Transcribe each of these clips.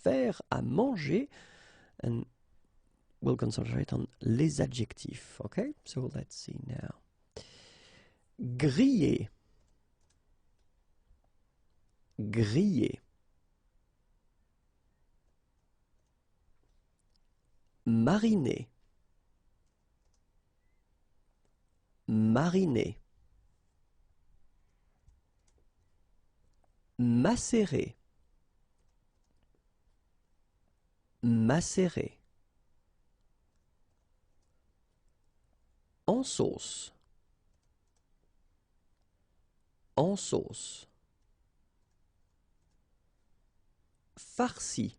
faire, à manger. And we'll concentrate on les adjectifs, okay? So let's see now. Griller. Griller. Mariner. Mariner. Macérer. Macérer. En sauce. En sauce. Farci.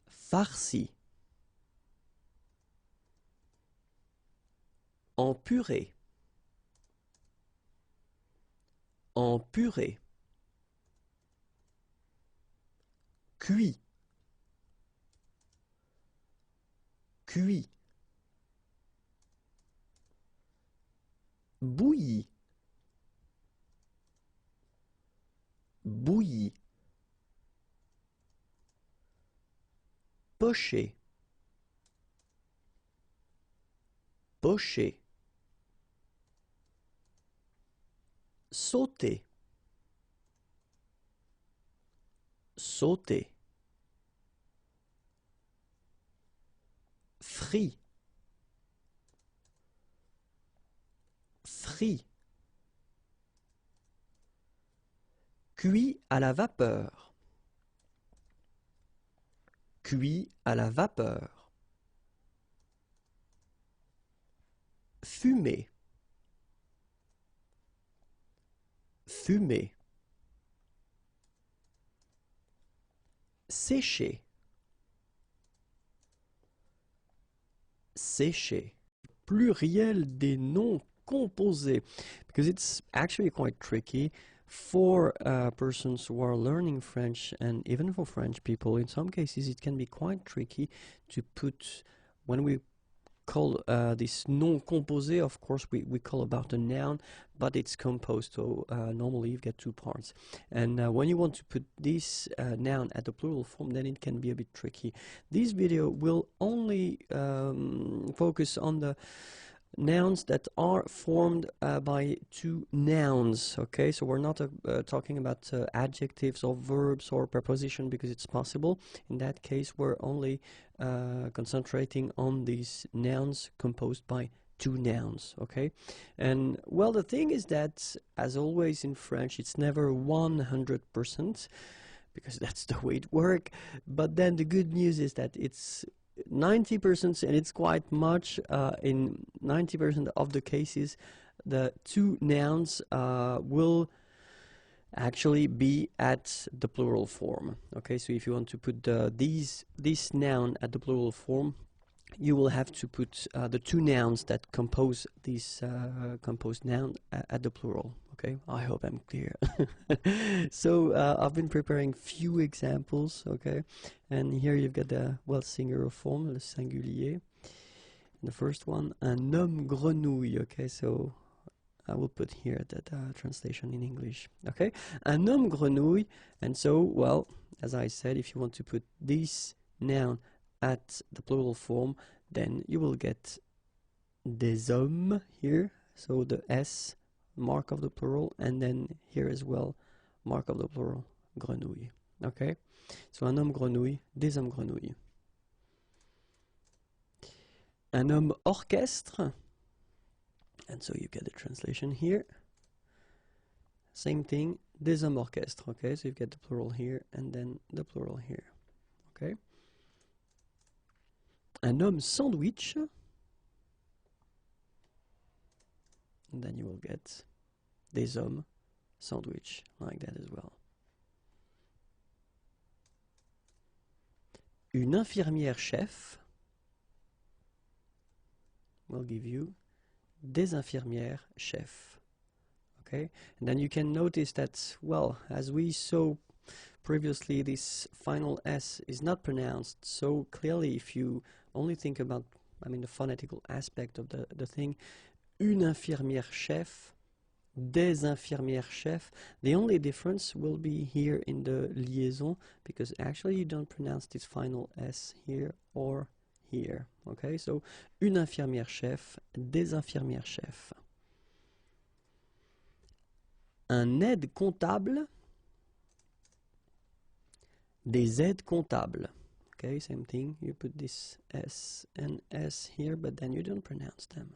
Farci. En purée. En purée. Cuit. Cuit. Bouilli. Bouilli. Poché. Poché. Sauter. Sauter. Frit. Frit. Cuit à la vapeur. Cuit à la vapeur. Fumer. Fumer. Sécher. Sécher. Pluriel des noms composés, because it's actually quite tricky for persons who are learning French, and even for French people. In some cases it can be quite tricky to put, when we call this non composé, of course we call about a noun, but it's composed, so normally you get two parts. And when you want to put this noun at the plural form, then it can be a bit tricky. This video will only focus on the nouns that are formed by two nouns, okay? So we're not talking about adjectives or verbs or preposition, because it's possible. In that case, we're only concentrating on these nouns composed by two nouns, okay? And well, the thing is that, as always in French, it's never 100%, because that's the way it works. But then the good news is that it's 90%, and it's quite much. In 90% of the cases, the two nouns will actually be at the plural form. Okay, so if you want to put this noun at the plural form, you will have to put the two nouns that compose this composed noun at the plural. Okay, I hope I'm clear. So I've been preparing few examples. Okay, and here you've got the singular form, le singulier. And the first one, un homme grenouille. Okay, so I will put here the translation in English. Okay, un homme grenouille. And so, well, as I said, if you want to put this noun at the plural form, then you will get des hommes here, so the S, mark of the plural, and then here as well, mark of the plural, grenouille. Okay, so un homme grenouille, des hommes grenouilles. Un homme orchestre, and so you get the translation here. Same thing, des hommes orchestre. Okay, so you get the plural here and then the plural here. Okay. Un homme sandwich, and then you will get des hommes sandwich, like that as well. Une infirmière chef will give you des infirmières chefs. Okay, and then you can notice that, well, as we saw previously, this final S is not pronounced so clearly. If you only think about, I mean, the phonetical aspect of the thing, une infirmière chef, des infirmières chefs. The only difference will be here in the liaison, because actually you don't pronounce this final S here or here. Okay, so une infirmière chef, des infirmières chefs. Un aide comptable, des aides comptables. Okay, same thing, you put this S and S here, but then you don't pronounce them.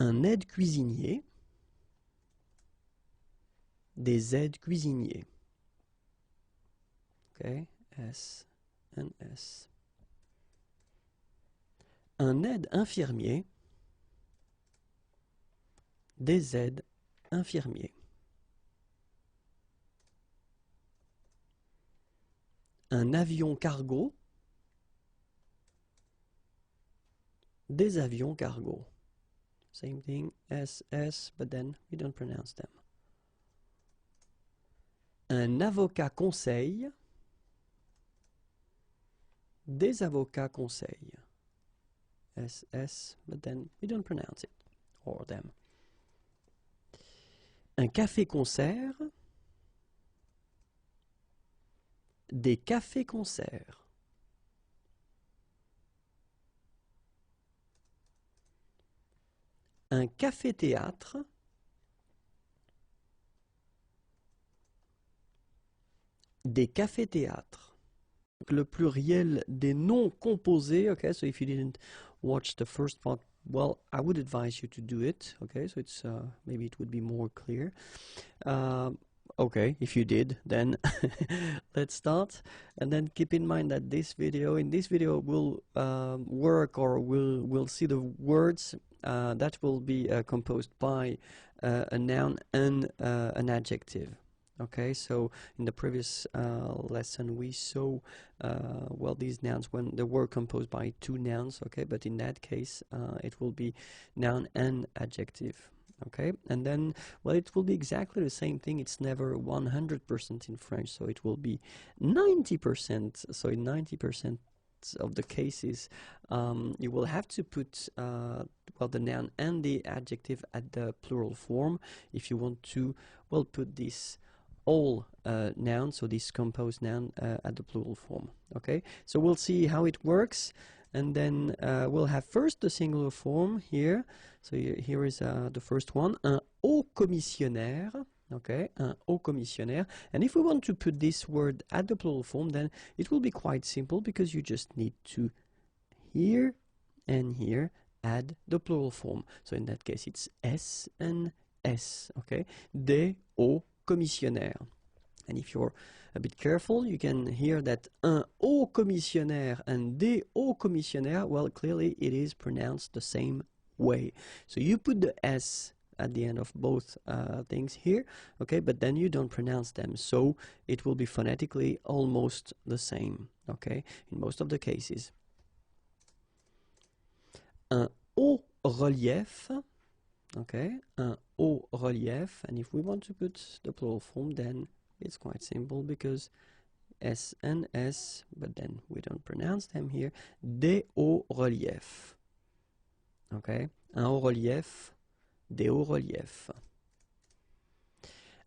Un aide cuisinier, des aides cuisiniers. Okay, S and S. Un aide infirmier, des aides infirmiers. Un avion cargo, des avions cargo. Same thing, S, but then we don't pronounce them. Un avocat conseil, des avocats conseils. S, but then we don't pronounce it, or them. Un café-concert, des cafés-concerts. Un café-théâtre, des cafés-théâtres. Le pluriel des noms composés, okay, so if you didn't watch the first part, well, I would advise you to do it, okay, so it's maybe it would be more clear. Okay, if you did, then let's start. And then keep in mind that in this video we'll work, or we'll see the words that will be composed by a noun and an adjective. Okay, so in the previous lesson we saw well, these nouns when they were composed by two nouns, okay, but in that case it will be noun and adjective. Okay, and then, well, it will be exactly the same thing. It's never 100% in French, so it will be 90%. So in 90% of the cases, you will have to put well, the noun and the adjective at the plural form if you want to, well, put this all noun, so this composed noun, at the plural form. Okay, so we'll see how it works. And then we'll have first the singular form here. So here is the first one, un haut commissionnaire. Okay, un haut commissionnaire. And if we want to put this word at the plural form, then it will be quite simple, because you just need to here and here add the plural form. So in that case, it's S and S. Okay, des hauts commissionnaires. And if you're a bit careful, you can hear that un haut commissionnaire and des hauts commissionnaires, well, clearly it is pronounced the same way. So you put the S at the end of both things here, okay, but then you don't pronounce them. So it will be phonetically almost the same, okay, in most of the cases. Un haut relief, okay, un haut relief, and if we want to put the plural form, then it's quite simple, because S and S, but then we don't pronounce them here. Des hauts reliefs. Okay, un haut relief, des hauts reliefs.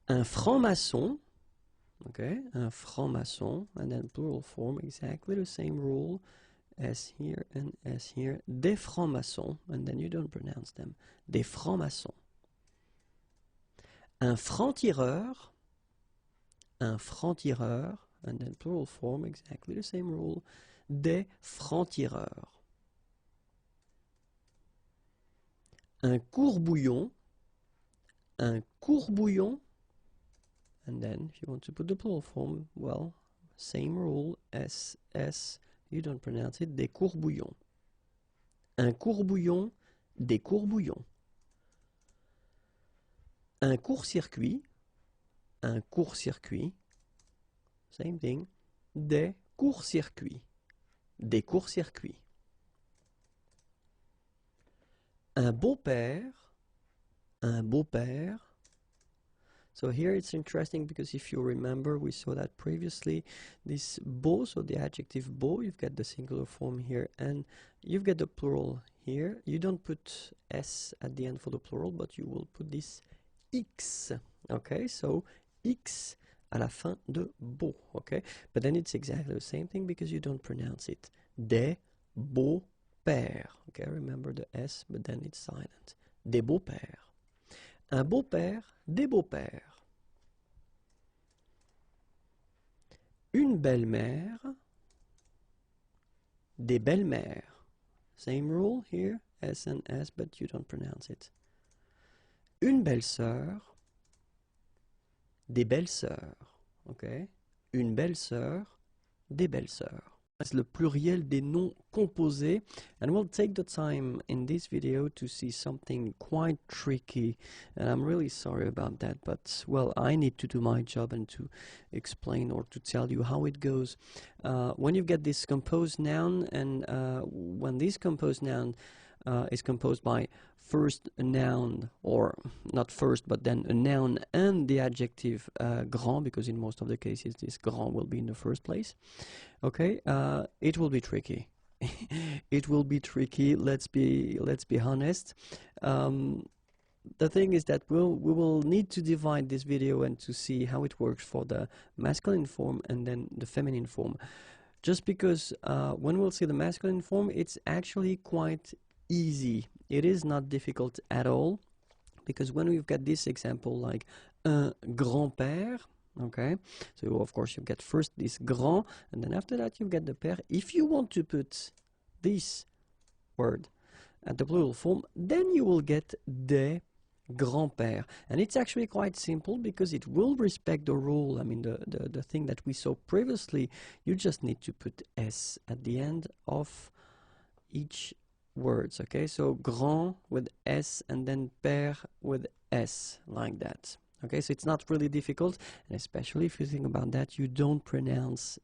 Un franc-maçon. Okay, un franc-maçon, and then plural form, exactly the same rule. S here and S here. Des francs-maçons, and then you don't pronounce them. Des francs-maçons. Un franc-tireur. Un franc-tireur, and then plural form, exactly the same rule, des francs-tireurs. Un courbouillon, and then if you want to put the plural form, well, same rule, S, you don't pronounce it, des courbouillons. Un courbouillon, des courbouillons. Un court-circuit, un court-circuit, same thing, des courts-circuits, des courts-circuits. Un beau-père, un beau-père. So here it's interesting, because if you remember, we saw that previously, this beau, so the adjective beau, you've got the singular form here, and you've got the plural here, you don't put s at the end for the plural, but you will put this x. Okay, so x à la fin de beau. Okay, but then it's exactly the same thing because you don't pronounce it. Des beaux-pères. Okay, remember the s, but then it's silent. Des beaux-pères. Un beau-père, des beaux-pères. Une belle-mère, des belles-mères. Same rule here, S and S, but you don't pronounce it. Une belle-sœur, des belles-sœurs. Okay? Une belle-sœur, des belles-sœurs. That's le pluriel des noms composés, and we'll take the time in this video to see something quite tricky, and I'm really sorry about that, but well, I need to do my job and to explain or to tell you how it goes. When you get this composed noun, and when this composed noun is composed by first a noun, or not first but then a noun and the adjective grand, because in most of the cases this grand will be in the first place. Okay, it will be tricky. It will be tricky. Let's be honest. The thing is that we will need to divide this video and to see how it works for the masculine form and then the feminine form. Just because when we'll see the masculine form, it's actually quite easy. It is not difficult at all, because when we've got this example like un grand-père, okay, so of course you get first this grand, and then after that you get the père. If you want to put this word at the plural form, then you will get des grands-pères, and it's actually quite simple because it will respect the rule. I mean the thing that we saw previously. You just need to put s at the end of each words. Okay, so grand with s and then père with s, like that. Okay, so it's not really difficult, and especially if you think about that, you don't pronounce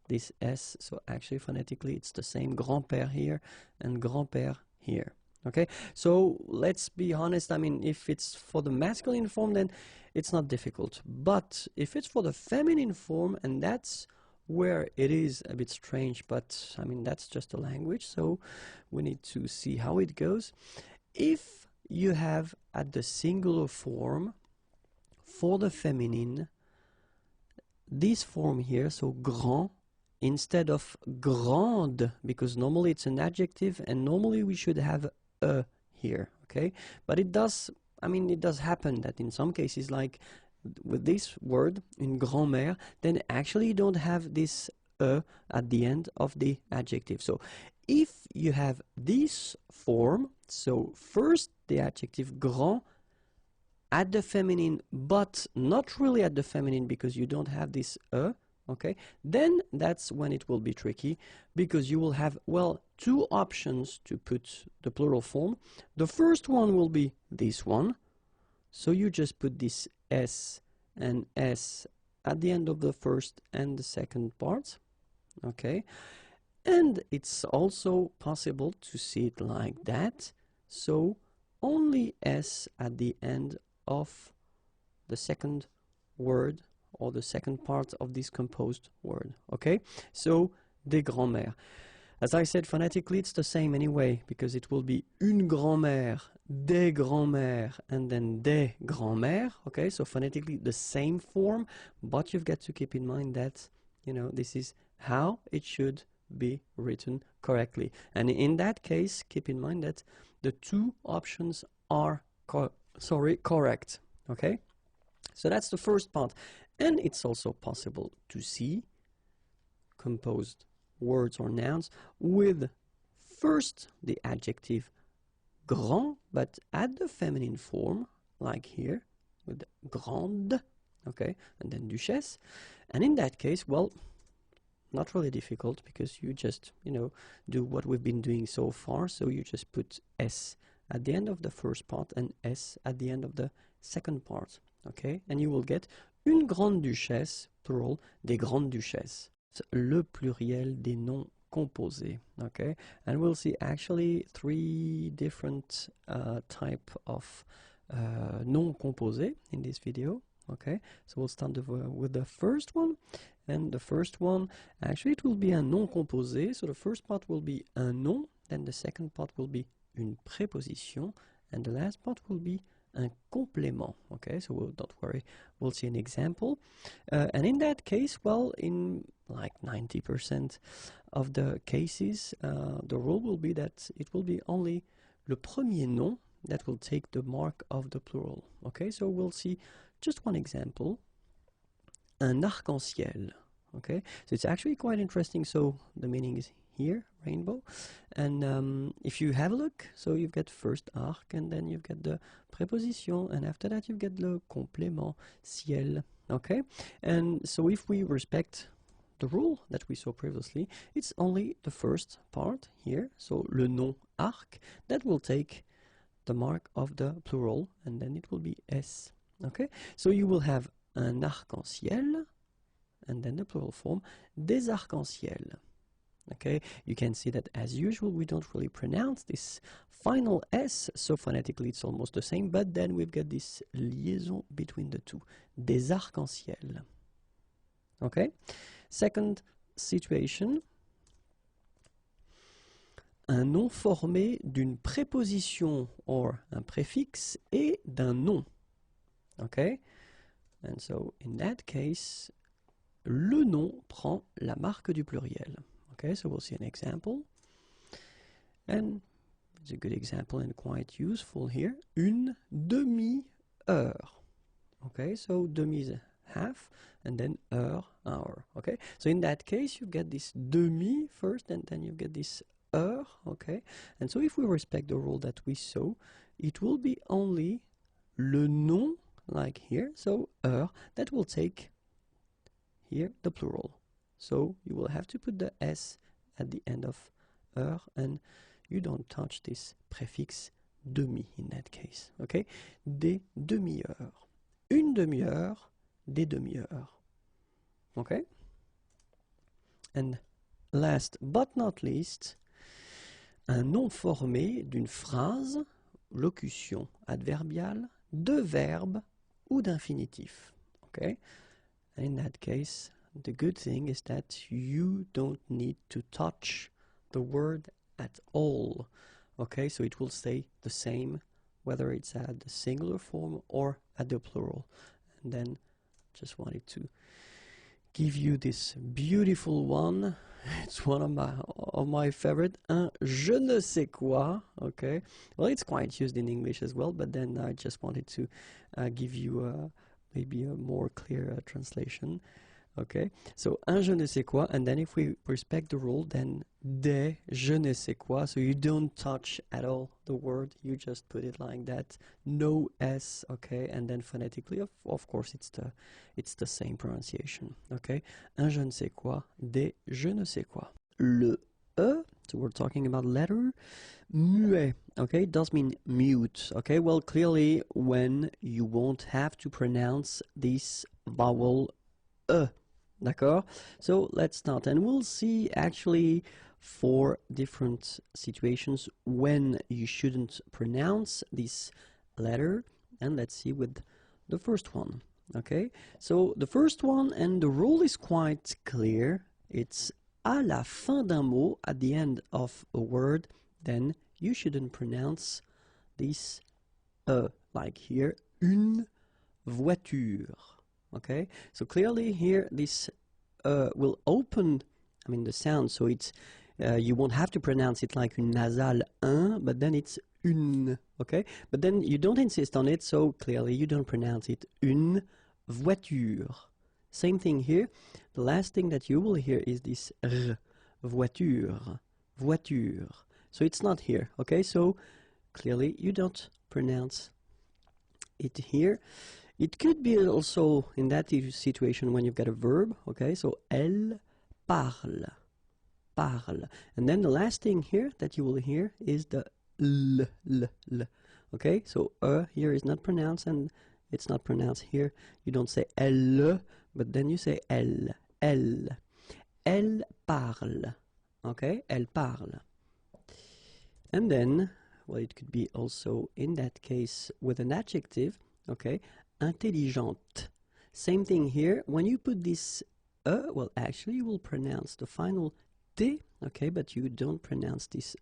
this s, so actually phonetically it's the same, grand-père here and grand-père here. Okay, so let's be honest. I mean, if it's for the masculine form, then it's not difficult, but if it's for the feminine form, and that's where it is a bit strange, but I mean that's just a language, so we need to see how it goes. If you have at the singular form for the feminine this form here, so grand instead of grande, because normally it's an adjective and normally we should have a here, okay, but it does, I mean it does happen that in some cases, like with this word in grand-mère, then actually you don't have this at the end of the adjective. So if you have this form, so first the adjective grand at the feminine, but not really at the feminine because you don't have this okay, then that's when it will be tricky, because you will have, well, two options to put the plural form. The first one will be this one, so you just put this s and s at the end of the first and the second part. Okay, and it's also possible to see it like that, so only s at the end of the second word or the second part of this composed word. Okay, so des grands-mères. As I said, phonetically it's the same anyway, because it will be une grand-mère, des grands-mères, and then des grands-mères. Okay, so phonetically the same form, but you've got to keep in mind that, you know, this is how it should be written correctly. And in that case, keep in mind that the two options are correct. Okay, so that's the first part. And it's also possible to see composed words or nouns with first the adjective grand, but at the feminine form, like here with grande, okay, and then duchesse. And in that case, well, not really difficult, because you just, you know, do what we've been doing so far. So you just put s at the end of the first part and s at the end of the second part, okay, and you will get une grande duchesse, plural, des grandes duchesses. Le pluriel des noms composés, okay, and we'll see actually three different type of noms composés in this video. Okay, so we'll start with the first one, and the first one, actually it will be un nom composé. So the first part will be un nom, then the second part will be une préposition, and the last part will be un complément. Okay, so don't worry, we'll see an example. And in that case, well, in like 90% of the cases, the rule will be that it will be only le premier nom that will take the mark of the plural. Okay, so we'll see just one example. Un arc-en-ciel. Okay, so it's actually quite interesting. So the meaning is here, rainbow, and if you have a look, so you've got first arc, and then you've got the préposition, and after that you've got le complément, ciel. Okay, and so if we respect the rule that we saw previously, it's only the first part here, so le nom arc, that will take the mark of the plural, and then it will be S. Okay, so you will have un arc-en-ciel, and then the plural form, des arcs-en-ciel. Okay, you can see that as usual we don't really pronounce this final S, so phonetically it's almost the same, but then we've got this liaison between the two, des arcs-en-ciel. Okay, second situation, un nom formé d'une préposition or un préfixe et d'un nom. Okay, and so in that case, le nom prend la marque du pluriel. Okay, so we'll see an example, and it's a good example and quite useful here. Une demi-heure. Okay, so demi is half, and then heure, hour. Okay, so in that case you get this demi first, and then you get this heure. Okay, and so if we respect the rule that we saw, it will be only le nom, like here, so heure, that will take here the plural. So you will have to put the S at the end of heure, and you don't touch this préfixe demi in that case. Okay, des demi-heures, une demi-heure, des demi-heures. Okay, and last but not least, un nom formé d'une phrase, locution adverbiale, de verbe ou d'infinitif. Okay, and in that case, the good thing is that you don't need to touch the word at all. Okay, so it will stay the same whether it's at the singular form or at the plural. And then just wanted to give you this beautiful one. It's one of my favorite, un je ne sais quoi. Okay, well, it's quite used in English as well, but then I just wanted to give you maybe a more clear translation. Okay, so un je ne sais quoi, and then if we respect the rule, then des je ne sais quoi, so you don't touch at all the word, you just put it like that, no S. Okay, and then phonetically, of course, it's the same pronunciation. Okay, un je ne sais quoi, des je ne sais quoi. Le E, so we're talking about letter, muet. Okay, it does mean mute. Okay, well, clearly when you won't have to pronounce this vowel E. D'accord? So let's start, and we'll see actually 4 different situations when you shouldn't pronounce this letter, and let's see with the first one. Okay, so the first one, and the rule is quite clear, it's à la fin d'un mot, at the end of a word, then you shouldn't pronounce this like here, une voiture. Okay, so clearly here this will open, I mean, the sound, so it's you won't have to pronounce it like une nasale un, but then it's une. Okay, but then you don't insist on it, so clearly you don't pronounce it une voiture. Same thing here. The last thing that you will hear is this r, voiture, voiture. So it's not here. Okay, so clearly you don't pronounce it here. It could be also in that situation when you've got a verb. Okay, so elle parle, parle. And then the last thing here that you will hear is the l, l, l. Okay, so here is not pronounced, and it's not pronounced here. You don't say elle, but then you say elle, elle. Elle parle. Okay, elle parle. And then, well, it could be also in that case with an adjective. Okay, intelligente. Same thing here. When you put this well, actually you will pronounce the final T, okay, but you don't pronounce this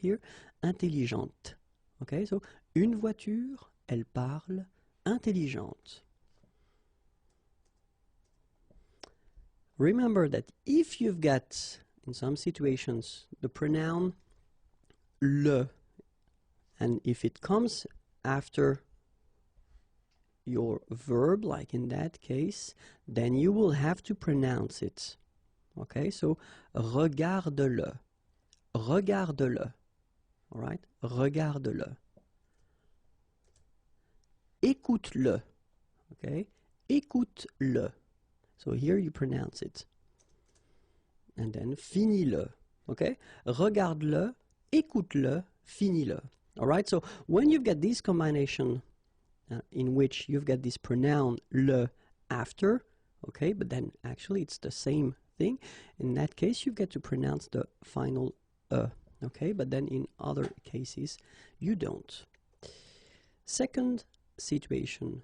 here. Intelligente, okay, so une voiture, elle parle intelligente. Remember that if you've got, in some situations, the pronoun le, and if it comes after your verb, like in that case, then you will have to pronounce it. Okay, so regarde-le, regarde-le, all right, regarde-le. Écoute-le, okay, écoute-le. So here you pronounce it. And then finis-le, okay? Regarde-le, écoute-le, finis-le. All right, so when you've got this combination in which you've got this pronoun le after, okay, but then actually it's the same thing. In that case, you get to pronounce the final okay, but then in other cases, you don't. Second situation.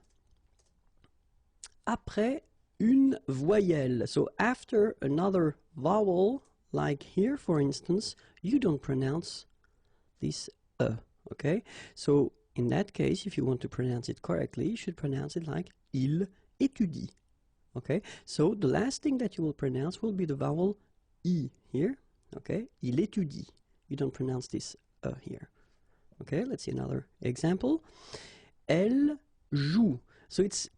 Après une voyelle. So after another vowel, like here, for instance, you don't pronounce this okay? So in that case, if you want to pronounce it correctly, you should pronounce it like il étudie. Okay? So the last thing that you will pronounce will be the vowel I here. Okay? Il étudie. You don't pronounce this here. Okay? Let's see another example. Elle joue. So it's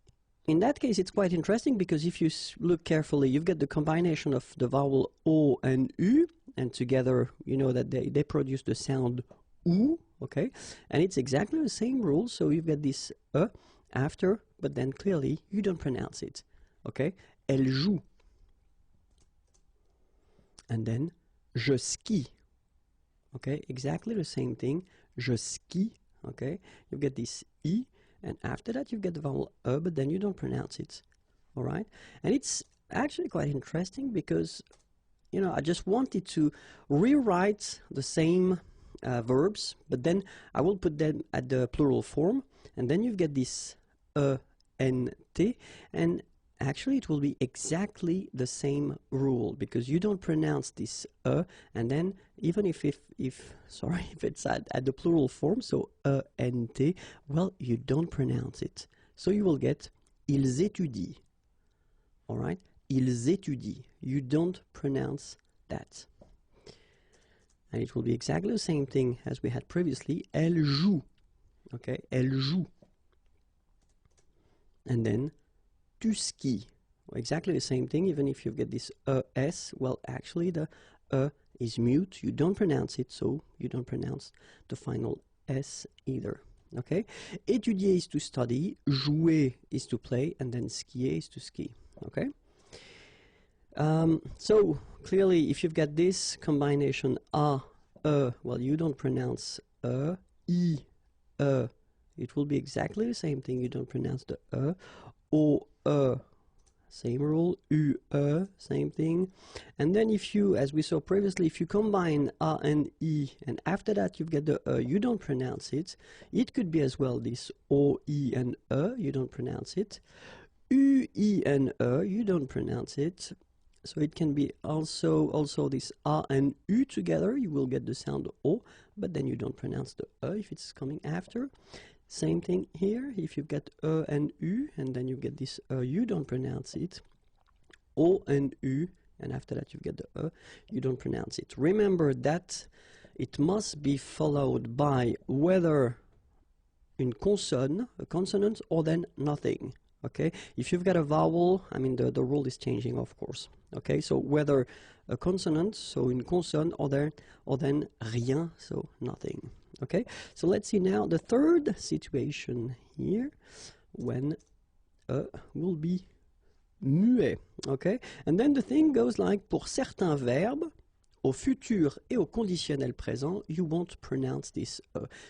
in that case, it's quite interesting because if you look carefully, you've got the combination of the vowel O and U, and together you know that they produce the sound OU, okay? And it's exactly the same rule, so you've got this after, but then clearly you don't pronounce it, okay? Elle joue. And then, je skie, okay? Exactly the same thing, je skie, okay? You've got this I, and after that you've got the vowel but then you don't pronounce it, all right? And it's actually quite interesting because, you know, I just wanted to rewrite the same verbs, but then I will put them at the plural form, and then you've got this and t, and actually it will be exactly the same rule because you don't pronounce this and then even if it's at the plural form, so and t, well, you don't pronounce it, so you will get ils étudient, all right? Ils étudient. You don't pronounce that, and it will be exactly the same thing as we had previously. Elle joue, okay? Elle joue. And then tu skis. Well, exactly the same thing, even if you get this s, well, actually the is mute. You don't pronounce it, so you don't pronounce the final s either, okay? Étudier is to study, jouer is to play, and then skier is to ski, okay? So clearly, if you've got this combination well, you don't pronounce I, it will be exactly the same thing. You don't pronounce the O, same rule. U, same thing. And then if you, as we saw previously, if you combine A and I, and after that you've got the you don't pronounce it. It could be as well this O, I, and you don't pronounce it. U, I, and you don't pronounce it. So it can be also this A and U together. You will get the sound O, but then you don't pronounce the if it's coming after. Same thing here. If you've got and U, and then you get this you don't pronounce it. O and U, and after that you get the you don't pronounce it. Remember that it must be followed by whether a consonant, or then nothing. Okay, if you've got a vowel, I mean the rule is changing, of course. Okay, so whether a consonant, so une consonne, or then rien, so nothing. Okay, so let's see now the third situation here when will be muet. Okay, and then the thing goes like, pour certains verbes, au futur et au conditionnel présent, you won't pronounce this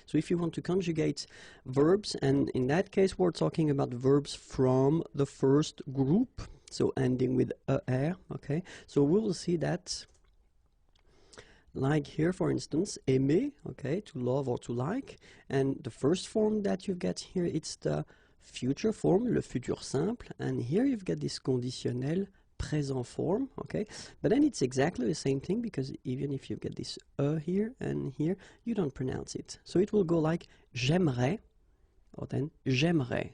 So if you want to conjugate verbs, and in that case we're talking about verbs from the first group, so ending with er, okay? So we will see that, like here, for instance, aimer, okay, to love or to like, and the first form that you get here, it's the future form, le futur simple, and here you've got this conditionnel present form, okay? But then it's exactly the same thing, because even if you get this here and here, you don't pronounce it. So it will go like j'aimerais, or then j'aimerais.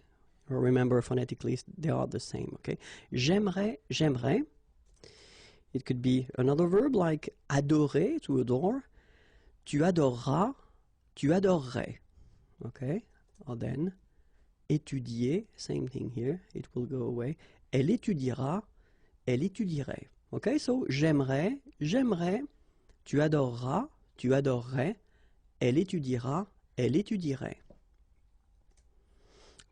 Remember, phonetically, they are the same, okay? J'aimerais, j'aimerais. It could be another verb like adorer, to adore. Tu adoreras, tu adorerais, okay? Or then étudier, same thing here, it will go away. Elle étudiera, elle étudierait. Okay, so j'aimerais, j'aimerais, tu adoreras, tu adorerais, elle étudiera, elle étudierait.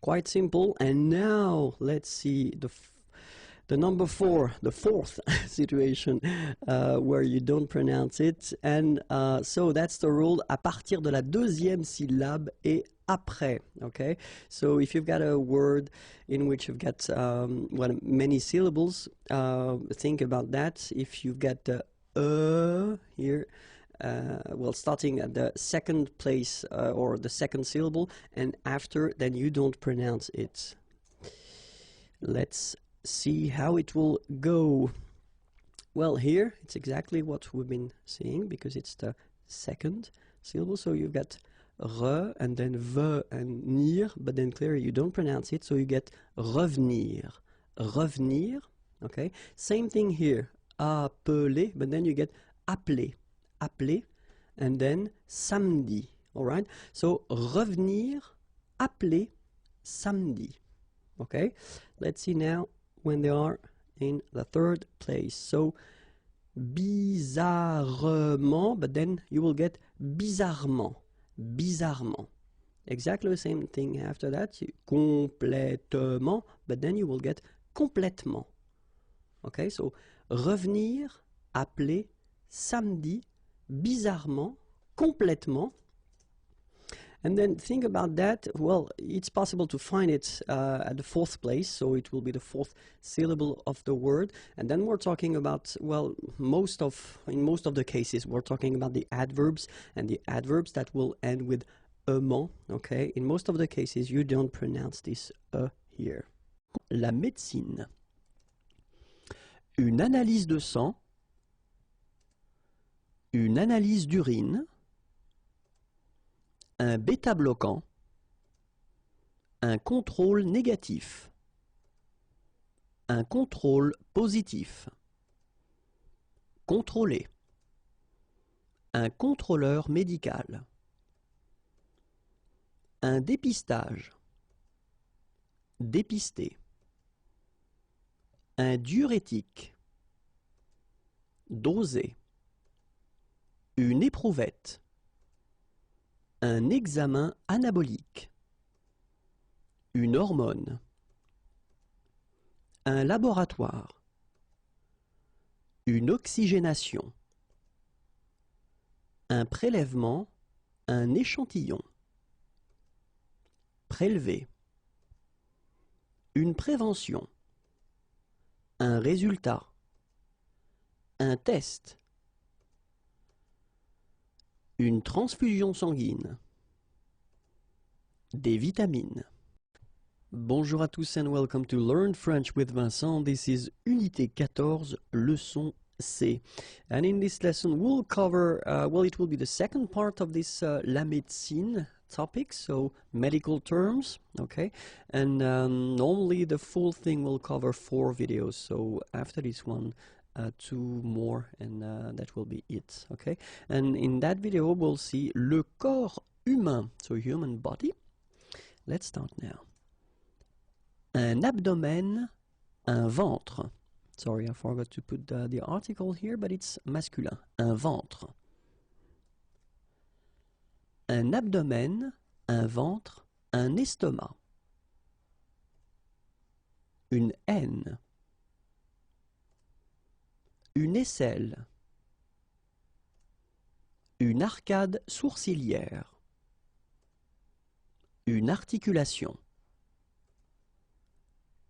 Quite simple. And now let's see the number 4, the fourth situation where you don't pronounce it. And so that's the rule, à partir de la deuxième syllabe et après, okay? So if you've got a word in which you've got many syllables, think about that. If you've got the here, well, starting at the second place or the second syllable and after, then you don't pronounce it. Let's see how it will go. Well, here it's exactly what we've been seeing, because it's the second syllable. So you've got re and then ve and nir, but then clearly you don't pronounce it, so you get revenir, revenir. Okay, same thing here, appeler, but then you get appeler, appeler, and then samedi. All right, so revenir, appeler, samedi. Okay, let's see now when they are in the third place. So bizarrement, but then you will get bizarrement, bizarrement. Exactly the same thing after that, complètement, but then you will get complètement. Okay, so revenir, appeler, samedi, bizarrement, complètement. And then think about that. Well, it's possible to find it at the fourth place, so it will be the fourth syllable of the word. And then we're talking about, well, in most of the cases, we're talking about the adverbs, and the adverbs that will end with ement, okay? In most of the cases, you don't pronounce this here. La médecine. Une analyse de sang, une analyse d'urine, un bêta-bloquant, un contrôle négatif, un contrôle positif, contrôler, un contrôleur médical, un dépistage, dépister, un diurétique, doser, une éprouvette, un examen anabolique, une hormone, un laboratoire, une oxygénation, un prélèvement, un échantillon, prélever, une prévention, un résultat, un test, une transfusion sanguine, des vitamines. Bonjour à tous and welcome to Learn French with Vincent. This is Unité 14, leçon C. And in this lesson we'll cover, well, it will be the second part of this la médecine topic, so medical terms, okay? And normally the full thing will cover 4 videos, so after this one, 2 more, and that will be it, okay? And in that video we'll see le corps humain, so human body. Let's start now. Un abdomen, un ventre. Sorry, I forgot to put the article here, but it's masculin. Un ventre. Un abdomen, un ventre, un estomac. Une haine. Une aisselle. Une arcade sourcilière. Une articulation.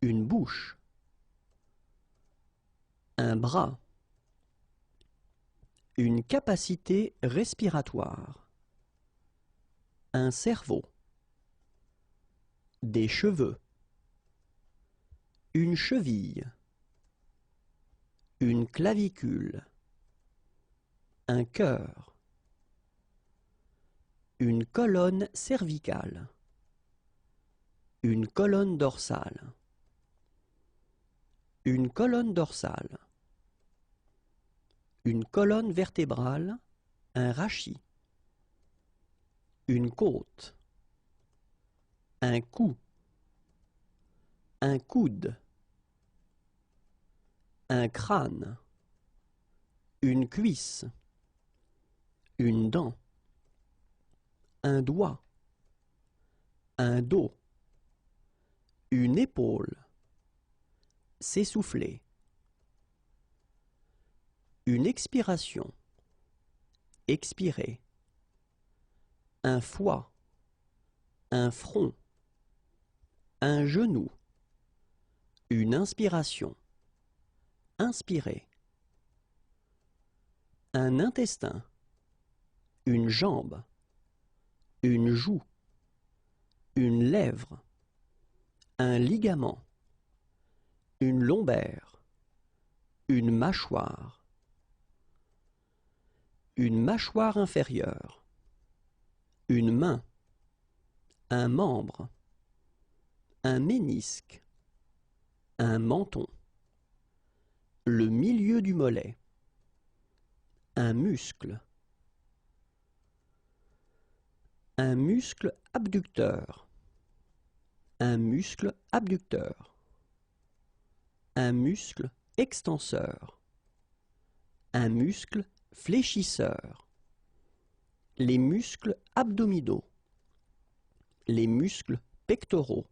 Une bouche. Un bras. Une capacité respiratoire. Un cerveau. Des cheveux. Une cheville. une clavicule, un cœur, une colonne cervicale, une colonne dorsale, une colonne dorsale, une colonne vertébrale, un rachis, une côte, un cou, un coude, un crâne, une cuisse, une dent, un doigt, un dos, une épaule, s'essouffler, une expiration, expirer, un foie, un front, un genou, une inspiration, inspirer, un intestin, une jambe, une joue, une lèvre, un ligament, une lombaire, une mâchoire inférieure, une main, un membre, un ménisque, un menton, le milieu du mollet, un muscle abducteur, un muscle abducteur, un muscle extenseur, un muscle fléchisseur, les muscles abdominaux, les muscles pectoraux,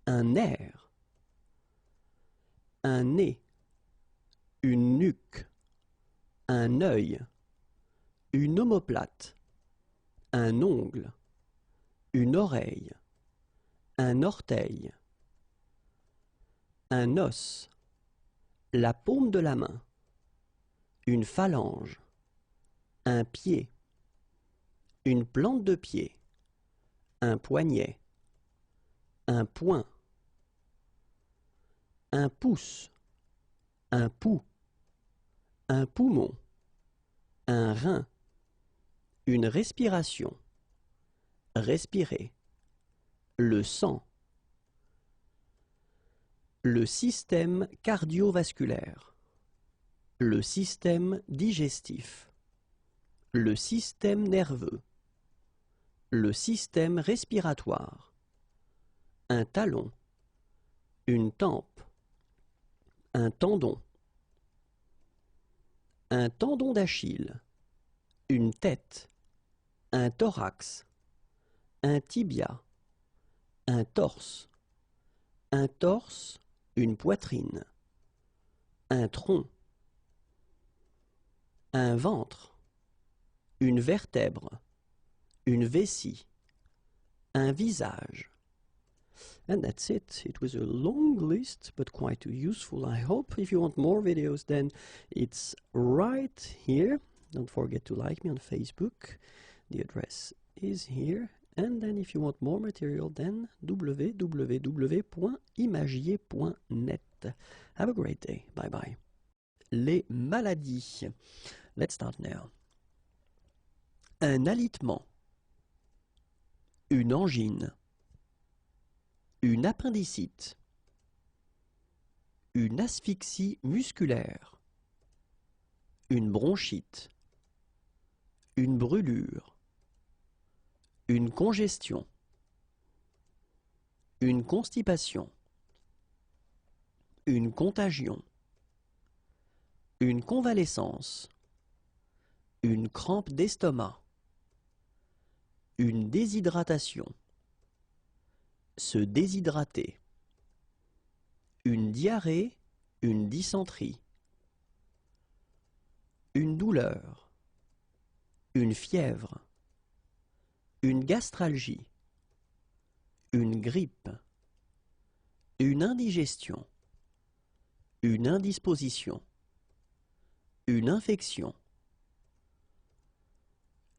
un nerf, un nez, une nuque, un œil, une omoplate, un ongle, une oreille, un orteil, un os, la paume de la main, une phalange, un pied, une plante de pied, un poignet, un poing, un pouce, un pouls, un poumon, un rein, une respiration, respirer, le sang, le système cardiovasculaire, le système digestif, le système nerveux, le système respiratoire, un talon, une tempe, un tendon d'Achille, une tête, un thorax, un tibia, un torse, une poitrine, un tronc, un ventre, une vertèbre, une vessie, un visage. And that's it. It was a long list, but quite useful, I hope. If you want more videos, then it's right here. Don't forget to like me on Facebook. The address is here. And then if you want more material, then www.imagier.net. Have a great day. Bye-bye. Les maladies. Let's start now. Un alitement. Une angine. Une appendicite. Une asphyxie musculaire. Une bronchite. Une brûlure. Une congestion. Une constipation. Une contagion. Une convalescence. Une crampe d'estomac. Une déshydratation. Se déshydrater. Une diarrhée, une dysenterie. Une douleur. Une fièvre. Une gastralgie. Une grippe. Une indigestion. Une indisposition. Une infection.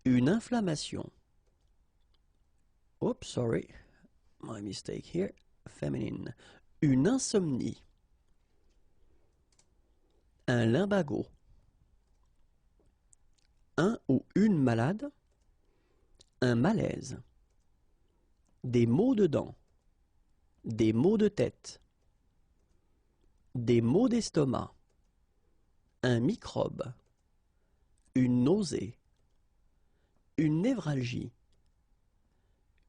Une inflammation. Oops, sorry. My mistake here. Feminine. Une insomnie. un lumbago, un ou une malade, un malaise, des maux de dents, des maux de tête, des maux d'estomac, un microbe, une nausée, une névralgie,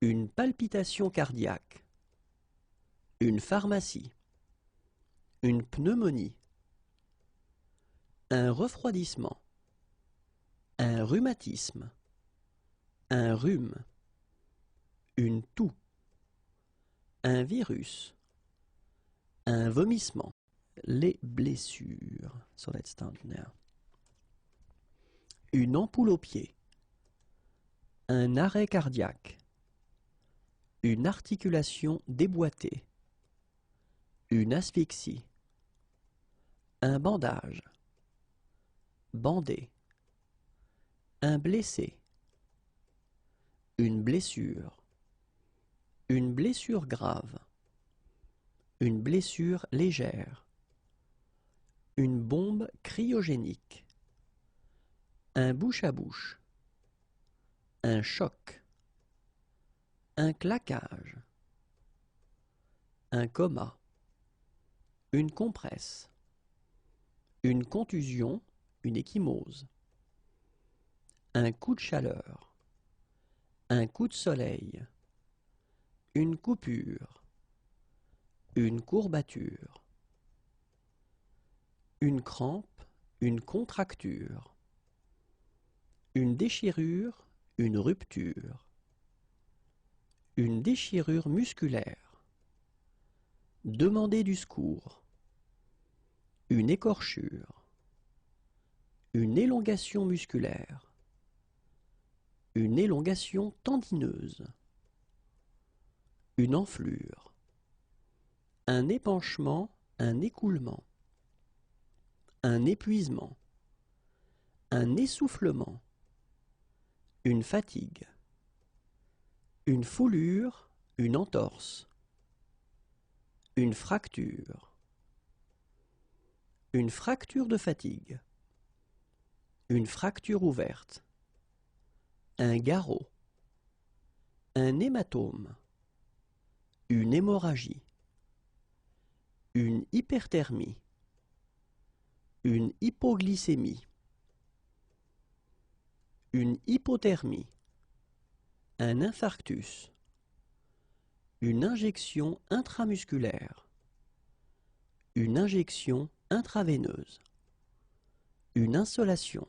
une palpitation cardiaque, une pharmacie, une pneumonie, un refroidissement, un rhumatisme, un rhume, une toux, un virus, un vomissement, les blessures. So let's start now. Une ampoule au pied, un arrêt cardiaque, une articulation déboîtée, une asphyxie, un bandage, bandé, un blessé, une blessure grave, une blessure légère, une bombe cryogénique, un bouche à bouche, un choc, un claquage, un coma, une compresse, une contusion, une ecchymose, un coup de chaleur, un coup de soleil, une coupure, une courbature, une crampe, une contracture, une déchirure, une rupture, une déchirure musculaire, demander du secours, une écorchure, une élongation musculaire, une élongation tendineuse, une enflure, un épanchement, un écoulement, un épuisement, un essoufflement, une fatigue, une foulure, une entorse, une fracture de fatigue, une fracture ouverte, un garrot, un hématome, une hémorragie, une hyperthermie, une hypoglycémie, une hypothermie, un infarctus, une injection intramusculaire, une injection intraveineuse, une insolation,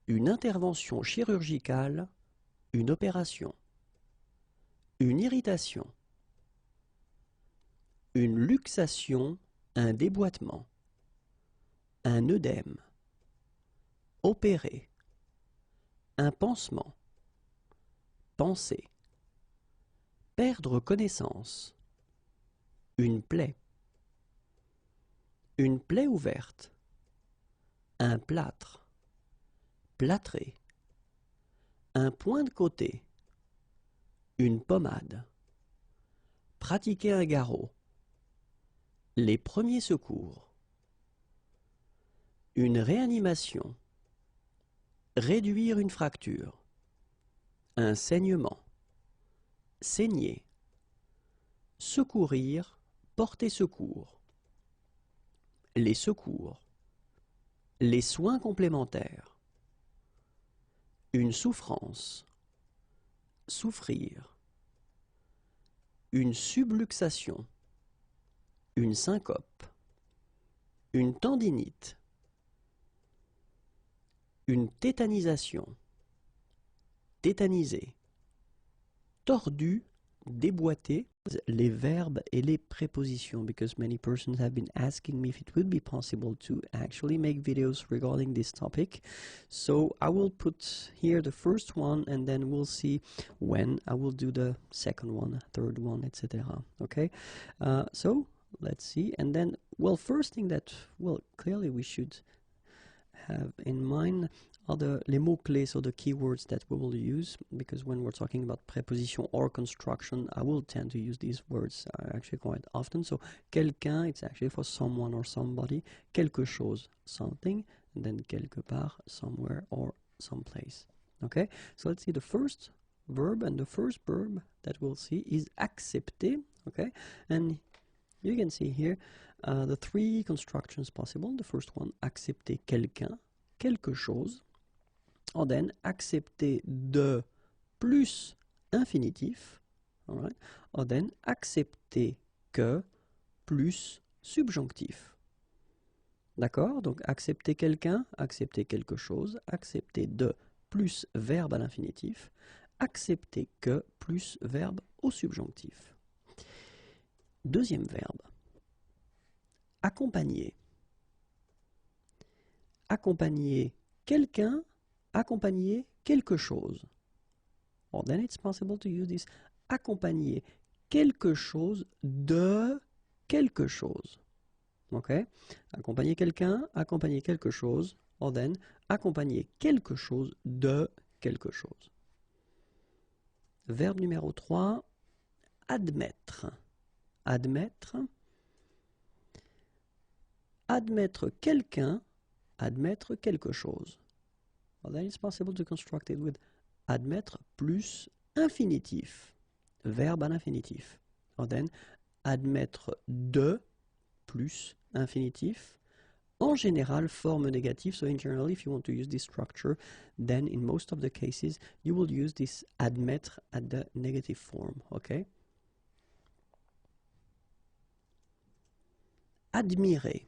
une intervention chirurgicale, une opération, une irritation, une luxation, un déboîtement, un œdème, opérer, un pansement, penser, perdre connaissance, une plaie ouverte, un plâtre, plâtré, un point de côté, une pommade, pratiquer un garrot, les premiers secours, une réanimation, réduire une fracture, un saignement, saigner, secourir, porter secours, les soins complémentaires, une souffrance, souffrir, une subluxation, une syncope, une tendinite, une tétanisation, tétaniser, tordu, déboîté, les verbes et les prépositions, because many persons have been asking me if it would be possible to actually make videos regarding this topic. So I will put here the first one and then we'll see when I will do the second one, third one, etc. Okay, so let's see. And then, well, first thing that, well, clearly we should have in mind les mots-clés, so the keywords that we will use, because when we're talking about preposition or construction, I will tend to use these words actually quite often. So, quelqu'un, it's actually for someone or somebody. Quelque chose, something. And then quelque part, somewhere or someplace. Okay, so let's see the first verb, and the first verb that we'll see is accepter. Okay, and you can see here the three constructions possible. The first one, accepter quelqu'un, quelque chose. Or then accepter de plus infinitif. All right. Or then accepter que plus subjonctif. D'accord? Donc accepter quelqu'un, accepter quelque chose, accepter de plus verbe à l'infinitif, accepter que plus verbe au subjonctif. Deuxième verbe. Accompagner. Accompagner quelqu'un, accompagner quelque chose. Or then it's possible to use this accompagner quelque chose de quelque chose. Ok? Accompagner quelqu'un, accompagner quelque chose. Or then accompagner quelque chose de quelque chose. Verbe numéro 3, admettre. Admettre. Admettre quelqu'un, admettre quelque chose. Well, then it's possible to construct it with admettre plus infinitif, verbe à l'infinitif. Or then admettre de plus infinitif. En général, forme négative. So in general, if you want to use this structure, then in most of the cases, you will use this admettre at the negative form. Okay? Admirer.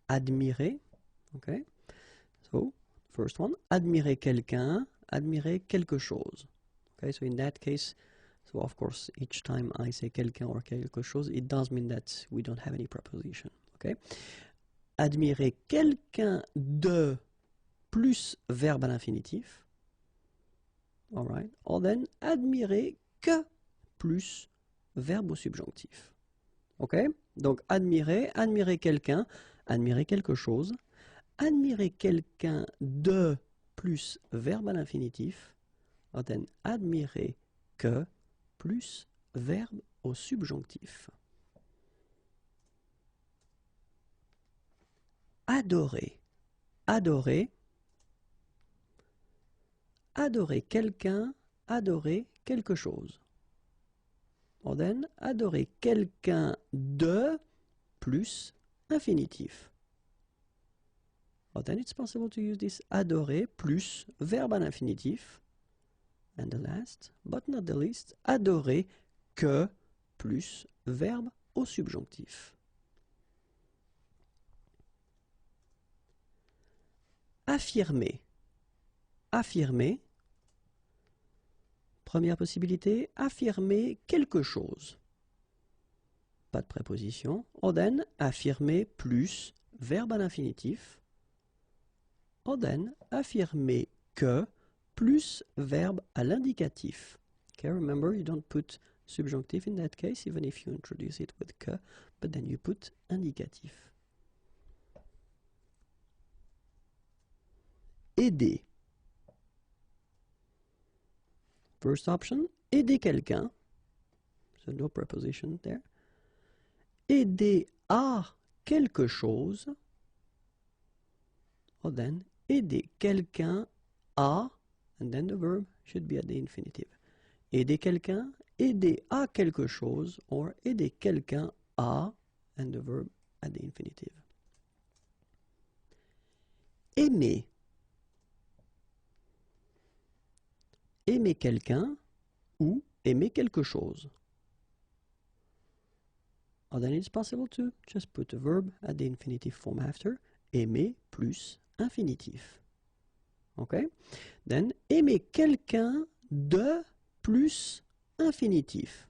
Admirer. Okay? So, first one, admirer quelqu'un, admirer quelque chose. Okay, so in that case, so of course, each time I say quelqu'un or quelque chose, it does mean that we don't have any preposition. Okay? Admirer quelqu'un de plus verbe à l'infinitif. All right. Or then, admirer que plus verbe au subjonctif. Ok? Donc, admirer, admirer quelqu'un, admirer quelque chose. Admirer quelqu'un de plus verbe à l'infinitif. Or then, admirer que plus verbe au subjonctif. Adorer. Adorer. Adorer quelqu'un, adorer quelque chose. Or then, adorer quelqu'un de plus infinitif. Or then it's possible to use this adorer plus verbe à l'infinitif. And the last, but not the least, adorer que plus verbe au subjonctif. Affirmer. Affirmer. Première possibilité, affirmer quelque chose. Pas de préposition. Or then, affirmer plus verbe à l'infinitif. Or then, affirmer que plus verbe à l'indicatif. Okay, remember, you don't put subjunctive in that case, even if you introduce it with que, but then you put indicatif. Aider. First option, aider quelqu'un. So no preposition there. Aider à quelque chose. Or then, aider quelqu'un à, and then the verb should be at the infinitive. Aider quelqu'un, aider à quelque chose, or aider quelqu'un à, and the verb at the infinitive. Aimer. Aimer quelqu'un ou aimer quelque chose. Or then it's possible to just put a verb at the infinitive form after. Aimer plus infinitif. Okay? Then, aimer quelqu'un de plus infinitif.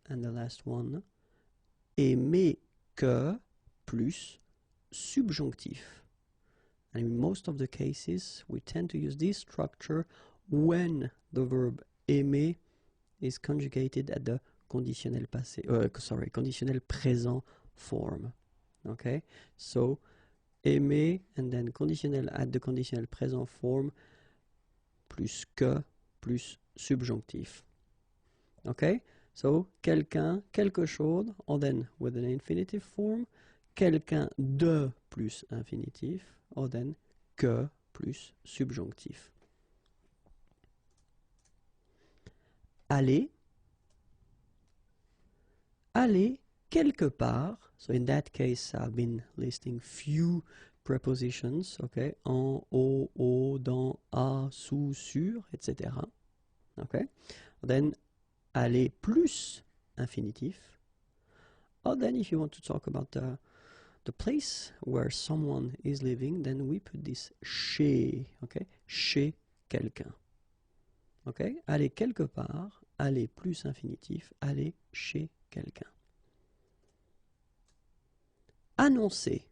And the last one, aimer que plus subjonctif. And in most of the cases, we tend to use this structure when the verb aimer is conjugated at the conditionnel passé, conditionnel présent form. Okay? So, aimer, and then conditionnel add the conditional présent form, plus que, plus subjonctif. Okay, so quelqu'un, quelque chose, or then with an infinitive form, quelqu'un de plus infinitif, or then que plus subjonctif. Aller, aller quelque part. So in that case, I've been listing few prepositions, okay, en, au, dans, à, sous, sur, etc. Okay, then aller plus infinitif. Or then if you want to talk about the place where someone is living, then we put this chez, okay, chez quelqu'un. Okay, aller quelque part, aller plus infinitif, aller chez quelqu'un. Annoncer.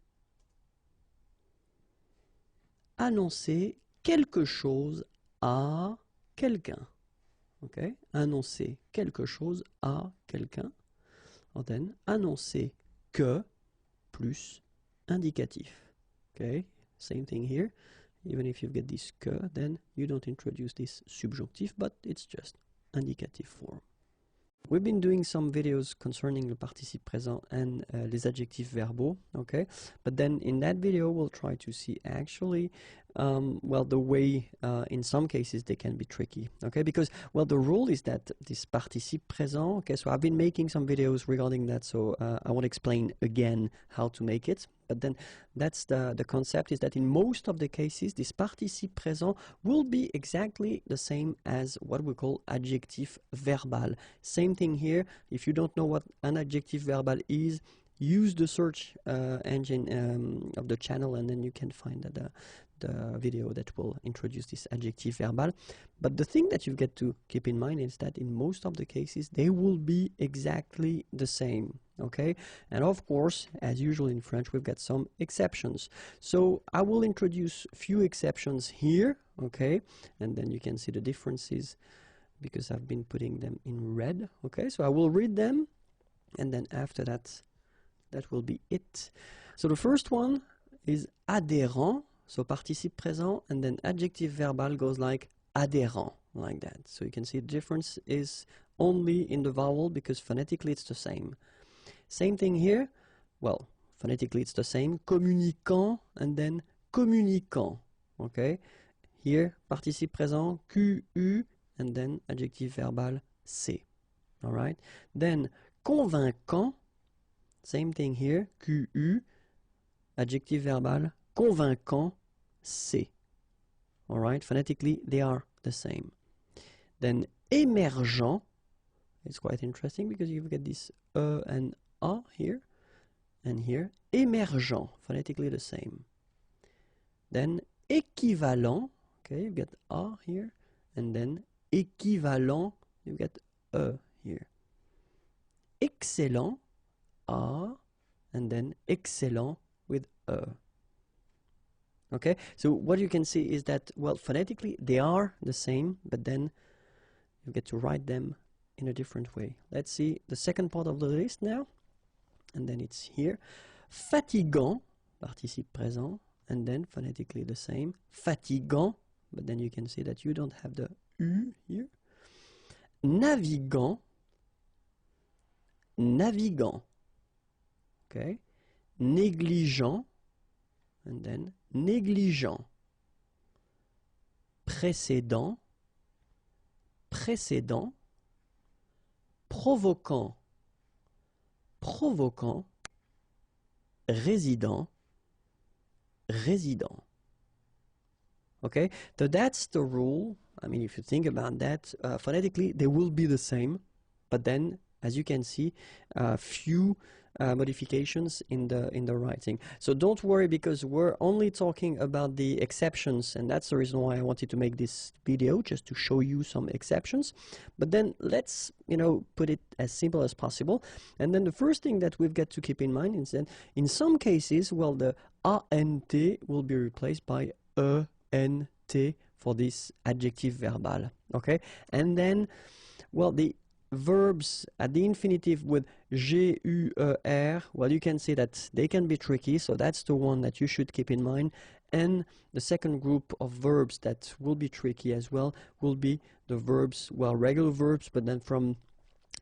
Annoncer quelque chose à quelqu'un. Okay, annoncer quelque chose à quelqu'un. Or then, annoncer que plus indicatif. Okay, same thing here. Even if you get this que, then you don't introduce this subjunctive, but it's just indicative form. We've been doing some videos concerning le participe présent and les adjectifs verbaux, okay? But then in that video, we'll try to see actually, well, the way in some cases they can be tricky, okay? Because, well, the rule is that this participe présent, okay? So I've been making some videos regarding that, so I won't explain again how to make it. But then that's the concept, is that in most of the cases, this participe présent will be exactly the same as what we call adjectif verbal. Same thing here. If you don't know what an adjectif verbal is, use the search engine of the channel, and then you can find the video that will introduce this adjectif verbal. But the thing that you've got to keep in mind is that in most of the cases, they will be exactly the same. Okay, and of course, as usual in French, we've got some exceptions. So I will introduce a few exceptions here, okay, and then you can see the differences because I've been putting them in red. Okay, so I will read them, and then after that, that will be it. So the first one is adhérent, so participe présent, and then adjective verbal goes like adhérent, like that. So you can see the difference is only in the vowel because phonetically it's the same. Same thing here, well, phonetically it's the same, communicant and then communicant, okay? Here, participe présent, QU, and then adjective verbal, C, all right? Then, convaincant, same thing here, QU, adjective verbal, convaincant, C, all right? Phonetically, they are the same. Then, émergent, it's quite interesting because you've got this and A here, and here, émergent, phonetically the same. Then, équivalent, okay, you've got A here, and then équivalent, you've got E here. Excellent, A, and then excellent with E. Okay, so what you can see is that, well, phonetically they are the same, but then you get to write them in a different way. Let's see the second part of the list now. And then it's here. Fatigant, participe présent, and then phonetically the same. Fatigant, but then you can see that you don't have the U here. Navigant, navigant, okay. Négligent, and then négligent. Précédent, précédent. Provoquant, provoquant. Résident, résident. Okay, so that's the rule. I mean, if you think about that, phonetically they will be the same, but then, as you can see, few modifications in the writing. So don't worry, because we're only talking about the exceptions, and that's the reason why I wanted to make this video, just to show you some exceptions. But then let's, put it as simple as possible. And then the first thing that we've got to keep in mind is that in some cases, well, the ANT will be replaced by ENT for this adjective verbal, okay? And then, well, the verbs at the infinitive with G-U-E-R, well, you can see that they can be tricky, so that's the one that you should keep in mind. And the second group of verbs that will be tricky as well will be the verbs, well, regular verbs, but then from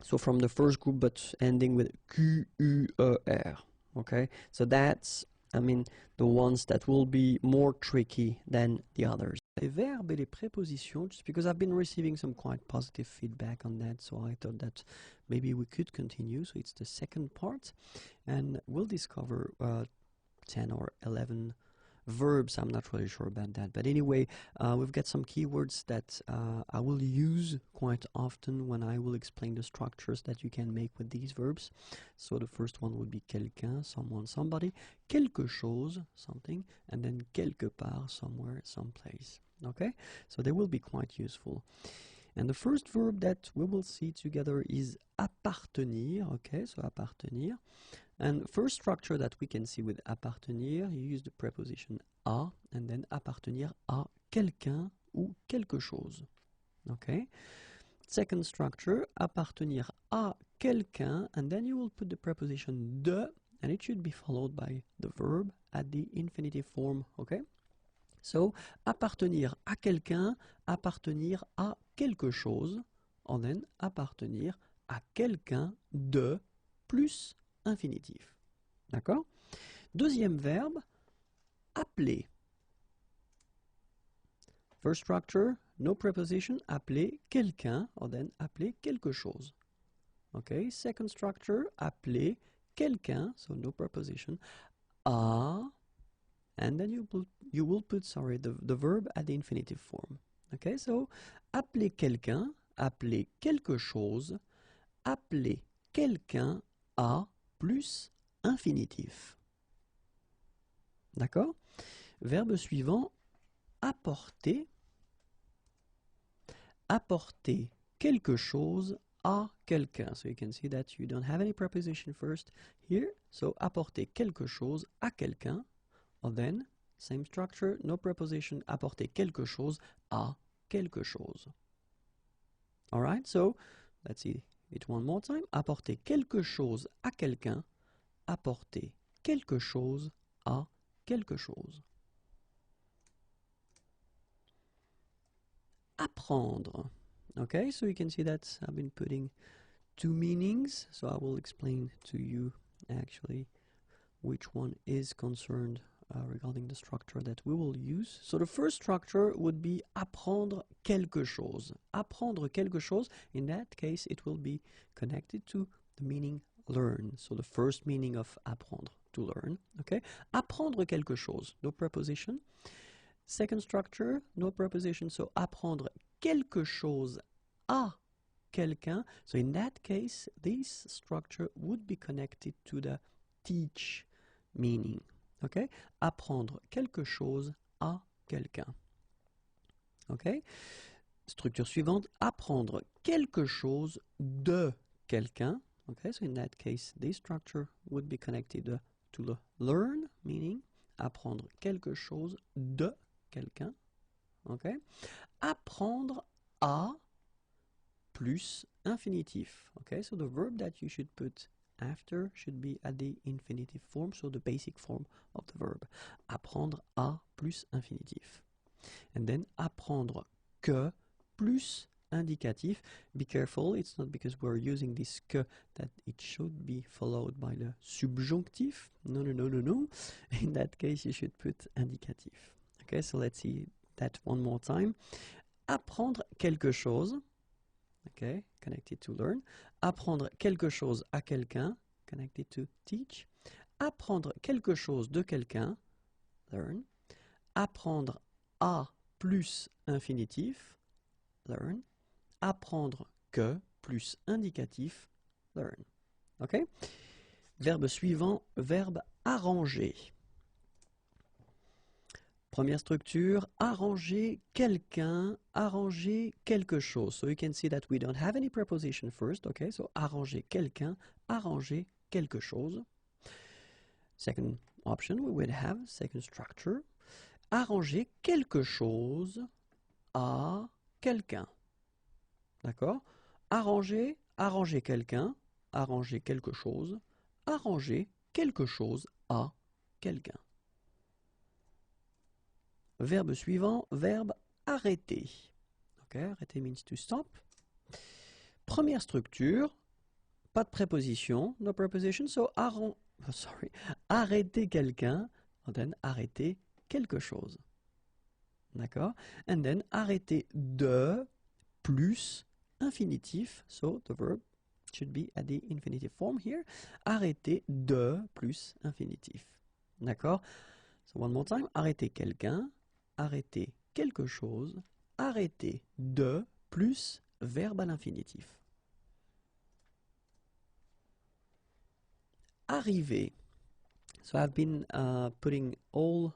the first group, but ending with Q-U-E-R, okay? So that's, I mean, the ones that will be more tricky than the others. Les verbes et les prépositions, just because I've been receiving some quite positive feedback on that, so I thought that maybe we could continue. So it's the second part, and we'll discover 10 or 11 verbs. I'm not really sure about that, but anyway, we've got some keywords that I will use quite often when I will explain the structures that you can make with these verbs. So the first one would be quelqu'un, someone, somebody, quelque chose, something, and then quelque part, somewhere, someplace. Okay, so they will be quite useful. And the first verb that we will see together is appartenir. Okay, so appartenir. And first structure that we can see with appartenir, you use the preposition à, and then appartenir à quelqu'un ou quelque chose. Okay. Second structure, appartenir à quelqu'un, and then you will put the preposition de, and it should be followed by the verb at the infinitive form. Okay. So, appartenir à quelqu'un, appartenir à quelque chose, and then appartenir à quelqu'un de plus infinitif. D'accord? Deuxième verbe, appeler. First structure, no preposition, appeler quelqu'un, or then appeler quelque chose. Okay, second structure, appeler quelqu'un, so no preposition, à, and then you will put the verb at the infinitive form. Okay, so appeler quelqu'un, appeler quelque chose, appeler quelqu'un à plus infinitif. D'accord? Verbe suivant, apporter. Apporter quelque chose à quelqu'un. So you can see that you don't have any preposition first here. So apporter quelque chose à quelqu'un. Or then, same structure, no preposition, apporter quelque chose à quelque chose. Alright, so let's see it one more time. Apporter quelque chose à quelqu'un. Apporter quelque chose à quelque chose. Apprendre. Okay, so you can see that I've been putting two meanings. So I will explain to you actually which one is concerned regarding the structure that we will use. So the first structure would be apprendre quelque chose. Apprendre quelque chose, in that case it will be connected to the meaning learn. So the first meaning of apprendre, to learn. Okay, apprendre quelque chose, no preposition. Second structure, no preposition, so apprendre quelque chose à quelqu'un. So in that case, this structure would be connected to the teach meaning. Okay? Apprendre quelque chose à quelqu'un. Okay? Structure suivante, apprendre quelque chose de quelqu'un. Okay, so in that case, this structure would be connected to the learn meaning. Apprendre quelque chose de quelqu'un. Okay? Apprendre à plus infinitif. Okay, so the verb that you should put after should be at the infinitive form, so the basic form of the verb. Apprendre à plus infinitif. And then apprendre que plus indicatif. Be careful, it's not because we're using this que that it should be followed by the subjunctif. No, no, no, no, no. In that case, you should put indicatif. Okay, so let's see that one more time. Apprendre quelque chose. Okay, connected to learn. Apprendre quelque chose à quelqu'un, connected to teach. Apprendre quelque chose de quelqu'un, learn. Apprendre à plus infinitif, learn. Apprendre que plus indicatif, learn. Okay? Verbe suivant, verbe arranger. Première structure, arranger quelqu'un, arranger quelque chose. So you can see that we don't have any preposition first, okay? So arranger quelqu'un, arranger quelque chose. Second option, we would have, second structure, arranger quelque chose à quelqu'un. D'accord? Arranger arranger quelqu'un, arranger quelque chose, arranger quelque chose à quelqu'un. Verbe suivant, verbe arrêter. Okay, arrêter means to stop. Première structure, pas de préposition, no preposition, so arrêter quelqu'un, and then arrêter quelque chose. D'accord? And then arrêter de plus infinitif, so the verb should be at the infinitive form here. Arrêter de plus infinitif. D'accord? So one more time, arrêter quelqu'un, arrêter quelque chose, arrêter de plus verbe à l'infinitif. Arriver. So I've been putting all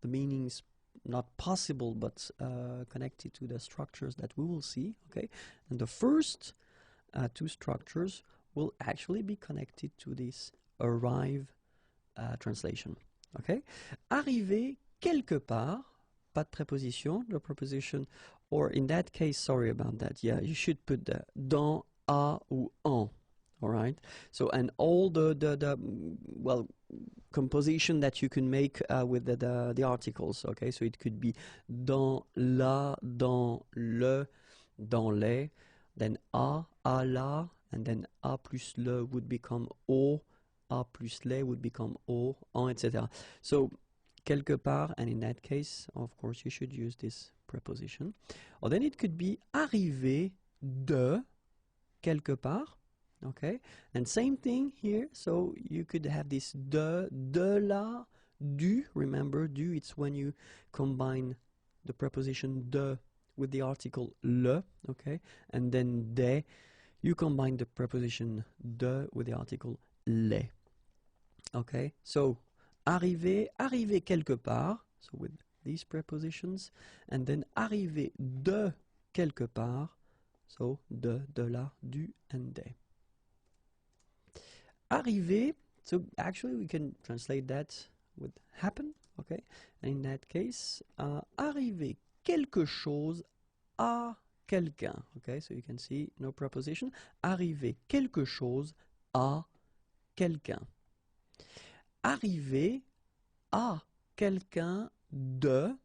the meanings not possible but connected to the structures that we will see, okay? And the first two structures will actually be connected to this arrive translation, okay? Arriver quelque part, pas de préposition, the preposition, or in that case, sorry about that, yeah, you should put the dans, à ou en. All right. So and all the well composition that you can make with the articles. Okay. So it could be dans la, dans le, dans les, then à la, and then à plus le would become au, à plus les would become au, en, etc. So quelque part, and in that case, of course, you should use this preposition. Or then it could be arriver de quelque part. Okay, and same thing here, so you could have this de la, du, remember du, it's when you combine the preposition de with the article le, okay, and then de, you combine the preposition de with the article les, okay, so arriver quelque part, so with these prepositions, and then arriver de quelque part, so de la, du, and de. Arriver, so actually we can translate that with happen, okay? And in that case, arriver quelque chose à quelqu'un, okay? So you can see no preposition. Arriver quelque chose à quelqu'un. Arriver à quelqu'un de,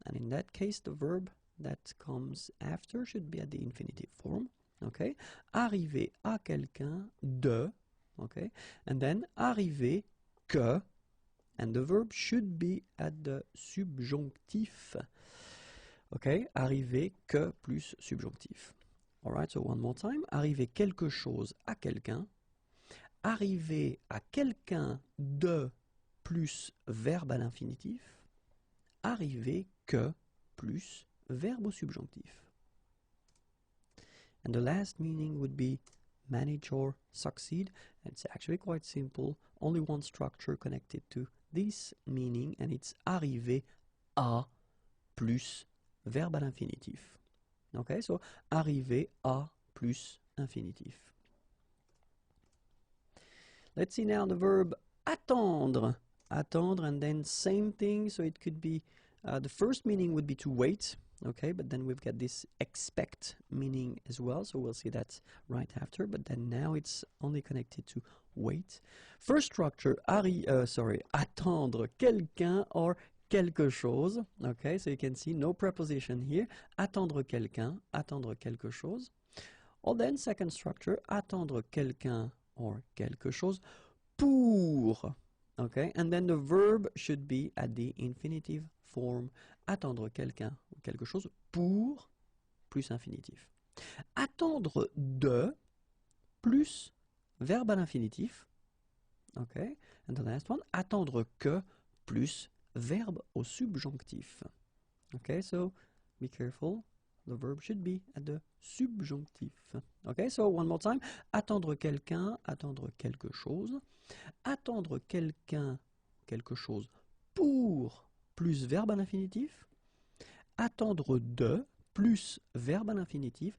and in that case the verb that comes after should be at the infinitive form, okay? Arriver à quelqu'un de, okay, and then arriver que, and the verb should be at the subjonctif. Okay, arriver que plus subjonctif. All right, so one more time. Arriver quelque chose à quelqu'un. Arriver à quelqu'un de plus verbe à l'infinitif. Arriver que plus verbe au subjonctif. And the last meaning would be manage or succeed. It's actually quite simple, only one structure connected to this meaning, and it's arriver à plus verbe à l'infinitif. Okay, so arriver à plus infinitif. Let's see now the verb attendre. Attendre, and then same thing, so it could be, the first meaning would be to wait. Okay, but then we've got this expect meaning as well, so we'll see that right after, but then now it's only connected to wait. First structure, attendre quelqu'un or quelque chose. Okay, so you can see no preposition here. Attendre quelqu'un, attendre quelque chose. Or then second structure, attendre quelqu'un or quelque chose pour. Okay, and then the verb should be at the infinitive form. Attendre quelqu'un ou quelque chose pour plus infinitif. Attendre de plus verbe à l'infinitif. Okay, and the last one, attendre que plus verbe au subjonctif. Okay, so be careful. The verb should be at the subjonctif. Okay, so one more time. Attendre quelqu'un, attendre quelque chose. Attendre quelqu'un, quelque chose pour plus verbe à l'infinitif. Attendre de plus verbe à l'infinitif.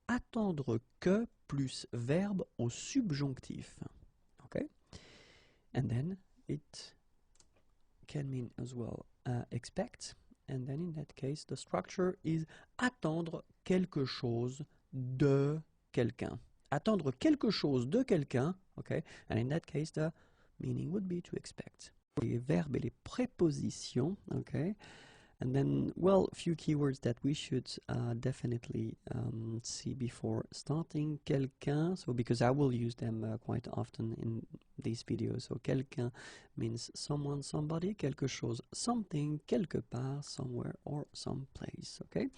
Attendre que plus verbe au subjonctif. Okay? And then it can mean as well expect. And then in that case, the structure is attendre quelque chose de quelqu'un. attendre quelque chose de quelqu'un, okay? And in that case, the meaning would be to expect. Les verbes et les prépositions, okay? And then, well, a few keywords that we should definitely see before starting. Quelqu'un, so because I will use them quite often in these videos. So quelqu'un means someone, somebody, quelque chose, something, quelque part, somewhere, or someplace, okay?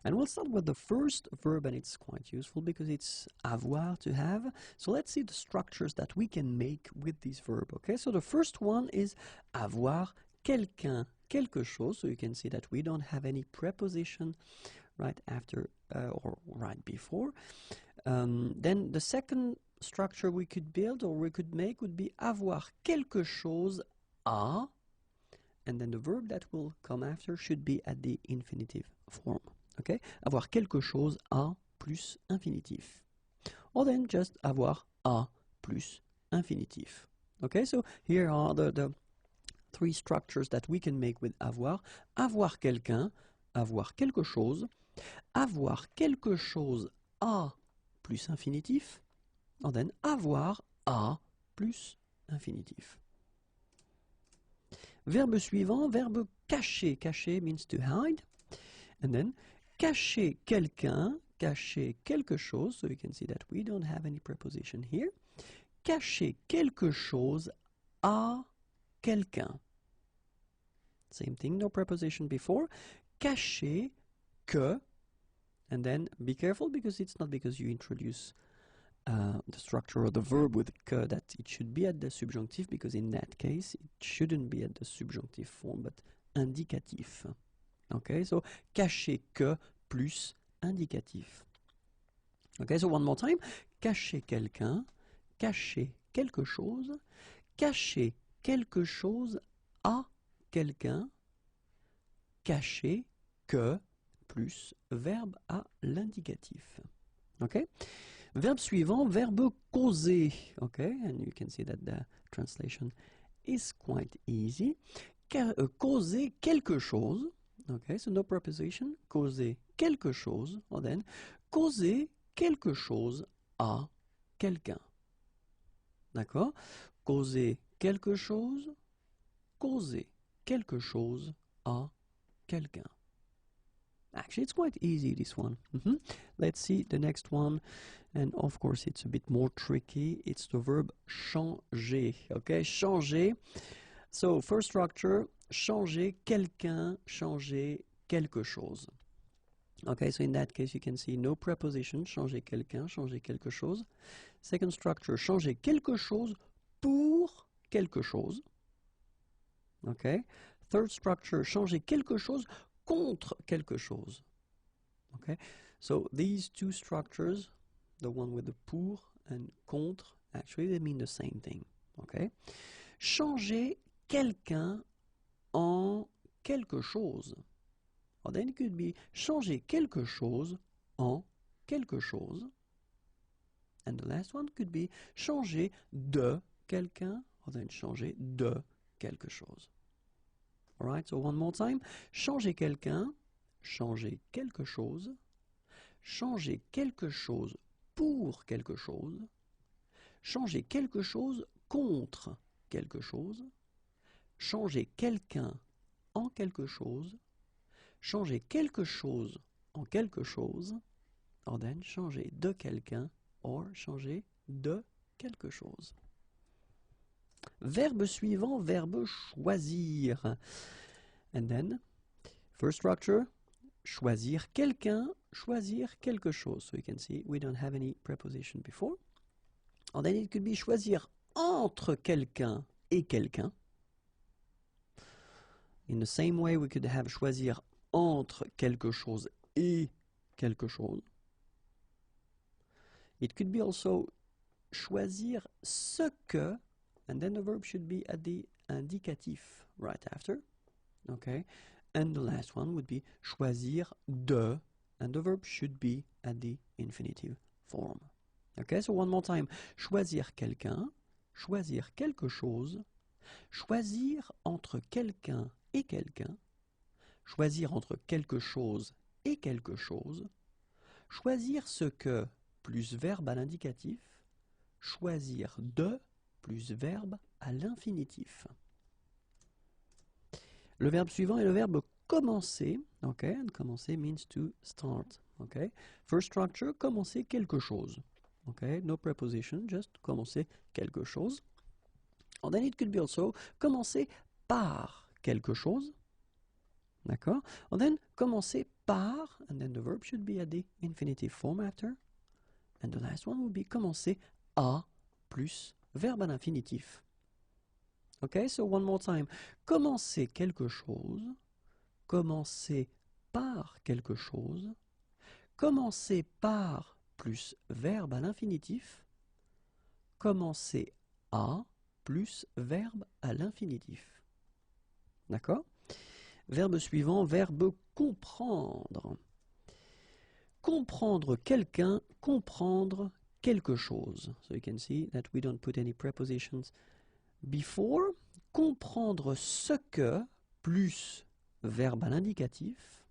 And we'll start with the first verb, and it's quite useful because it's avoir, to have. So let's see the structures that we can make with this verb, okay? So the first one is avoir quelqu'un, quelque chose. So you can see that we don't have any preposition right after or right before. Then the second structure we could build or we could make would be avoir quelque chose à, and then the verb that will come after should be at the infinitive form. Okay, avoir quelque chose à plus infinitif. Or then just avoir à plus infinitif. Okay, so here are the three structures that we can make with avoir. Avoir quelqu'un, avoir quelque chose à plus infinitif, or then avoir à plus infinitif. Verbe suivant, verbe cacher. Cacher means to hide. And then cacher quelqu'un, cacher quelque chose. So you can see that we don't have any preposition here. Cacher quelque chose à quelqu'un. Same thing, no preposition before. Cacher que, and then be careful because it's not because you introduce the structure of the verb with que that it should be at the subjunctive, because in that case it shouldn't be at the subjunctive form but indicatif. Okay, so cacher que plus indicatif. Okay, so one more time. Cacher quelqu'un, cacher quelque chose à quelqu'un, cacher que plus verbe à l'indicatif. Okay? Verbe suivant, verbe causer. Okay, and you can see that the translation is quite easy. Causer quelque chose. Okay, so no preposition. Causer quelque chose, or then causer quelque chose à quelqu'un. D'accord? Causer quelque chose à quelqu'un. Actually, it's quite easy, this one. Let's see the next one. And of course, it's a bit more tricky. It's the verb changer. Okay, changer. So, first structure, changer quelqu'un, changer quelque chose. Okay, so in that case, you can see no preposition, changer quelqu'un, changer quelque chose. Second structure, changer quelque chose pour quelque chose. Okay. Third structure, changer quelque chose contre quelque chose. Okay. So these two structures, the one with the pour and contre, actually they mean the same thing. Okay. Changer quelqu'un en quelque chose. Or then it could be changer quelque chose en quelque chose. And the last one could be changer de quelqu'un, or then changer de quelque chose. Alright, so one more time. Changer quelqu'un, changer quelque chose pour quelque chose, changer quelque chose contre quelque chose, changer quelqu'un en quelque chose, changer quelque chose en quelque chose, or then changer de quelqu'un or changer de quelque chose. Verbe suivant, verbe choisir. And then, first structure, choisir quelqu'un, choisir quelque chose. So you can see we don't have any preposition before. And then it could be choisir entre quelqu'un et quelqu'un. In the same way, we could have choisir entre quelque chose et quelque chose. It could be also choisir ce que, and then the verb should be at the indicatif right after. Okay, and the last one would be choisir de, and the verb should be at the infinitive form. Okay, so one more time. Choisir quelqu'un, choisir quelque chose, choisir entre quelqu'un et quelqu'un, choisir entre quelque chose et quelque chose, choisir ce que plus verbe à l'indicatif. Choisir de plus verbe à l'infinitif. Le verbe suivant est le verbe commencer. Okay, and commencer means to start. Okay, first structure, commencer quelque chose. Okay, no preposition, just commencer quelque chose. And then it could be also commencer par quelque chose. D'accord? And then commencer par, and then the verb should be at the infinitive form after. And the last one would be commencer à plus verbe à l'infinitif. Okay, so one more time. Commencer quelque chose, commencer par quelque chose, commencer par plus verbe à l'infinitif, commencer à plus verbe à l'infinitif. D'accord? Verbe suivant, verbe comprendre. Comprendre quelqu'un, comprendre quelque chose. So you can see that we don't put any prepositions before. Comprendre ce que plus verbe à l'indicatif.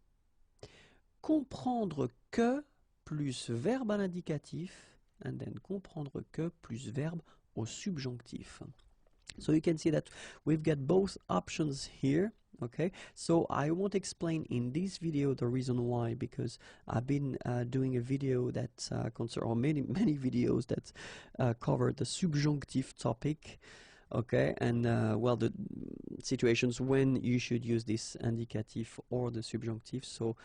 Comprendre que plus verbe à l'indicatif. And then comprendre que plus verbe au subjonctif. So you can see that we've got both options here. Okay, so I won't explain in this video the reason why, because I've been doing a video that or many videos that cover the subjunctive topic. Okay, and well, the situations when you should use this indicative or the subjunctive. So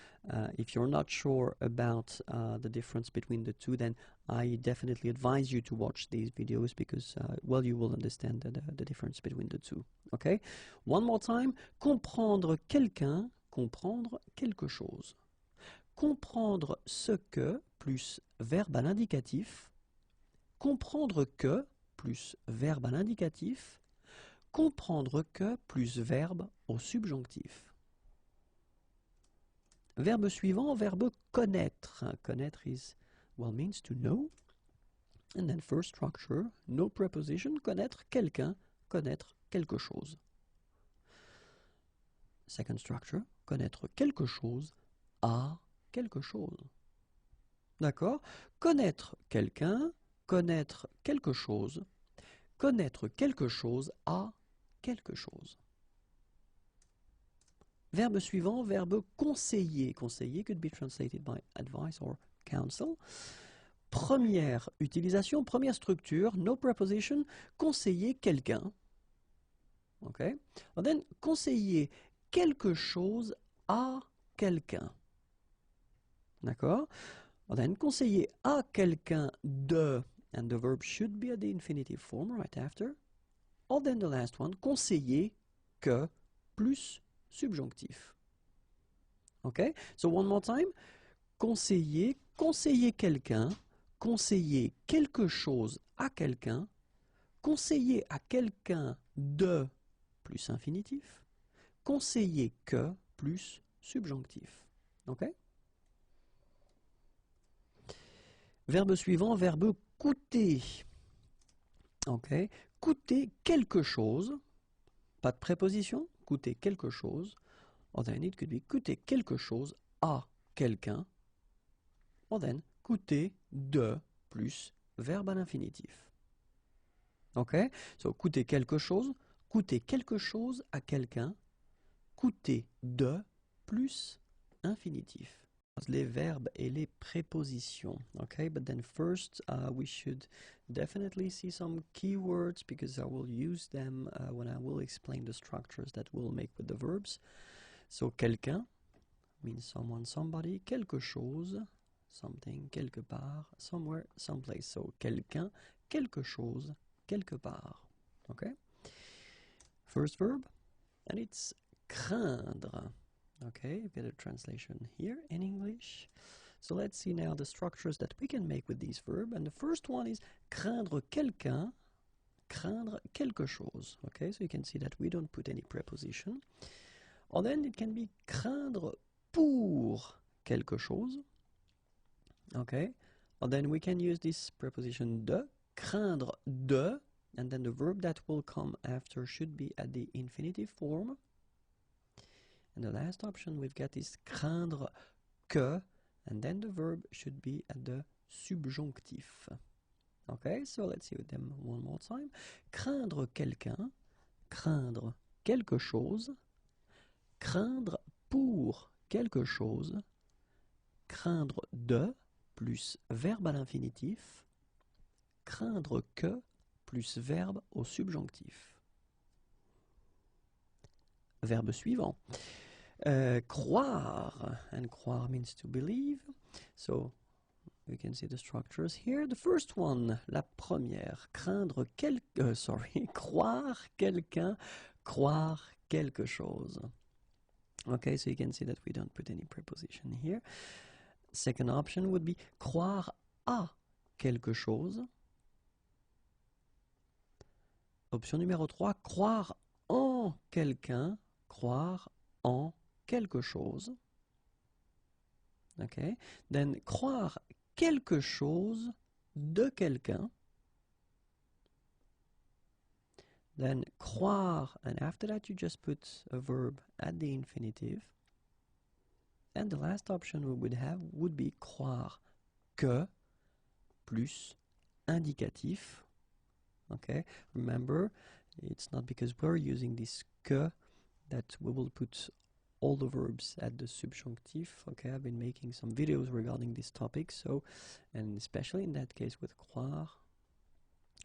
if you're not sure about the difference between the two, then I definitely advise you to watch these videos, because well, you will understand the difference between the two. Okay, one more time. Comprendre quelqu'un, comprendre quelque chose. Comprendre ce que plus verbe à l'indicatif. Comprendre que plus verbe à l'indicatif, comprendre que plus verbe au subjonctif. Verbe suivant, verbe connaître. Connaître means to know. And then first structure, no preposition, connaître quelqu'un, connaître quelque chose. Second structure, connaître quelque chose à quelque chose. D'accord? Connaître quelqu'un, connaître quelque chose. Connaître quelque chose à quelque chose. Verbe suivant, verbe conseiller. Conseiller could be translated by advice or counsel. Première utilisation, première structure, no preposition, conseiller quelqu'un. Okay? And then conseiller quelque chose à quelqu'un. D'accord? And then conseiller à quelqu'un de. And the verb should be at the infinitive form right after. Or then the last one, conseiller que plus subjonctif. Okay? So one more time. Conseiller, conseiller quelqu'un, conseiller quelque chose à quelqu'un, conseiller à quelqu'un de plus infinitif, conseiller que plus subjonctif. Okay? Verbe suivant, verbe coûter. Okay. Coûter quelque chose, pas de préposition, coûter quelque chose. Or then it could be coûter quelque chose à quelqu'un. Or then coûter de plus verbe à l'infinitif. Okay. So coûter quelque chose à quelqu'un, coûter de plus infinitif. Les verbes et les prépositions. Okay, but then first we should definitely see some keywords, because I will use them when I will explain the structures that we'll make with the verbs. So quelqu'un means someone, somebody. Quelque chose, something, quelque part, somewhere, someplace. So quelqu'un, quelque chose, quelque part. Okay. First verb, and it's craindre. Okay, a bit of translation here in English. So let's see now the structures that we can make with this verb. And the first one is craindre quelqu'un, craindre quelque chose. Okay, so you can see that we don't put any preposition. Or then it can be craindre pour quelque chose. Okay, or then we can use this preposition de, craindre de, and then the verb that will come after should be at the infinitive form. And the last option we've got is craindre que, and then the verb should be at the subjonctif. Okay, so let's see them one more time. Craindre quelqu'un, craindre quelque chose, craindre pour quelque chose, craindre de plus verbe à l'infinitif, craindre que plus verbe au subjonctif. Verbe suivant. Croire, and croire means to believe, so we can see the structures here. The first one, la première, craindre croire quelqu'un, croire quelque chose. Okay, so you can see that we don't put any preposition here. Second option would be croire à quelque chose. Option numéro 3, croire en quelqu'un, croire en quelque chose. Okay, then croire quelque chose de quelqu'un. Then croire, and after that you just put a verb at the infinitive. And the last option we would have would be croire que plus indicatif. Okay, remember, it's not because we're using this que that we will put all the verbs at the subjunctive. Okay, I've been making some videos regarding this topic, so, and especially in that case with croire,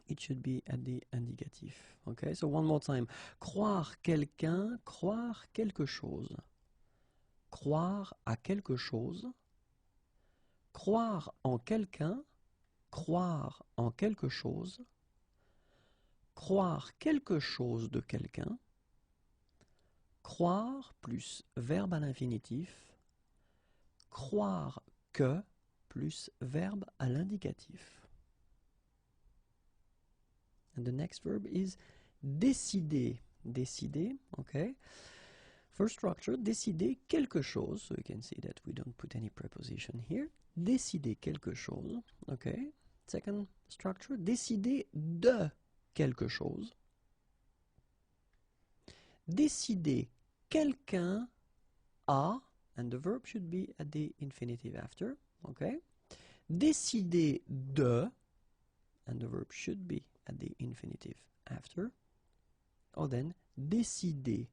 it should be at the indicatif. Okay, so one more time. Croire quelqu'un, croire quelque chose. Croire à quelque chose. Croire en quelqu'un, croire en quelque chose. Croire quelque chose de quelqu'un. Croire plus verbe à l'infinitif. Croire que plus verbe à l'indicatif. And the next verb is décider. Décider, okay. First structure, décider quelque chose. So you can see that we don't put any preposition here. Décider quelque chose, okay. Second structure, décider de quelque chose. Décider quelqu'un a, and the verb should be at the infinitive after, okay. Décider de, and the verb should be at the infinitive after. Or then, décider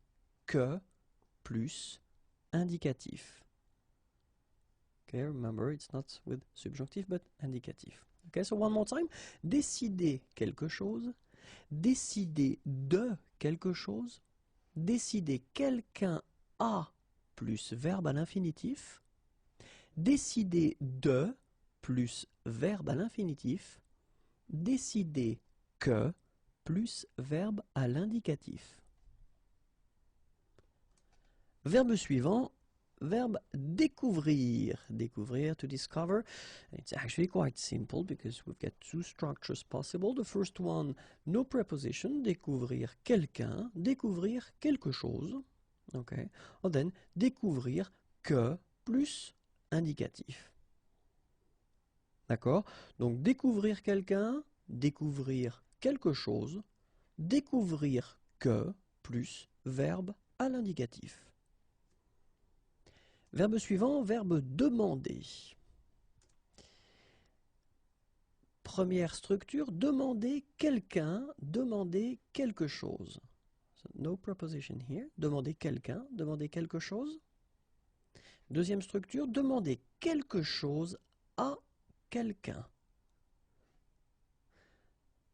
que plus indicatif. Okay, remember, it's not with subjunctive, but indicatif. Okay, so one more time. Décider quelque chose. Décider de quelque chose. Décider quelqu'un a plus verbe à l'infinitif. Décider de plus verbe à l'infinitif. Décider que plus verbe à l'indicatif. Verbe suivant, verbe découvrir. Découvrir, to discover. It's actually quite simple because we've got two structures possible. The first one, no preposition, découvrir quelqu'un, découvrir quelque chose. Okay. Or then, découvrir que plus indicatif. D'accord? Donc, découvrir quelqu'un, découvrir quelque chose, découvrir que plus verbe à l'indicatif. Verbe suivant, verbe demander. Première structure, demander quelqu'un, demander quelque chose. So, no preposition here. Demander quelqu'un, demander quelque chose. Deuxième structure, demander quelque chose à quelqu'un.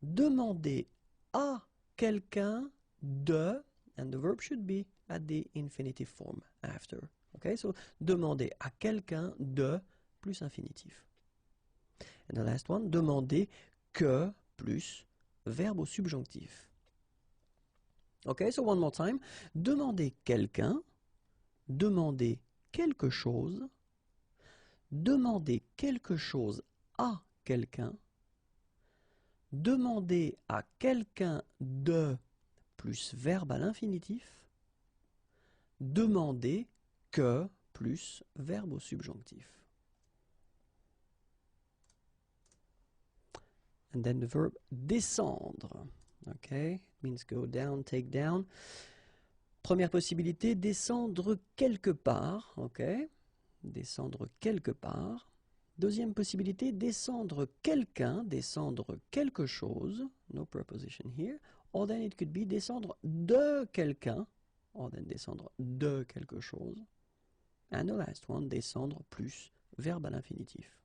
Demander à quelqu'un de, and the verb should be at the infinitive form after. Okay, so demander à quelqu'un de plus infinitif. And the last one, demander que plus verbe au subjonctif. Okay, so one more time. Demander quelqu'un, demander quelque chose, demander quelque chose à quelqu'un, demander à quelqu'un de plus verbe à l'infinitif, demander que plus verbe au subjonctif. And then the verb descendre. Okay, it means go down, take down. Première possibilité, descendre quelque part. Okay, descendre quelque part. Deuxième possibilité, descendre quelqu'un, descendre quelque chose, no preposition here, or then it could be descendre de quelqu'un, or then descendre de quelque chose. And the last one, descendre plus, verbe à l'infinitif.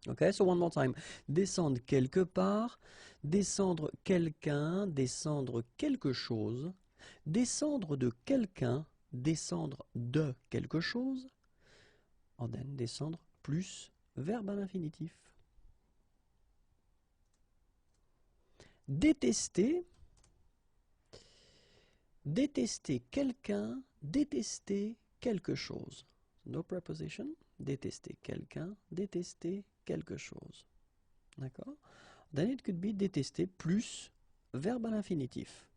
Okay, so one more time. Descendre quelque part, descendre quelqu'un, descendre quelque chose, descendre de quelqu'un, descendre de quelque chose, or then descendre plus, verbe à l'infinitif. Détester, détester quelqu'un, détester quelque chose. No preposition, détester quelqu'un, détester quelque chose. D'accord? Then it could be détester plus, verbe à l'infinitif.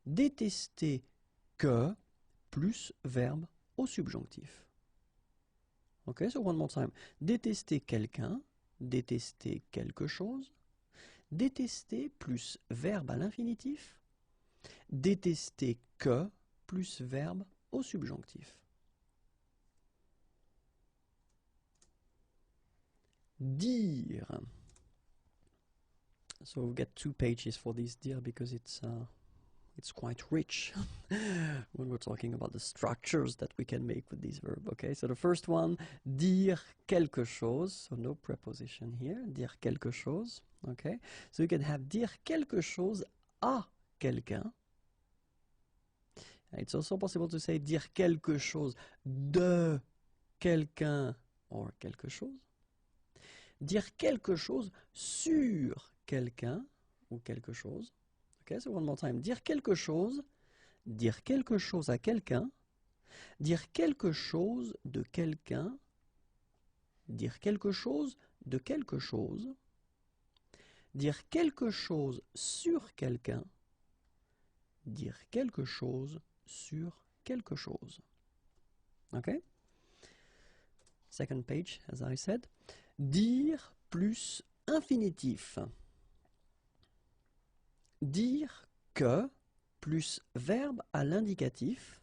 Détester que plus verbe au subjonctif. Okay, so one more time. Détester quelqu'un, détester quelque chose, détester plus verbe à l'infinitif, détester que plus verbe au subjonctif. Dire. So we've got 2 pages for this dire because it's quite rich when we're talking about the structures that we can make with this verb. Okay, so the first one, dire quelque chose, so no preposition here, dire quelque chose. Okay, so you can have dire quelque chose à quelqu'un. It's also possible to say dire quelque chose de quelqu'un or quelque chose. Dire quelque chose sur quelqu'un ou quelque chose. Okay, so one more time. Dire quelque chose à quelqu'un, dire quelque chose de quelqu'un, dire quelque chose de quelque chose, dire quelque chose sur quelqu'un, dire quelque chose sur quelque chose. Okay? Second page, as I said. Dire plus infinitif. Dire que plus verbe à l'indicatif.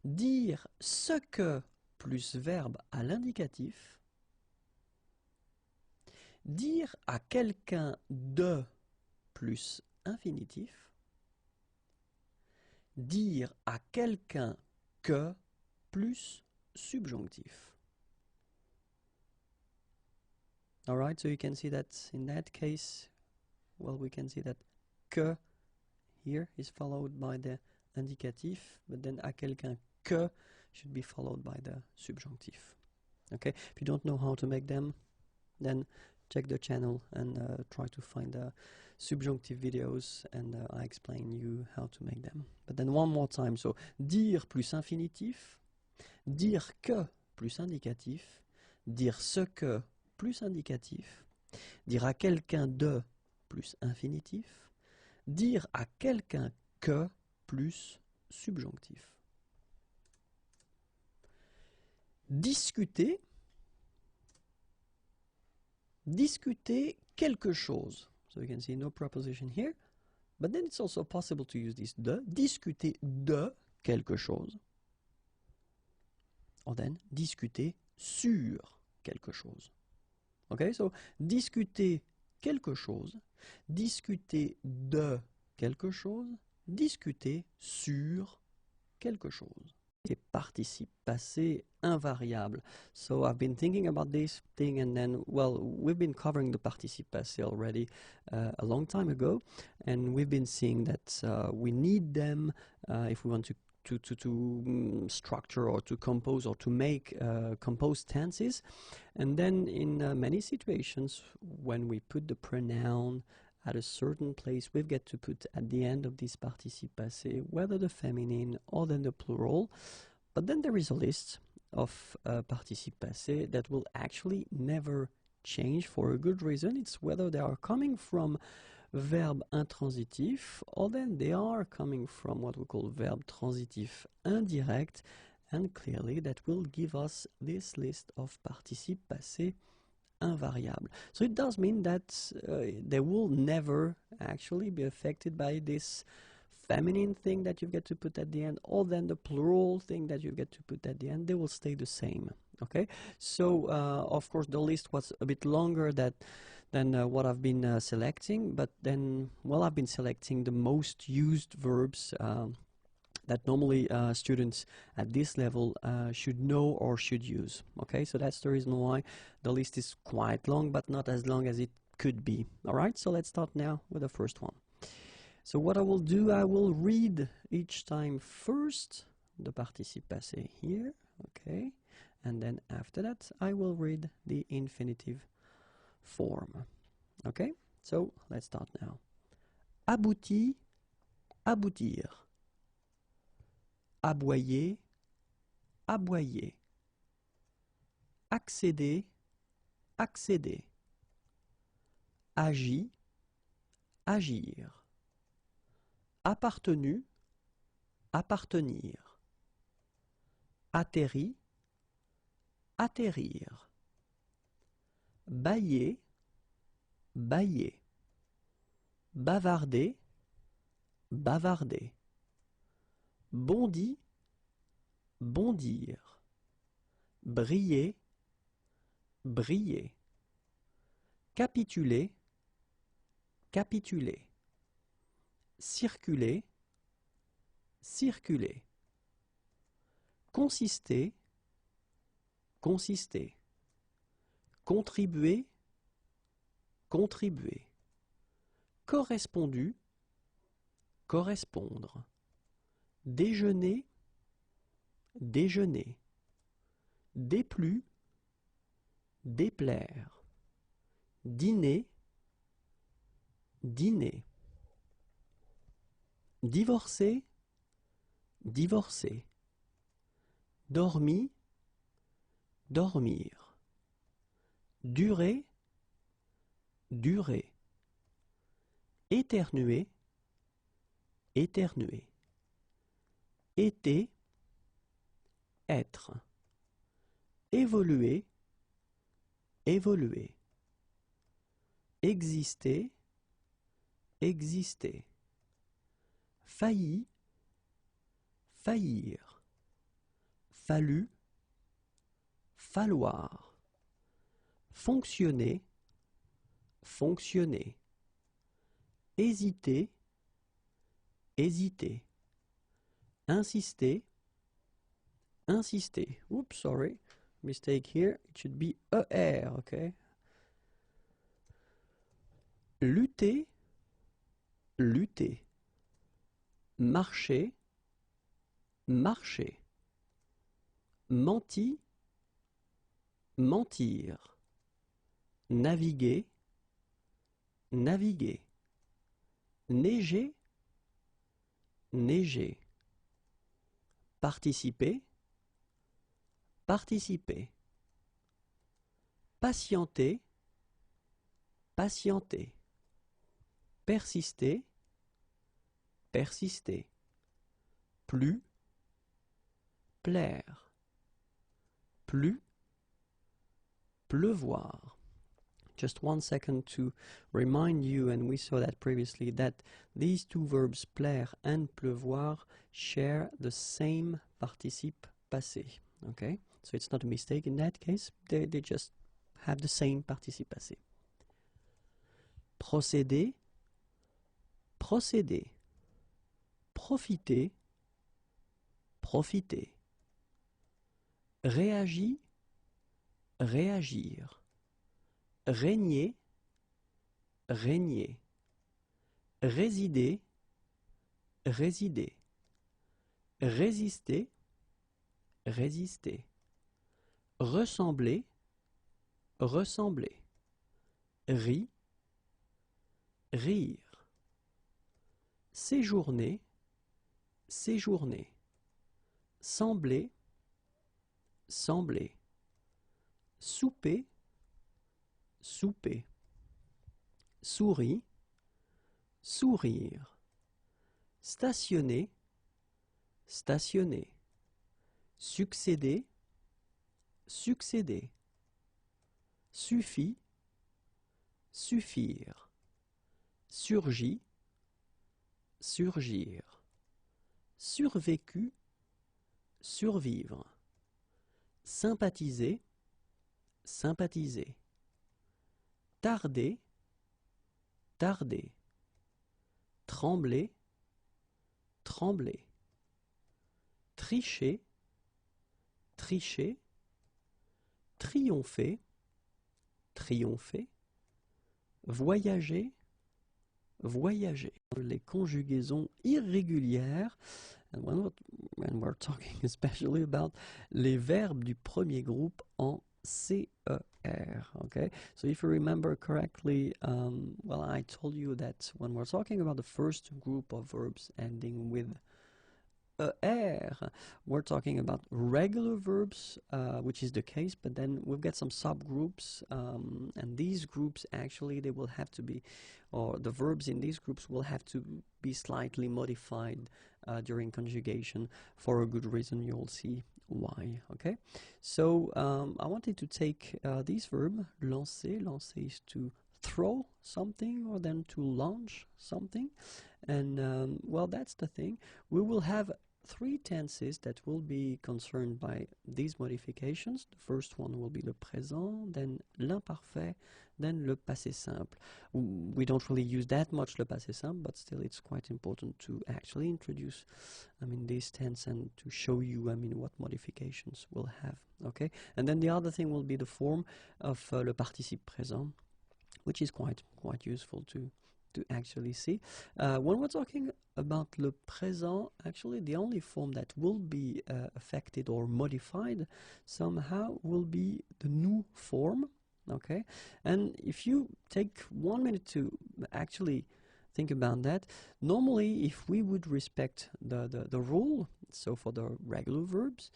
Dire ce que plus verbe à l'indicatif. Dire à quelqu'un de plus infinitif. Dire à quelqu'un que plus subjonctif. All right, so you can see that in that case, well, we can see that que here is followed by the indicatif, but then à quelqu'un que should be followed by the subjunctif. Okay, if you don't know how to make them, then check the channel and try to find the subjunctive videos, and I explain you how to make them. But then one more time, so dire plus infinitif, dire que plus indicatif, dire ce que plus indicatif, dire à quelqu'un de plus infinitif, dire à quelqu'un que plus subjonctif. Discuter, discuter quelque chose. So you can see no preposition here, but then it's also possible to use this de, discuter de quelque chose, or then discuter sur quelque chose. Okay, so discuter quelque chose, discuter de quelque chose, discuter sur quelque chose. Et participe passé invariable. So I've been thinking about this thing, and then, well, we've been covering the participe passé already a long time ago, and we've been seeing that we need them if we want to structure or to compose or to make composed tenses. And then in many situations, when we put the pronoun at a certain place, we've got to put at the end of this participe passé whether the feminine or then the plural. But then there is a list of participe passé that will actually never change for a good reason. It's whether they are coming from verb intransitif, or then they are coming from what we call verb transitif indirect, and clearly that will give us this list of participe passé invariable. So it does mean that they will never actually be affected by this feminine thing that you get to put at the end, or then the plural thing that you get to put at the end, they will stay the same. Okay, so of course the list was a bit longer than what I've been selecting, but then, well, I've been selecting the most used verbs that normally students at this level should know or should use. Okay, so that's the reason why the list is quite long, but not as long as it could be. All right, so let's start now with the first one. So what I will do, I will read each time first the participe passé here, okay, and then after that I will read the infinitive form. Okay, so let's start now. Abouti, aboutir. Aboyer, aboyer. Accéder, accéder. Agi, agir. Appartenu, appartenir. Atterri, atterrir. Bailler, bailler. Bavarder, bavarder. Bondi, bondir. Briller, briller. Capituler, capituler. Circuler, circuler. Consister, consister. Contribuer, contribuer. Correspondu, correspondre. Déjeuner, déjeuner. Déplu, déplaire. Dîner, dîner. Divorcer, divorcer. Dormi, dormir. Durer, durer. Éternuer, éternuer. Été, être. Évoluer, évoluer. Exister, exister. Failli, faillir. Fallu, falloir. Fonctionner, fonctionner. Hésiter, hésiter. Insister, insister. Oops, sorry, mistake here. It should be ER, okay? Lutter, lutter. Marcher, marcher. Menti, mentir. Naviguer, naviguer. Neiger, neiger. Participer, participer. Patienter, patienter. Persister, persister. Plus, plaire. Plus, pleuvoir. Just 1 second to remind you, and we saw that previously, that these two verbs, plaire and pleuvoir, share the same participe passé. Okay? So it's not a mistake in that case, they just have the same participe passé. Procéder, procéder. Profiter, profiter. Réagir, réagir. Régner, régner. Résider, résider. Résister, résister. Ressembler, ressembler. Rire, rire. Séjourner, séjourner. Sembler, sembler. Souper, souper. Souris, sourire. Stationner, stationner. Succéder, succéder. Suffit, suffire. Surgit, surgir. Survécu, survivre. Sympathiser, sympathiser. Tarder, tarder. Trembler, trembler. Tricher, tricher. Triompher, triompher. Voyager, voyager. Les conjugaisons irrégulières, and when we're talking especially about les verbes du premier groupe en CER. Okay, so if you remember correctly, well, I told you that when we're talking about the first group of verbs ending with ER, we're talking about regular verbs, which is the case, but then we've got some subgroups, and these groups actually, they will have to be, or the verbs in these groups will have to be slightly modified during conjugation for a good reason. You'll see why. Okay, so I wanted to take this verb, lancer. Lancer is to throw something or then to launch something, and well, that's the thing. We will have three tenses that will be concerned by these modifications. The first one will be le présent, then l'imparfait, then le passé simple. We don't really use that much le passé simple, but still it's quite important to actually introduce, this tense and to show you, what modifications we'll have. Okay, and then the other thing will be the form of le participe présent, which is quite useful to actually see. When we're talking about le présent, actually the only form that will be affected or modified somehow will be the nous form. Okay, and if you take 1 minute to actually think about that, normally if we would respect the rule, so for the regular verbs,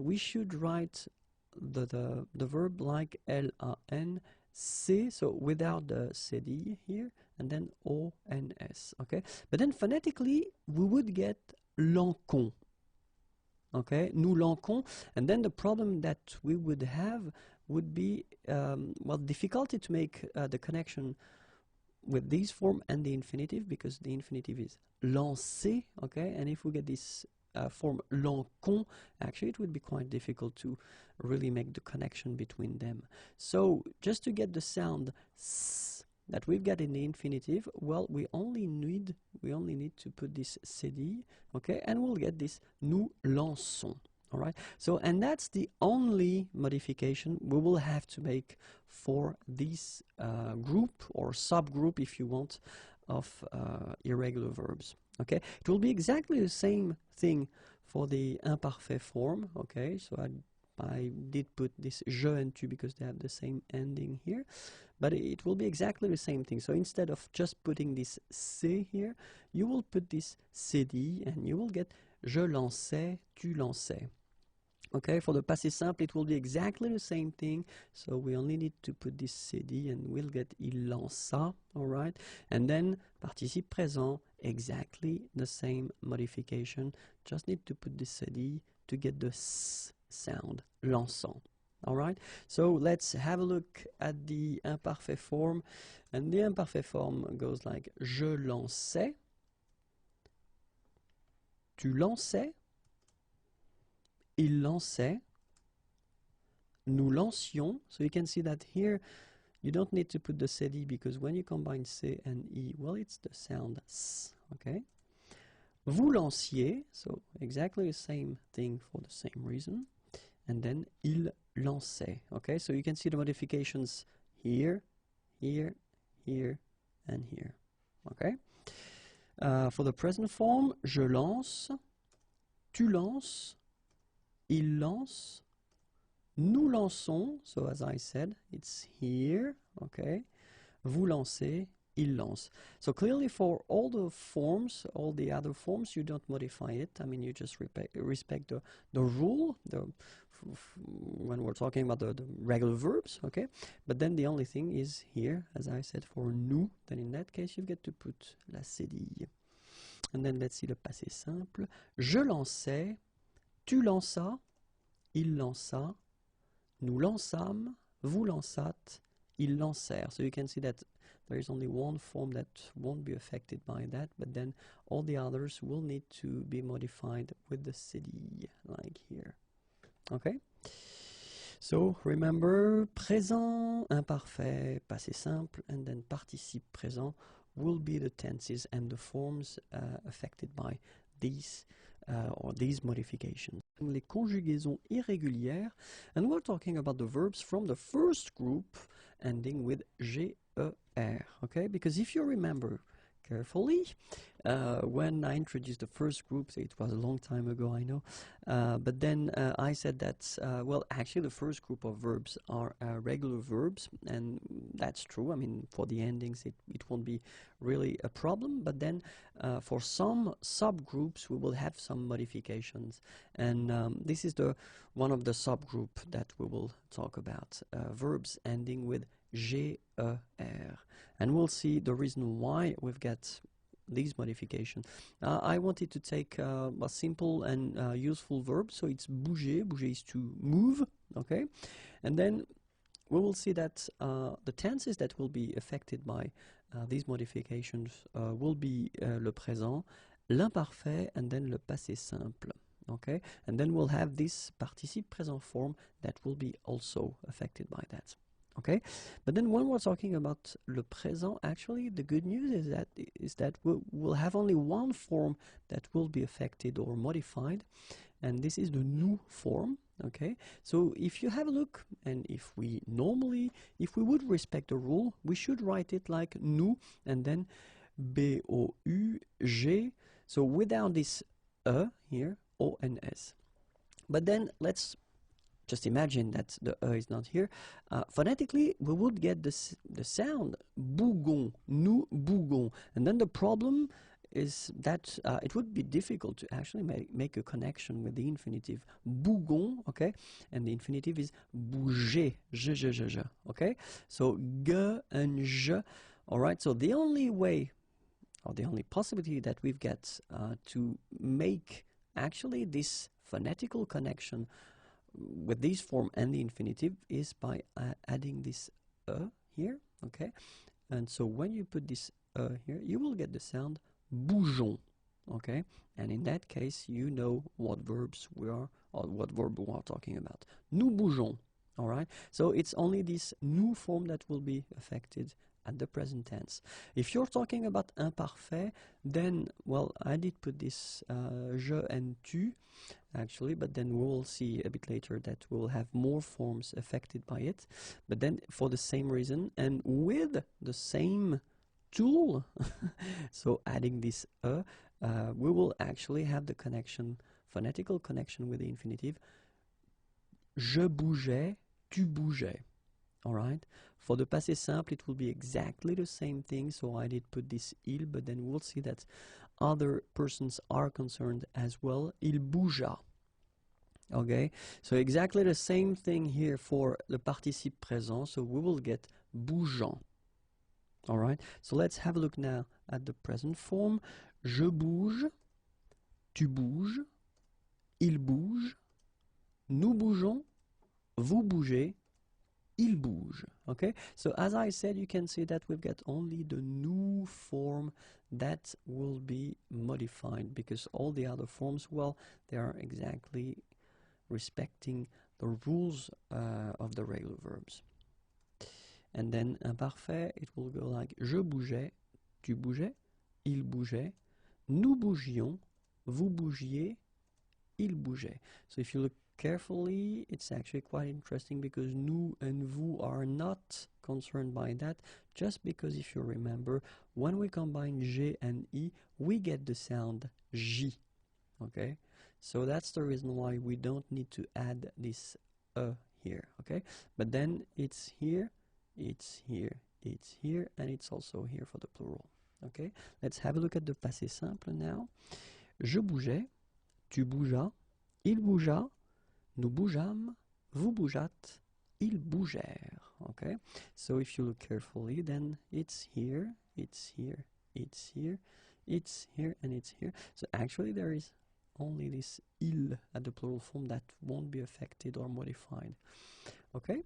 we should write the verb like LANC, so without the CD here, and then ONS, okay? But then phonetically, we would get l'encon, okay? Nous l'encon, and then the problem that we would have would be, well, difficulty to make the connection with this form and the infinitive, because the infinitive is lancer, okay? And if we get this form l'encon, actually it would be quite difficult to really make the connection between them. So just to get the sound s that we've got in the infinitive, well, we only need to put this cd, okay, and we'll get this nous lançons. All right, so and that's the only modification we will have to make for this group or subgroup, if you want, of irregular verbs. Okay, it will be exactly the same thing for the imparfait form. Okay, so I did put this je and tu because they have the same ending here, but it will be exactly the same thing. So instead of just putting this c here, you will put this cd and you will get je lançais, tu lançais. Okay, for the passé simple, it will be exactly the same thing. So we only need to put this cd and we'll get il lança, all right? And then participe présent, exactly the same modification. Just need to put this cd to get the s sound, lançant. All right, so let's have a look at the imparfait form. And the imparfait form goes like je lançais, tu lançais, il lançait, nous lancions. So you can see that here you don't need to put the cd because when you combine c and e, well, it's the sound s, okay? Vous lanciez, so exactly the same thing for the same reason. And then il lançait, okay? So you can see the modifications here, here, here, and here, okay? For the present form, je lance, tu lances, il lance, nous lançons, so as I said, it's here, okay? Vous lancez, il lance. So clearly for all the forms, all the other forms, you don't modify it. You just respect the rule, when we're talking about the regular verbs, okay? But then the only thing is here, as I said, for nous, then in that case you get to put la cédille. And then let's see le passé simple. Je lançais, tu lanças, il lança, nous lançâmes, vous lançâtes, ils lancèrent. So you can see that there is only one form that won't be affected by that, but then all the others will need to be modified with the city, like here. Okay? So remember, présent, imparfait, passé simple, and then participe présent will be the tenses and the forms affected by these modifications. Les conjugaisons irrégulières, and we're talking about the verbs from the first group ending with GER, okay? Because if you remember carefully, when I introduced the first group, it was a long time ago, I know, but then I said that, well, actually the first group of verbs are regular verbs, and that's true. I mean, for the endings, it won't be really a problem, but then for some subgroups, we will have some modifications, and this is one of the subgroup that we will talk about, verbs ending with GER, and we'll see the reason why we've got these modifications. I wanted to take a simple and useful verb, so it's bouger. Bouger is to move, okay? And then we will see that the tenses that will be affected by these modifications will be le présent, l'imparfait, and then le passé simple, okay? And then we'll have this participe présent form that will be also affected by that. Okay, but then when we're talking about le présent, actually the good news is that we'll have only one form that will be affected or modified, and this is the nous form. Okay, so if you have a look, and if we would respect the rule, we should write it like nous and then B-O-U-G, so without this E here, O and S. But then let's just imagine that the E is not here. Phonetically, we would get the sound bougon, nous bougon. And then the problem is that it would be difficult to actually make a connection with the infinitive bougon, okay? And the infinitive is bouger, je, okay? So g and je, all right? So the only way, or the only possibility that we've got to make actually this phonetical connection with this form and the infinitive is by adding this here, okay? And so when you put this here, you will get the sound bougeons, okay? And in that case, you know what verbs we are, or what verb we are talking about. Nous bougeons, all right? So it's only this nous form that will be affected at the present tense. If you're talking about imparfait, then, well, I did put this je and tu, actually, but then we will see a bit later that we will have more forms affected by it, but then for the same reason and with the same tool, so adding this we will actually have the connection, phonetical connection with the infinitive, je bougeais, tu bougeais. All right. For the passé simple, it will be exactly the same thing. So I did put this il, but then we'll see that other persons are concerned as well. Il bougea. Okay. So exactly the same thing here for the participe présent. So we will get bougeant. All right. So let's have a look now at the present form. Je bouge, tu bouges, il bouge, nous bougeons, vous bougez, il bouge. Okay, so as I said, you can see that we've got only the nous form that will be modified, because all the other forms, well, they are exactly respecting the rules of the regular verbs. And then imparfait, it will go like je bougeais, tu bougeais, il bougeait, nous bougions, vous bougiez, il bougeait. So if you look carefully, it's actually quite interesting, because nous and vous are not concerned by that, just because if you remember, when we combine G and I, we get the sound J, okay? So that's the reason why we don't need to add this here, okay? But then it's here, it's here, it's here, and it's also here for the plural, okay? Let's have a look at the passé simple now. Je bougeais, tu bougeas, il bougea, nous bougeâmes, vous bougeâtes, ils bougèrent. Okay, so if you look carefully, then it's here, it's here, it's here, it's here, and it's here. So actually there is only this il at the plural form that won't be affected or modified. Okay,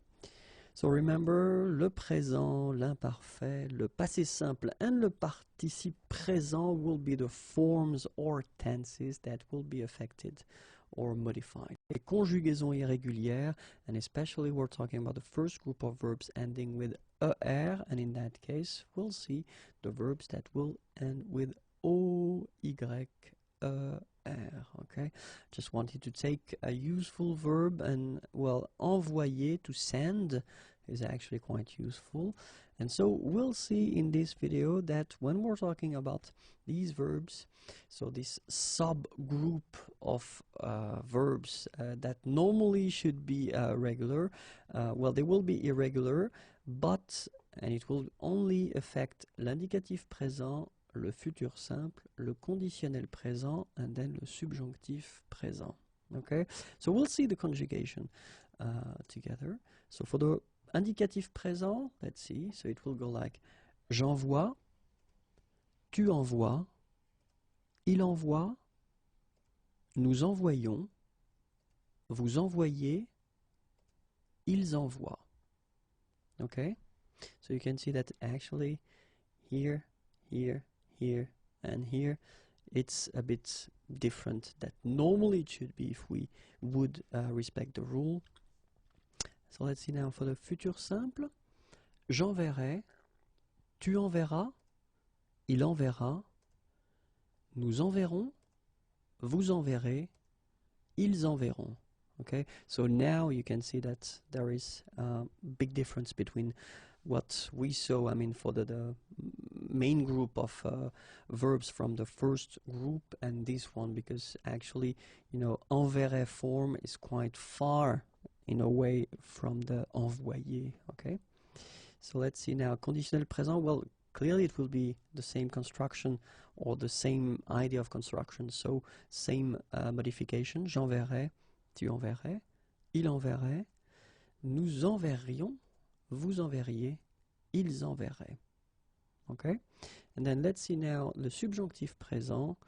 So remember, le présent, l'imparfait, le passé simple, and le participe présent will be the forms or tenses that will be affected or modified. Les conjugaisons irrégulières, and especially we're talking about the first group of verbs ending with er, and in that case, we'll see the verbs that will end with o, y, r. Okay, just wanted to take a useful verb, and well, envoyer, to send, is actually quite useful. And so we'll see in this video that when we're talking about these verbs, so this subgroup of verbs that normally should be regular, well, they will be irregular, but, and it will only affect l'indicatif présent, le futur simple, le conditionnel présent, and then le subjonctif présent. Okay, so we'll see the conjugation together. So for the indicatif présent, let's see, so it will go like j'envoie, tu envoies, il envoie, nous envoyons, vous envoyez, ils envoient. Okay, so you can see that actually here, here, and here, it's a bit different that normally it should be if we would respect the rule. So let's see now for the futur simple. J'enverrai, tu enverras, il enverra, nous enverrons, vous enverrez, ils enverront. Okay, so now you can see that there is a big difference between what we saw, I mean, for the main group of verbs from the first group and this one, because actually, you know, enverrai form is quite far in a way from the envoyer. Okay, so let's see now conditionnel présent. Well, clearly it will be the same construction or the same idea of construction, so same modification. J'enverrai, tu enverrais, il enverrait, nous enverrions, vous enverriez, ils enverraient. Okay, and then let's see now le subjonctif présent,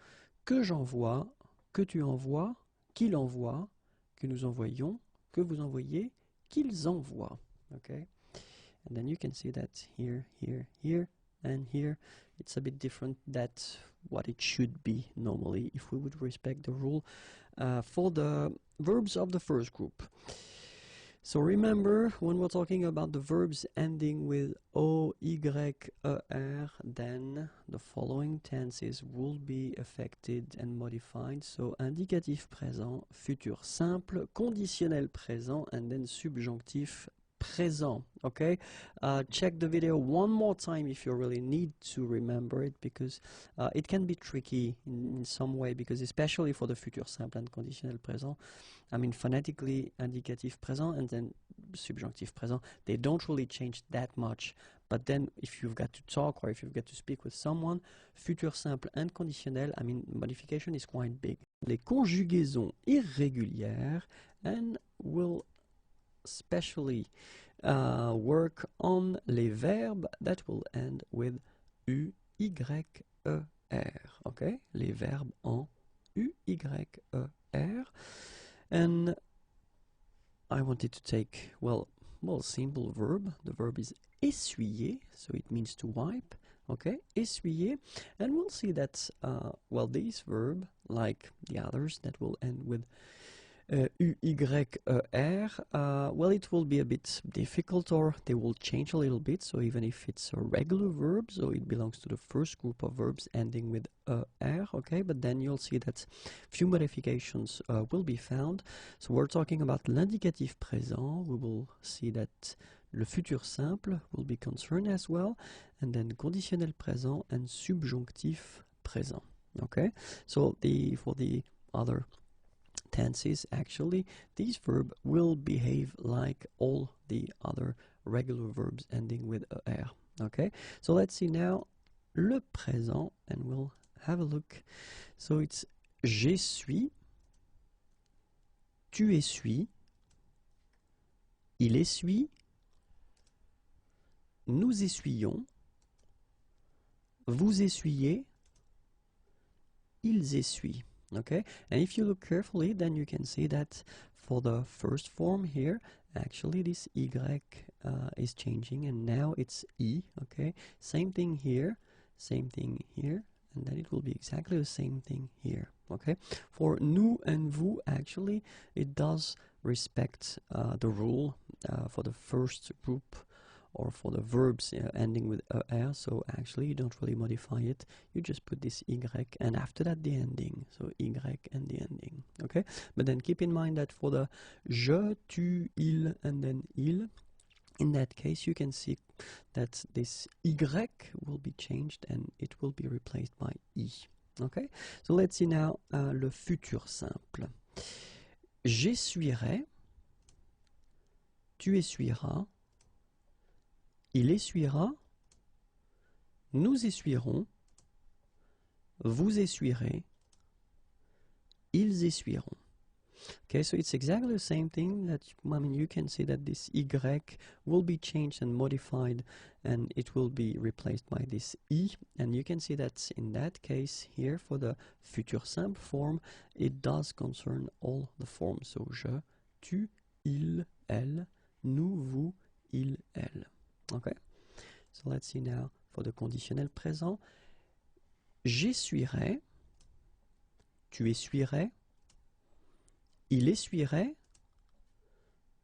que j'envoie, que tu envoies, qu'il envoie, que nous envoyons, que vous envoyez, qu'ils envoient. Okay, and then you can see that here, and here, it's a bit different that what it should be normally if we would respect the rule for the verbs of the first group. So remember, when we're talking about the verbs ending with o, y, er, then the following tenses will be affected and modified. So indicatif présent, futur simple, conditionnel présent, and then subjonctif présent. Okay, check the video one more time if you really need to remember it, because it can be tricky in some way, because especially for the futur simple and conditionnel présent, I mean, phonetically indicatif présent and then subjonctif présent, they don't really change that much. But then if you've got to talk or if you've got to speak with someone, futur simple and conditionnel, I mean, modification is quite big. Les conjugaisons irrégulières, and we'll especially work on les verbes that will end with U, Y, E, R. Okay, les verbes en U, Y, E, R. And I wanted to take, well, simple verb. The verb is essuyer, so it means to wipe. Okay, essuyer. And we'll see that, well, this verb, like the others that will end with U, Y, E, R, well, it will be a bit difficult, or they will change a little bit. So even if it's a regular verb, so it belongs to the first group of verbs ending with R, okay, but then you'll see that few modifications will be found. So we're talking about l'indicatif présent. We will see that le futur simple will be concerned as well, and then conditionnel présent and subjonctif présent. Okay, so for the other tenses, actually, this verb will behave like all the other regular verbs ending with er. Okay, so let's see now le présent, and we'll have a look. So it's j'essuie, tu essuies, il essuie, nous essuyons, vous essuyez, ils essuient. Okay, and if you look carefully, then you can see that for the first form here, actually this y is changing, and now it's I, okay? Same thing here, and then it will be exactly the same thing here, okay? For nous and vous, actually, it does respect the rule for the first group, or for the verbs ending with er, so actually you don't really modify it, you just put this y, and after that the ending, so y and the ending, okay? But then keep in mind that for the je, tu, il, and then il, in that case you can see that this y will be changed and it will be replaced by I, okay? So let's see now le futur simple. J'essuierai, tu essuieras, il essuiera, nous essuierons, vous essuierez, ils essuieront. Okay, so it's exactly the same thing. That, I mean, you can see that this y will be changed and modified, and it will be replaced by this I, and you can see that in that case here for the futur simple form, it does concern all the forms. So je, tu, il, elle, nous, vous, il, elle. Okay, so let's see now for the conditionnel présent. J'essuierai, tu essuierais, il essuierait,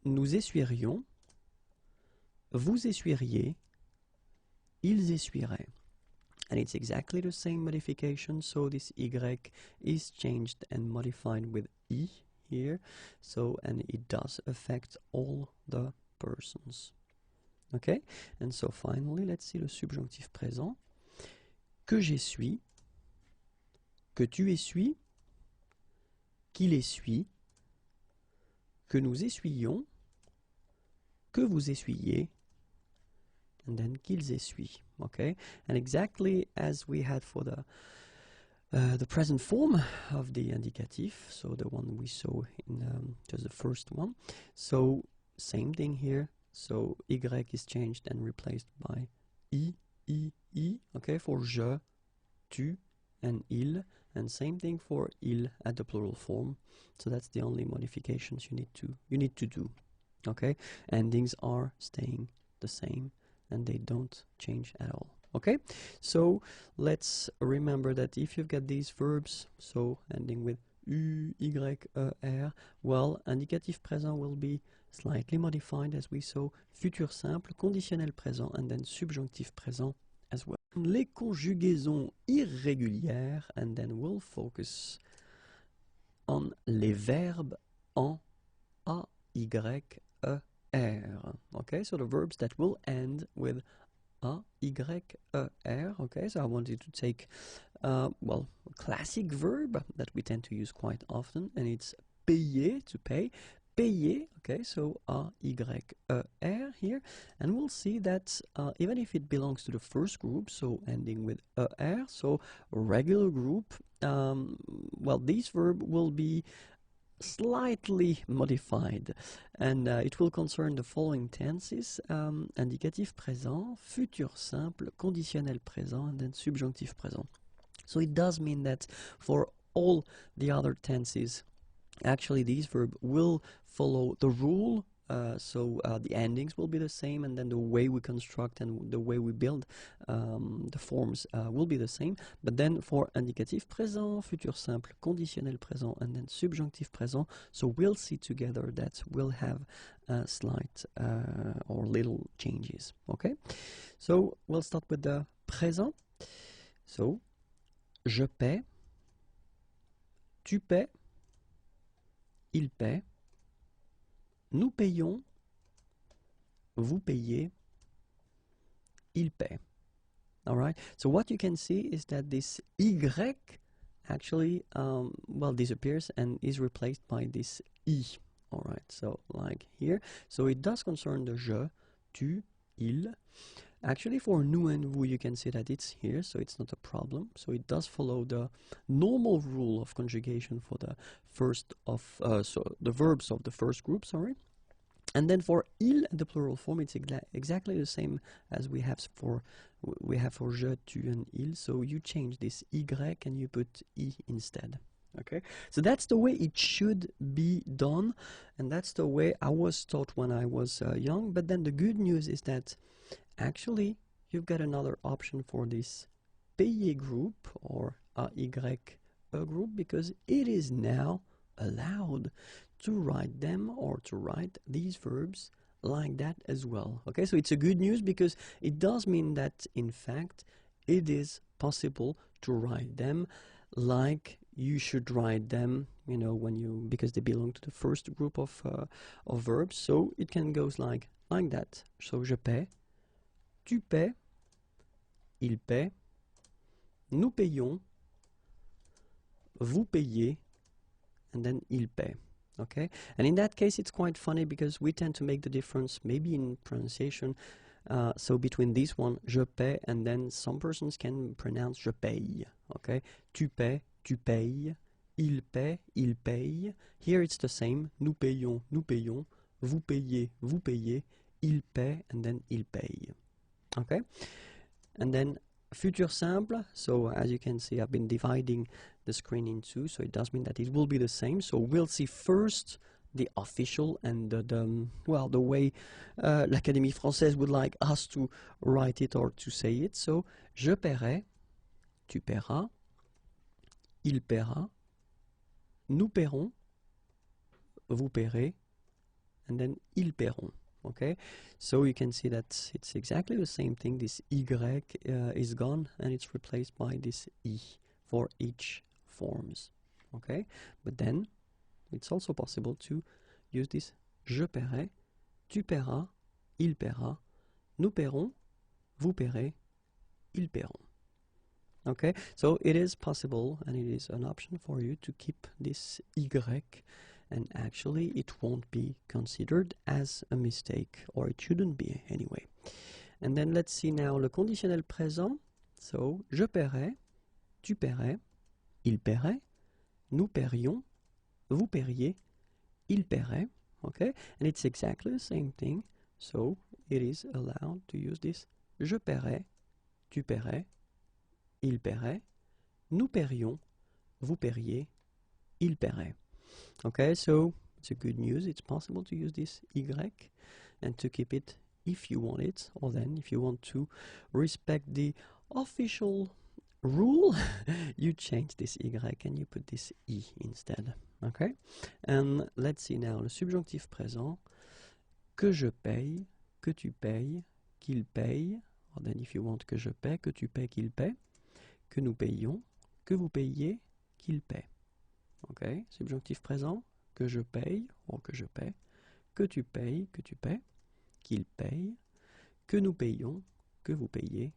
nous essuierions, vous essuieriez, ils essuieraient. And it's exactly the same modification, so this y is changed and modified with I here, so, and it does affect all the persons. Okay, and so finally, let's see le subjonctif présent. Que j'essuie, que tu essuies, qu'il essuie, que nous essuyons, que vous essuyez, and then qu'ils essuient. Okay, and exactly as we had for the present form of the indicatif, so the one we saw in just the first one. So same thing here. So y is changed and replaced by I, okay, for je, tu, and il, and same thing for il at the plural form. So that's the only modifications you need to do. Okay, endings are staying the same and they don't change at all. Okay, so let's remember that if you've got these verbs, so ending with u, y, er, well, indicatif présent will be slightly modified as we saw, futur simple, conditionnel présent, and then subjonctif présent as well. Les conjugaisons irrégulières, and then we'll focus on les verbes en a, y, e, r. Okay, so the verbs that will end with a, y, e, r. Okay, so I wanted to take, well, a classic verb that we tend to use quite often, and it's payer, to pay. Payer, okay, so a, y, e, r here, and we'll see that even if it belongs to the first group, so ending with e, r, so regular group, well, this verb will be slightly modified, and it will concern the following tenses: indicatif présent, futur simple, conditionnel présent, and then subjonctif présent. So it does mean that for all the other tenses, actually these verbs will follow the rule, so the endings will be the same, and then the way we construct and the way we build the forms will be the same. But then for indicatif présent, futur simple, conditionnel présent, and then subjonctif présent, so we'll see together that we'll have slight or little changes. Okay, so we'll start with the présent. So je paie, tu paies, il paie, nous payons, vous payez, il paie. All right, so what you can see is that this y actually well, disappears and is replaced by this I. All right, so like here, so it does concern the je, tu, il. Actually, for nous and vous, you can see that it's here, so it's not a problem. So it does follow the normal rule of conjugation for the first of, so the verbs of the first group, sorry. And then for il, the plural form, it's exactly the same as we have for je, tu, and il. So you change this y and you put I instead. Okay, so that's the way it should be done, and that's the way I was taught when I was young. But then the good news is that actually you've got another option for this payer group or AY group, because it is now allowed to write them or to write these verbs like that as well. Okay, so it's a good news because it does mean that in fact it is possible to write them like you should write them, you know, when you, because they belong to the first group of verbs. So it can go like that. So je paie, tu paies, il paie, nous payons, vous payez, and then il paie. Okay, and in that case it's quite funny because we tend to make the difference maybe in pronunciation. So between this one, je paie, and then some persons can pronounce je paye. Okay, tu paies, tu payes, il paie, il paye. Here it's the same. Nous payons, nous payons. Vous payez, vous payez. Il paie, and then il paye. Okay, and then futur simple. So as you can see, I've been dividing the screen in two, so it does mean that it will be the same. So we'll see first the official and the way l'Académie Française would like us to write it or to say it. So je paierai, tu paieras, il paiera, nous paierons, vous paierez, and then ils paieront. Okay, so you can see that it's exactly the same thing. This Y is gone and it's replaced by this I for each forms. Okay, but then it's also possible to use this je paierai, tu paieras, il paiera, nous paierons, vous paierez, ils paieront. Okay, so it is possible and it is an option for you to keep this Y, and actually it won't be considered as a mistake, or it shouldn't be anyway. And then let's see now le conditionnel présent. So je paierai, tu paierais, il paierait, nous paierions, vous paieriez, il paierait. Okay, and it's exactly the same thing. So it is allowed to use this je paierai, tu paierais, il paierait, nous paierions, vous paieriez, il paierait. Okay, so it's a good news. It's possible to use this Y and to keep it if you want it, or then if you want to respect the official rule, you change this Y and you put this I instead. Okay, and let's see now le subjonctif présent. Que je paye, que tu payes, qu'il paye, or then if you want que je paie, que tu paies, qu'il paie, que nous payons, que vous payiez, qu'il paie. Ok, subjonctif présent, que je paye, ou que je paie, que tu payes, que tu paies, qu'il paye, que nous payons, que vous payez,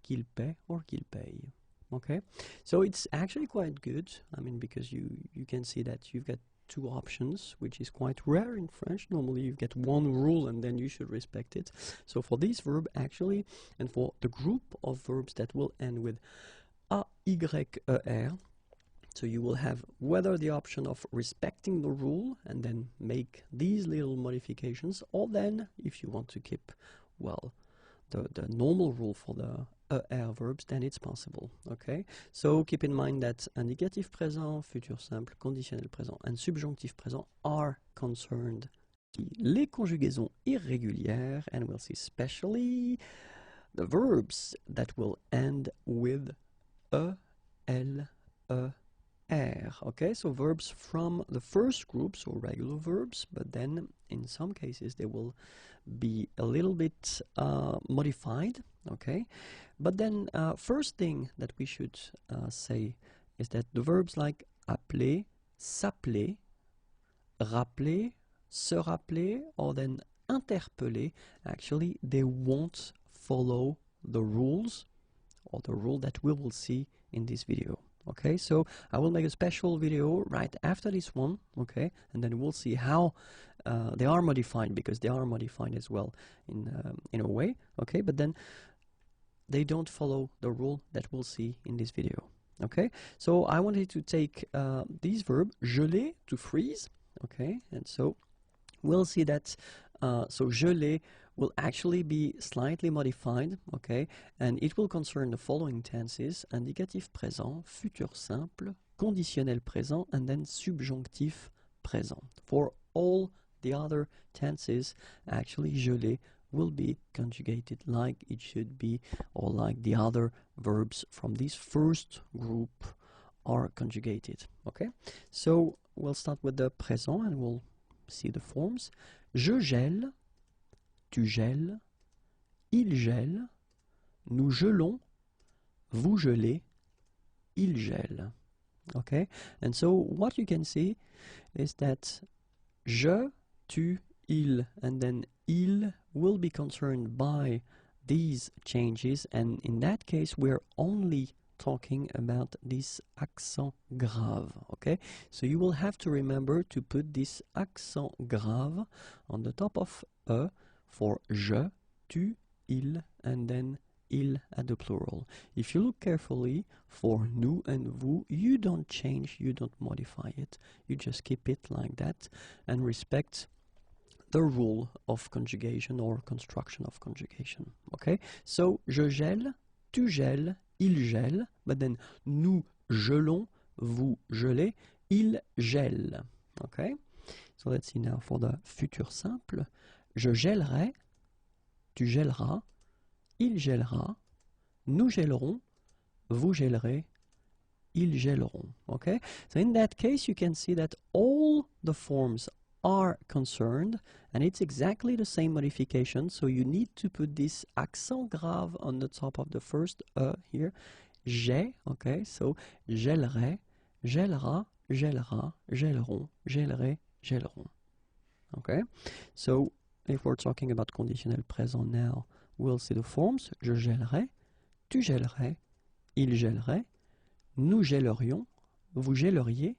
qu'il paie, or qu'il paye. Okay, so it's actually quite good, I mean, because you can see that you've got two options, which is quite rare in French. Normally you get one rule and then you should respect it. So for this verb actually, and for the group of verbs that will end with A, Y, E, R, so you will have whether the option of respecting the rule and then make these little modifications, or then if you want to keep, well, the normal rule for the ER verbs, then it's possible. Okay, so keep in mind that indicatif présent, futur simple, conditionnel présent and subjonctif présent are concerned. Les conjugaisons irrégulières, and we'll see especially the verbs that will end with E, L, E, R. Okay, so verbs from the first group, so regular verbs, but then in some cases they will be a little bit modified. Okay, but then first thing that we should say is that the verbs like appeler, s'appeler, rappeler, se rappeler, or then interpeller, actually they won't follow the rules, or the rule that we will see in this video. Okay, so I will make a special video right after this one, okay, and then we'll see how they are modified, because they are modified as well in a way, okay, but then they don't follow the rule that we'll see in this video. Okay, so I wanted to take this verb geler, to freeze, okay, and so we'll see that so geler will actually be slightly modified, okay, and it will concern the following tenses: indicatif présent, futur simple, conditionnel présent, and then subjonctif présent. For all the other tenses, actually, je l'ai will be conjugated like it should be, or like the other verbs from this first group are conjugated. Okay, so we'll start with the présent and we'll see the forms. Je gèle, tu gèles, il gèle, nous gelons, vous gelez, il gèle. Okay, and so what you can see is that je, tu, il, and then il will be concerned by these changes, and in that case we're only talking about this accent grave. Okay, so you will have to remember to put this accent grave on the top of e for je, tu, il, and then il at the plural. If you look carefully for nous and vous, you don't change, you don't modify it, you just keep it like that and respect the rule of conjugation or construction of conjugation. Okay, so je gèle, tu gèles, il gèle, but then nous gelons, vous gelez, il gèle. Okay, so let's see now for the futur simple. Je gèlerai, tu gèleras, il gèlera, nous gèlerons, vous gèlerez, ils gèleront. Okay, so in that case you can see that all the forms are concerned and it's exactly the same modification, so you need to put this accent grave on the top of the first here, j'ai. Okay, so gèlerai, gèlera, gèlera, gèleront, gèlerai, gèleront. Okay, so if we're talking about conditionnel présent now, we'll see the forms. Je gèlerai, tu gèlerais, il gèlerait, nous gèlerions, vous gèleriez,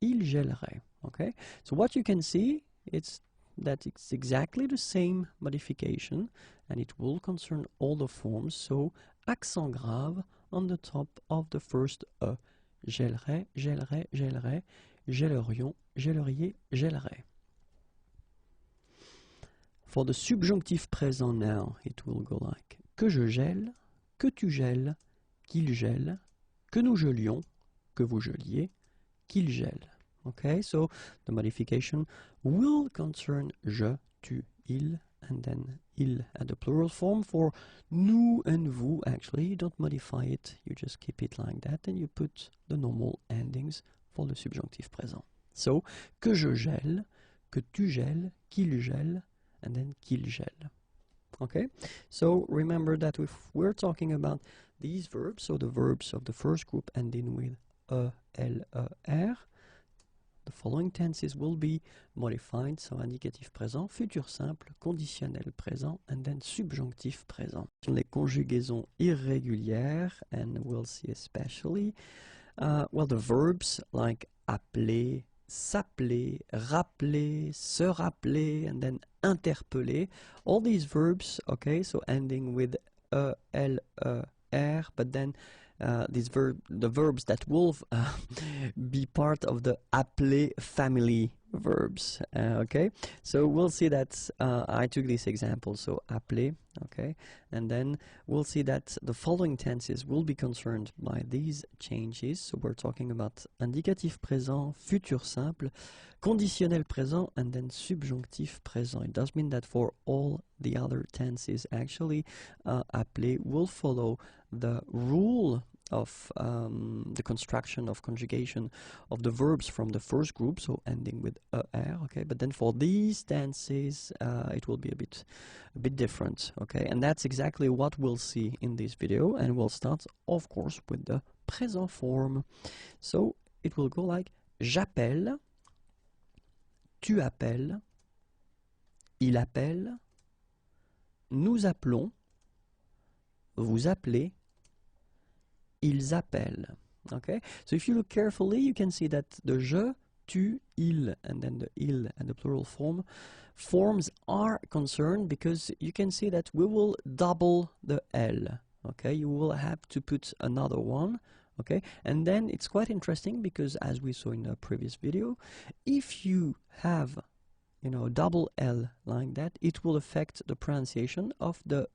il gèlerait. Okay, so what you can see is that it's exactly the same modification and it will concern all the forms. So accent grave on the top of the first e. Gèlerait, gèlerait, gèlerait, gèlerions, gèleriez, gèlerait. For the subjonctif présent now, it will go like que je gèle, que tu gèles, qu'il gèle, que nous gelions, que vous geliez, qu'il gèle. Okay, so the modification will concern je, tu, il, and then il at the plural form. For nous and vous, actually, you don't modify it, you just keep it like that, and you put the normal endings for the subjonctif présent. So, que je gèle, que tu gèles, qu'il gèle, and then qu'il gèle. Okay, so remember that if we're talking about these verbs, so the verbs of the first group ending with e, l, e, r, the following tenses will be modified, so indicatif présent, futur simple, conditionnel présent, and then subjonctif présent. Les conjugaisons irrégulières, and we'll see especially, well, the verbs like appeler, s'appeler, rappeler, se rappeler, and then interpeller. All these verbs, okay, so ending with e, l, e, r, but then the verbs that will be part of the appeler family verbs. Okay, so we'll see that I took this example, so appeler, okay, and then we'll see that the following tenses will be concerned by these changes. So we're talking about indicatif présent, futur simple, conditionnel présent, and then subjonctif présent. It does mean that for all the other tenses, actually, appeler will follow the rule of the construction of conjugation of the verbs from the first group, so ending with er, okay, but then for these tenses it will be a bit different, okay, and that's exactly what we'll see in this video, and we'll start of course with the present form. So it will go like j'appelle, tu appelles, il appelle, nous appelons, vous appelez, ils appellent. Okay, so if you look carefully, you can see that the je, tu, il, and then the il and the plural forms are concerned, because you can see that we will double the l. Okay, you will have to put another one. Okay, and then it's quite interesting because, as we saw in the previous video, if you have double L like that, it will affect the pronunciation of the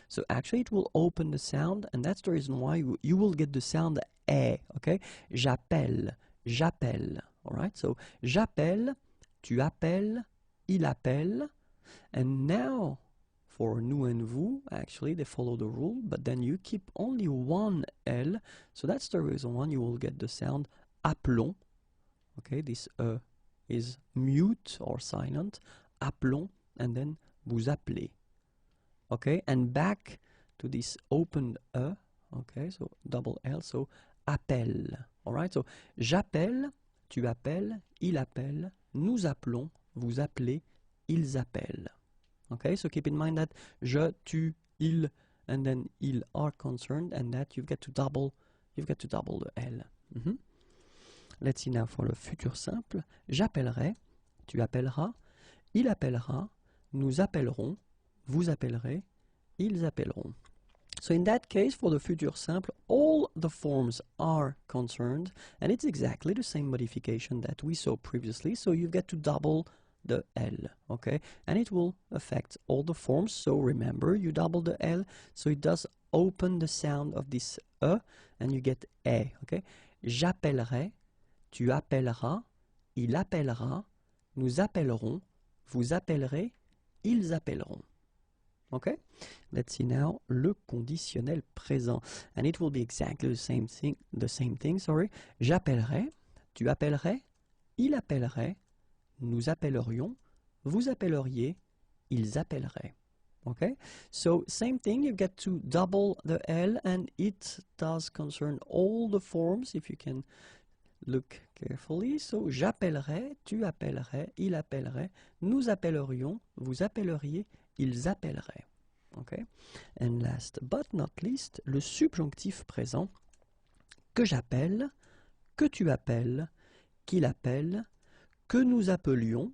So actually it will open the sound, and that's the reason why you will get the sound E, okay? J'appelle, j'appelle, all right? So j'appelle, tu appelles, il appelle, and now for nous and vous, actually they follow the rule, but then you keep only one L, so that's the reason why you will get the sound appelons, okay? This is mute or silent, appelons, and then vous appelez, okay? And back to this open okay? So double L, so appelle, all right? So j'appelle, tu appelles, il appelle, nous appelons, vous appelez, ils appellent, okay? So keep in mind that je, tu, il, and then ils are concerned, and that you've got to double the L. Let's see now for le futur simple. J'appellerai, tu appelleras, il appellera, nous appellerons, vous appellerez, ils appelleront. So in that case, for the future simple, all the forms are concerned, and it's exactly the same modification that we saw previously, so you've got to double the L, okay? And it will affect all the forms, so remember, you double the L, so it does open the sound of this and you get E, okay? J'appellerai, tu appelleras, il appellera, nous appellerons, vous appellerez, ils appelleront. Okay? Let's see now le conditionnel présent. And it will be exactly the same thing, sorry. J'appellerai, tu appellerais, il appellerait, nous appellerions, vous appelleriez, ils appelleraient. Okay? So same thing, you get to double the L, and it does concern all the forms, if you can look carefully. So j'appellerai, tu appellerais, il appellerait, nous appellerions, vous appelleriez, ils appelleraient. Okay? And last but not least, le subjonctif présent, que j'appelle, que tu appelles, qu'il appelle, que nous appelions,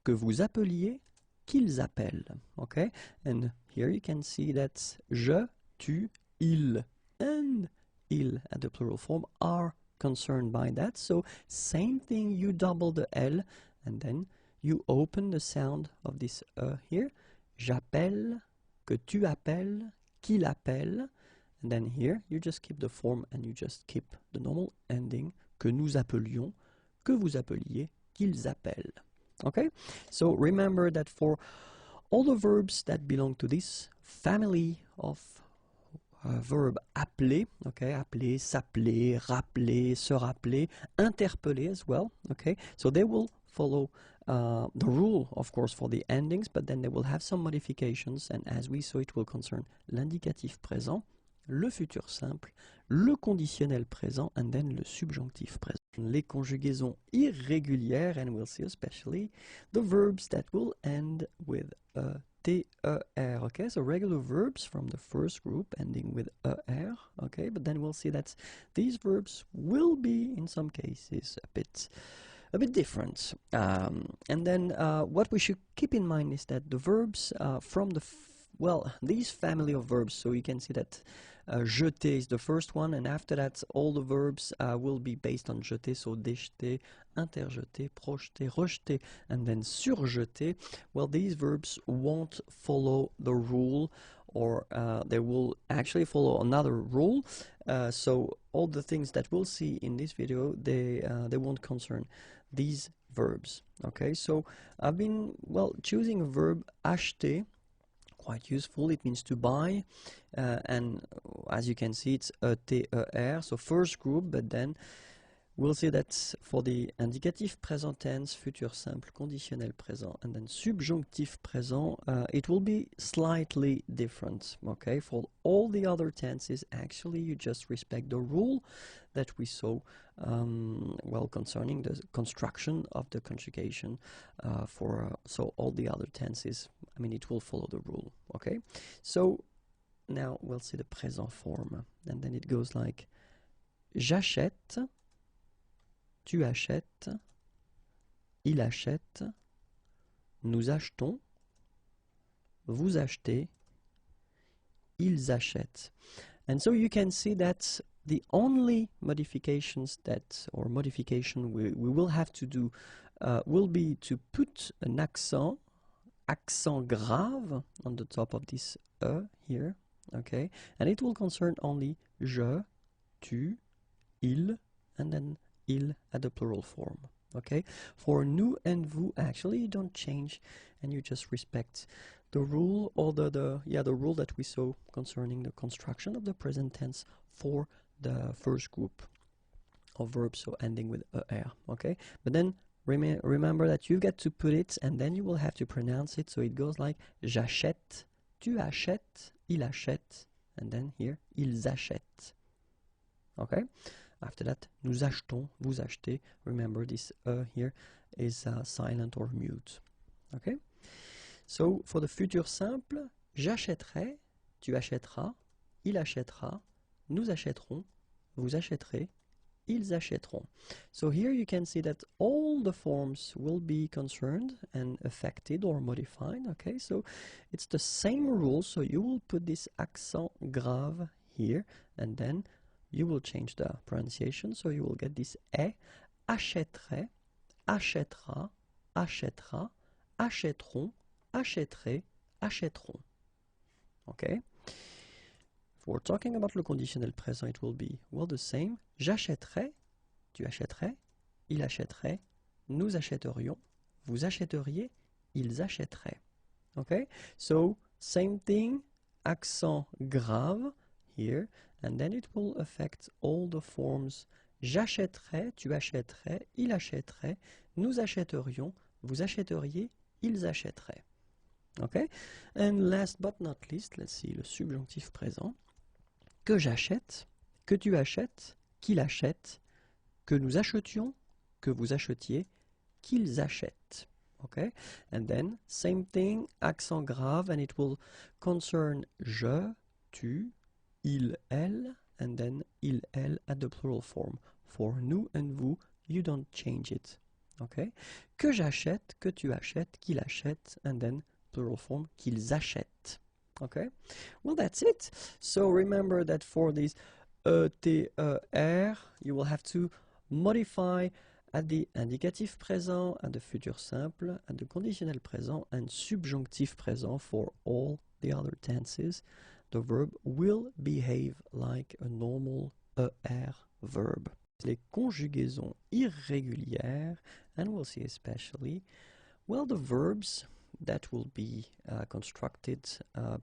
que vous appeliez, qu'ils appellent. Okay? And here you can see that je, tu, il, and il at the plural form are concerned by that. So same thing, you double the L, and then you open the sound of this here. J'appelle, que tu appelles, qu'il appelle, and then here you just keep the form and you just keep the normal ending, que nous appelions, que vous appeliez, qu'ils appellent. Okay? So remember that for all the verbs that belong to this family of verb appeler, okay, appeler, s'appeler, rappeler, se rappeler, interpeller as well, okay, so they will follow the rule, of course, for the endings, but then they will have some modifications, and as we saw, it will concern l'indicatif présent, le futur simple, le conditionnel présent, and then le subjonctif présent. Les conjugaisons irrégulières, and we'll see especially the verbs that will end with ter, okay, so regular verbs from the first group ending with er, okay, but then we'll see that these verbs will be, in some cases, a bit different. And then what we should keep in mind is that the verbs from the these family of verbs, so you can see that jeter is the first one, and after that all the verbs will be based on jeter, so déjeter, interjeter, projeter, rejeter, and then surjeter. Well, these verbs won't follow the rule, or they will actually follow another rule, so all the things that we'll see in this video, they won't concern these verbs. Okay, so I've been choosing a verb acheter, quite useful. It means to buy, and as you can see, it's ter, so first group, but then we'll see that for the indicatif present tense, futur simple, conditionnel présent, and then subjonctif présent, it will be slightly different. Okay, for all the other tenses, actually you just respect the rule that we saw concerning the construction of the conjugation so all the other tenses, I mean, it will follow the rule. Okay, so now we'll see the présent form, and then it goes like j'achète, tu achètes, il achète, nous achetons, vous achetez, ils achètent. And so you can see that the only modification we will have to do will be to put an accent grave on the top of this here, okay? And it will concern only je, tu, il, and then il at the plural form, okay? For nous and vous, actually, you don't change, and you just respect the rule, or the rule that we saw concerning the construction of the present tense for the first group of verbs, so ending with er, okay? But then remember that you get to put it, and then you will have to pronounce it, so it goes like j'achète, tu achètes, il achète, and then here, ils achètent, okay? After that, nous achetons, vous achetez. Remember this here is silent or mute, okay? So, for the futur simple, j'achèterai, tu achèteras, il achètera, nous achèterons, vous achèterez, ils achèteront. So here you can see that all the forms will be concerned and affected or modified, okay? So it's the same rule, so you will put this accent grave here, and then you will change the pronunciation, so you will get this est, achèterait, achètera, achètera, achèteront, achèterait, achèteront. Okay? If we're talking about le conditionnel présent, it will be, well, the same. J'achèterais, tu achèterais, il achèterait, nous achèterions, vous achèteriez, ils achèteraient. Okay? So, same thing, accent grave here, and then it will affect all the forms. J'achèterais, tu achèterais, il achèterait, nous achèterions, vous achèteriez, ils achèteraient. Okay? And last but not least, let's see, le subjonctif présent. Que j'achète, que tu achètes, qu'il achète, que nous achetions, que vous achetiez, qu'ils achètent. Okay? And then, same thing, accent grave, and it will concern je, tu, il, elle, and then il, elle at the plural form. For nous and vous, you don't change it. Okay? Que j'achète, que tu achètes, qu'il achète, and then plural form, qu'ils achètent. Okay? Well, that's it. So remember that for these T, R, you will have to modify at the indicatif présent, at the futur simple, at the conditionnel présent, and subjonctif présent for all the other tenses. The verb will behave like a normal ER verb. Les conjugaisons irrégulières, and we'll see especially, well, the verbs that will be constructed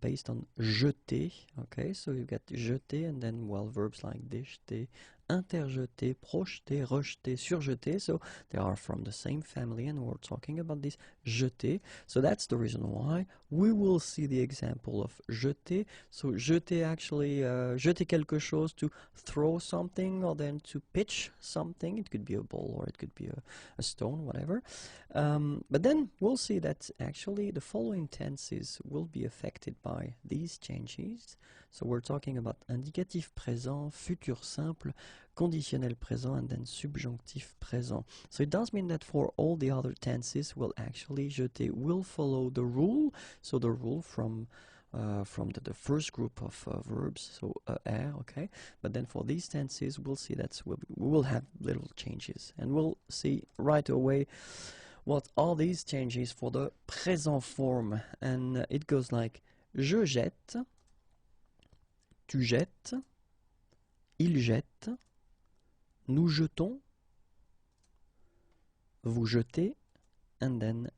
based on jeter, okay, so you get jeter, and then, well, verbs like déjeter, interjeter, projeter, rejeter, surjeter, so they are from the same family, and we're talking about this jeter, so that's the reason why we will see the example of jeter. So jeter, actually, jeter quelque chose, to throw something, or then to pitch something. It could be a ball, or it could be a stone, whatever. But then we'll see that actually the following tenses will be affected by these changes. So we're talking about indicatif présent, futur simple, conditionnel présent, and then subjonctif présent. So it does mean that for all the other tenses, well, actually, jeter will follow the rule. So the rule from the first group of verbs, so er, okay? But then for these tenses, we'll see that we will have little changes. And we'll see right away what are these changes for the présent form. And it goes like, je jette, tu jettes, il jette, nous jetons, vous jetez, and then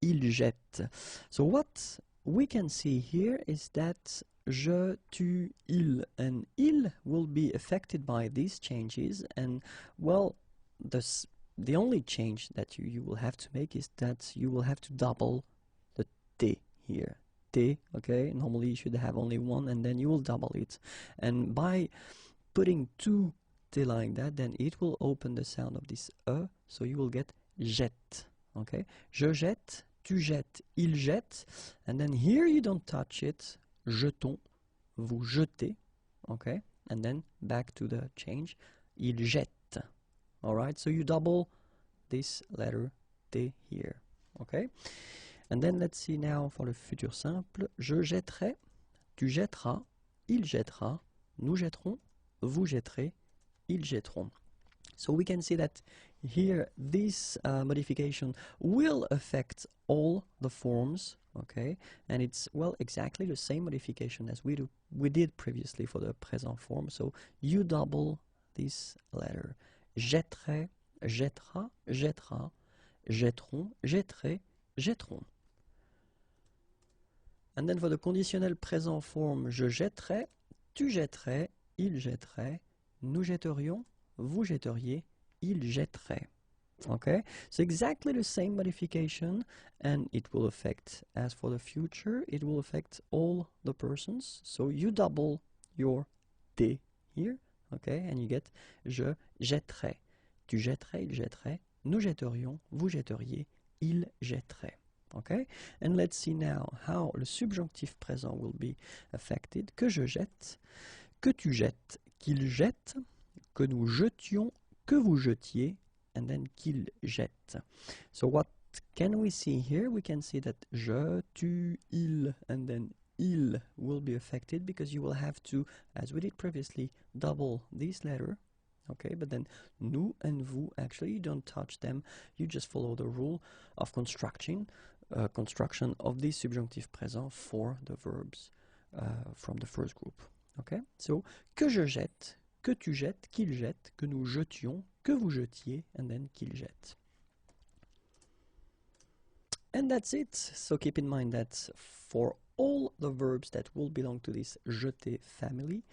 il jette. So what we can see here is that je, tu, il, and il will be affected by these changes, and, well, the only change that you will have to make is that you will have to double the t here. T, okay, normally you should have only one, and then you will double it. And by putting two t like that, then it will open the sound of this so you will get jette, okay? Je jette, tu jettes, il jette, and then here you don't touch it, jetons, vous jetez, okay? And then back to the change, il jette, all right? So you double this letter T here, okay? And then let's see now for the futur simple, je jetterai, tu jetteras, il jettera, nous jetterons, vous jetterez, ils jetteront. So we can see that here this modification will affect all the forms, okay, and it's, well, exactly the same modification as we did previously for the present form. So you double this letter. Jetterai, jettera, jettera, jetteront, jetterai, jetteront. And then for the conditional present form, je jetterai, tu jetterais, il jetterait, nous jetterions, vous jetteriez, il jetterait. Okay, so exactly the same modification, and it will affect, as for the future, it will affect all the persons. So you double your T here, okay, and you get je jetterai, tu jetterais, il jetterait, nous jetterions, vous jetteriez, il jetterait. Okay, and let's see now how le subjonctif présent will be affected. Que je jette, que tu jettes, qu'il jette, que nous jetions, que vous jetiez, and then qu'il jette. So what can we see here? We can see that je, tu, il, and then il will be affected because you will have to, as we did previously, double this letter. Okay, but then nous and vous, actually you don't touch them, you just follow the rule of construction of the subjunctive présent for the verbs from the first group. Okay, so que je jette, que tu jettes, qu'il jette, que nous jetions, que vous jetiez, and then qu'il jette. And that's it. So keep in mind that for all the verbs that will belong to this jeter family,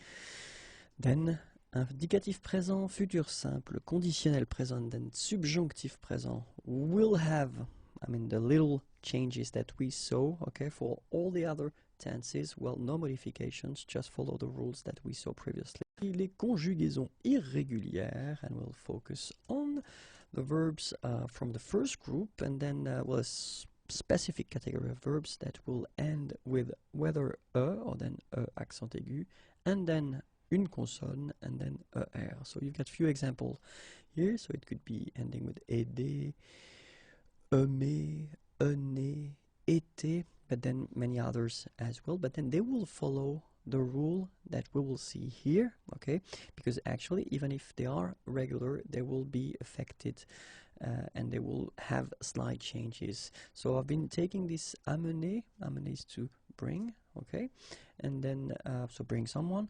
then indicatif présent, futur simple, conditionnel présent, then subjonctif présent will have, the little changes that we saw, okay, for all the other tenses, well, no modifications, just follow the rules that we saw previously. Les conjugaisons irrégulières, and we'll focus on the verbs from the first group, and then a specific category of verbs that will end with whether or then accent aigu, and then une consonne, and then er. So you've got few examples here, so it could be ending with aider, aimer, aimer, été, but then many others as well, but then they will follow the rule that we will see here, okay, because actually even if they are regular, they will be affected and they will have slight changes. So I've been taking this amener is to bring, okay, and then so bring someone,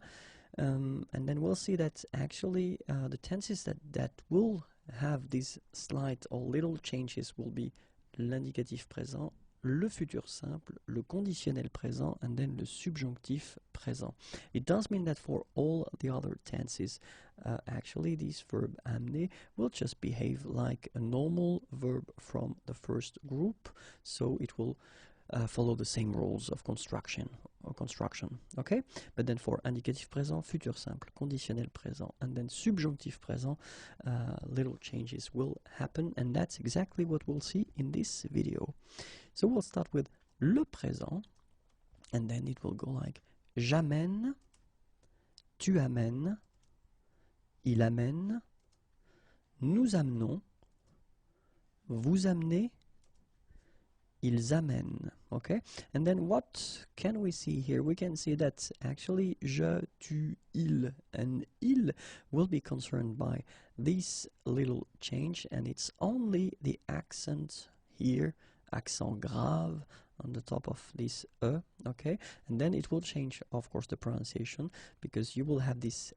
and then we'll see that actually the tenses that will have these slight or little changes will be l'indicatif présent, le futur simple, le conditionnel présent, and then le subjonctif présent. It does mean that for all the other tenses, actually this verb amener will just behave like a normal verb from the first group, so it will follow the same rules of construction, okay? But then for indicatif présent, futur simple, conditionnel présent, and then subjonctif présent, little changes will happen, and that's exactly what we'll see in this video. So we'll start with le présent, and then it will go like j'amène, tu amènes, il amène, nous amenons, vous amenez, ils amènent, okay? And then what can we see here? We can see that actually je, tu, il, and il will be concerned by this little change, and it's only the accent here, accent grave on the top of this okay? And then it will change, of course, the pronunciation, because you will have this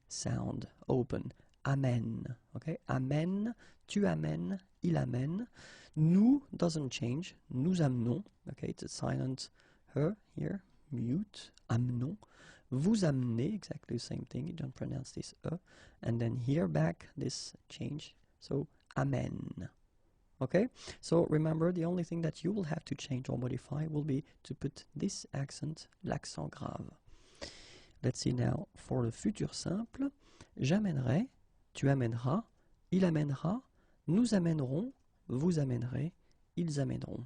sound open, amène, okay? Amène, tu amènes, il amène. Nous doesn't change, nous amenons, okay, it's a silent here, mute, amenons. Vous amenez, exactly the same thing, you don't pronounce this and then here back this change, so amène. Okay, so remember the only thing that you will have to change or modify will be to put this accent, l'accent grave. Let's see now for the futur simple. J'amènerai, tu amèneras, il amènera, nous amènerons, vous amènerez, ils amèneront.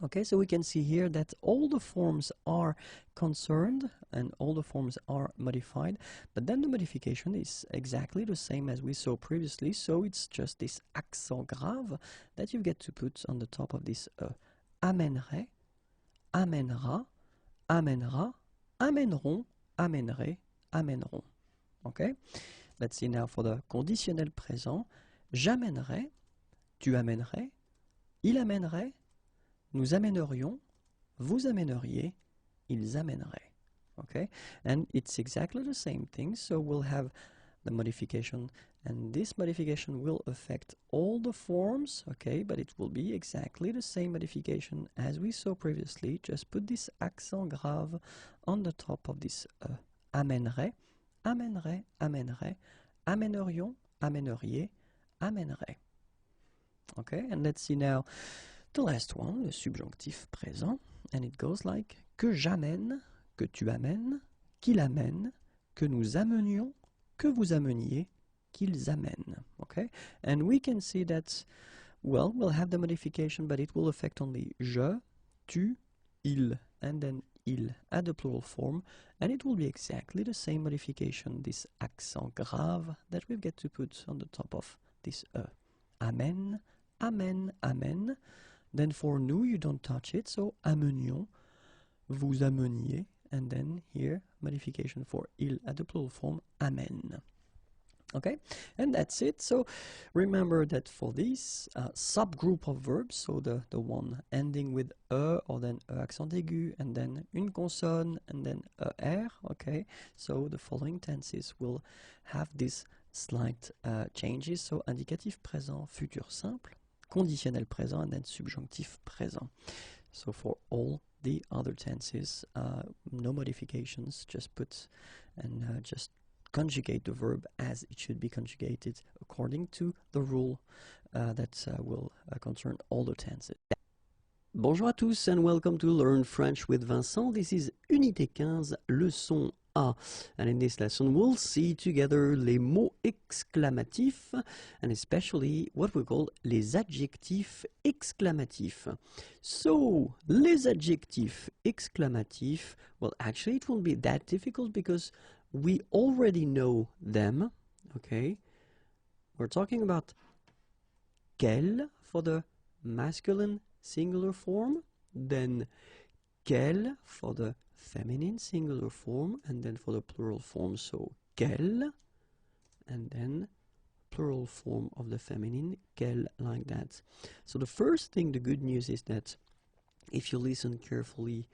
Okay, so we can see here that all the forms are concerned and all the forms are modified, but then the modification is exactly the same as we saw previously, so it's just this accent grave that you get to put on the top of this amènerait, amènera, amènera, amèneront, amènerait, amèneront. Okay, let's see now for the conditionnel présent. j'amènerais, tu amènerais, il amènerait, nous amènerions, vous amèneriez, ils amèneraient. Okay, and it's exactly the same thing, so we'll have the modification, and this modification will affect all the forms, okay, but it will be exactly the same modification as we saw previously. Just put this accent grave on the top of this amènerait, amènerait, amènerait, amènerions, amèneriez, amènerait. Okay, and let's see now the last one, le subjonctif présent, and it goes like que j'amène, que tu amènes, qu'il amène, que nous amenions, que vous ameniez, qu'ils amènent. Okay, and we can see that, well, we'll have the modification, but it will affect only je, tu, il, and then il at the plural form, and it will be exactly the same modification, this accent grave that we get to put on the top of this amène, amène, amène. Then for nous, you don't touch it, so amenions, vous ameniez, and then here, modification for il at the plural form, amène. Okay, and that's it. So remember that for this subgroup of verbs, so the one ending with or then accent aigu, and then une consonne, and then r, okay, so the following tenses will have these slight changes. So indicatif présent, futur simple, conditionnel présent, and then subjonctif présent. So for all the other tenses, no modifications, just put and just conjugate the verb as it should be conjugated according to the rule that will concern all the tenses. Bonjour à tous and welcome to Learn French with Vincent. This is Unité 15, leçon A. And in this lesson we'll see together les mots exclamatifs and especially what we call les adjectifs exclamatifs. So, les adjectifs exclamatifs, well actually it won't be that difficult because we already know them, okay? We're talking about quel for the masculine singular form, then quel for the feminine singular form, and then for the plural form, so quel, and then plural form of the feminine, quel, like that. So the first thing, the good news is that if you listen carefully,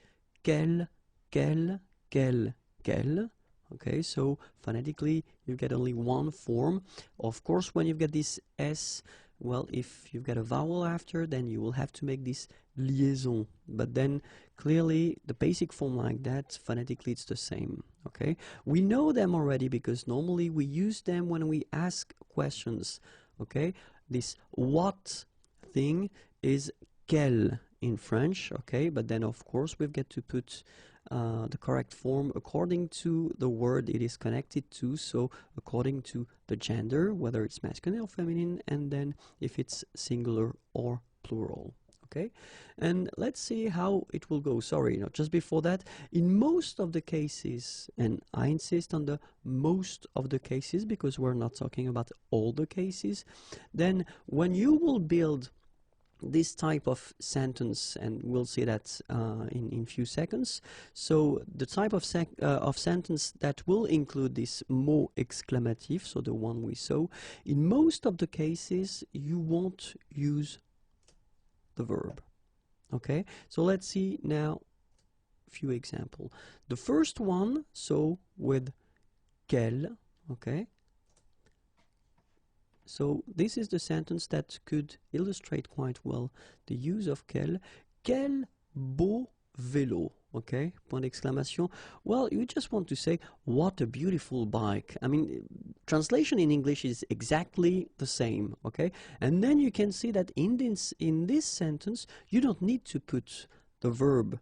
quel, quel, quel, quel, okay, so phonetically you get only one form. Of course, when you get this S, well, if you've got a vowel after, then you will have to make this liaison. But then clearly the basic form like that, phonetically it's the same. Okay, we know them already because normally we use them when we ask questions. Okay, this what thing is quel in French. Okay, but then of course we've got to put the correct form according to the word it is connected to, so according to the gender, whether it's masculine or feminine, and then if it's singular or plural. Okay, and let's see how it will go. Sorry, just before that, in most of the cases, and I insist on the most of the cases because we're not talking about all the cases, then when you will build this type of sentence, and we'll see that in few seconds. So the type of sentence that will include this mot exclamatif, so the one we saw, in most of the cases you won't use the verb. Okay, so let's see now a few examples. The first one, so with quel, okay, so this is the sentence that could illustrate quite well the use of quel. Quel beau vélo, okay, point d'exclamation. Well, you just want to say, what a beautiful bike. I mean, translation in English is exactly the same, okay? And then you can see that in this sentence, you don't need to put the verb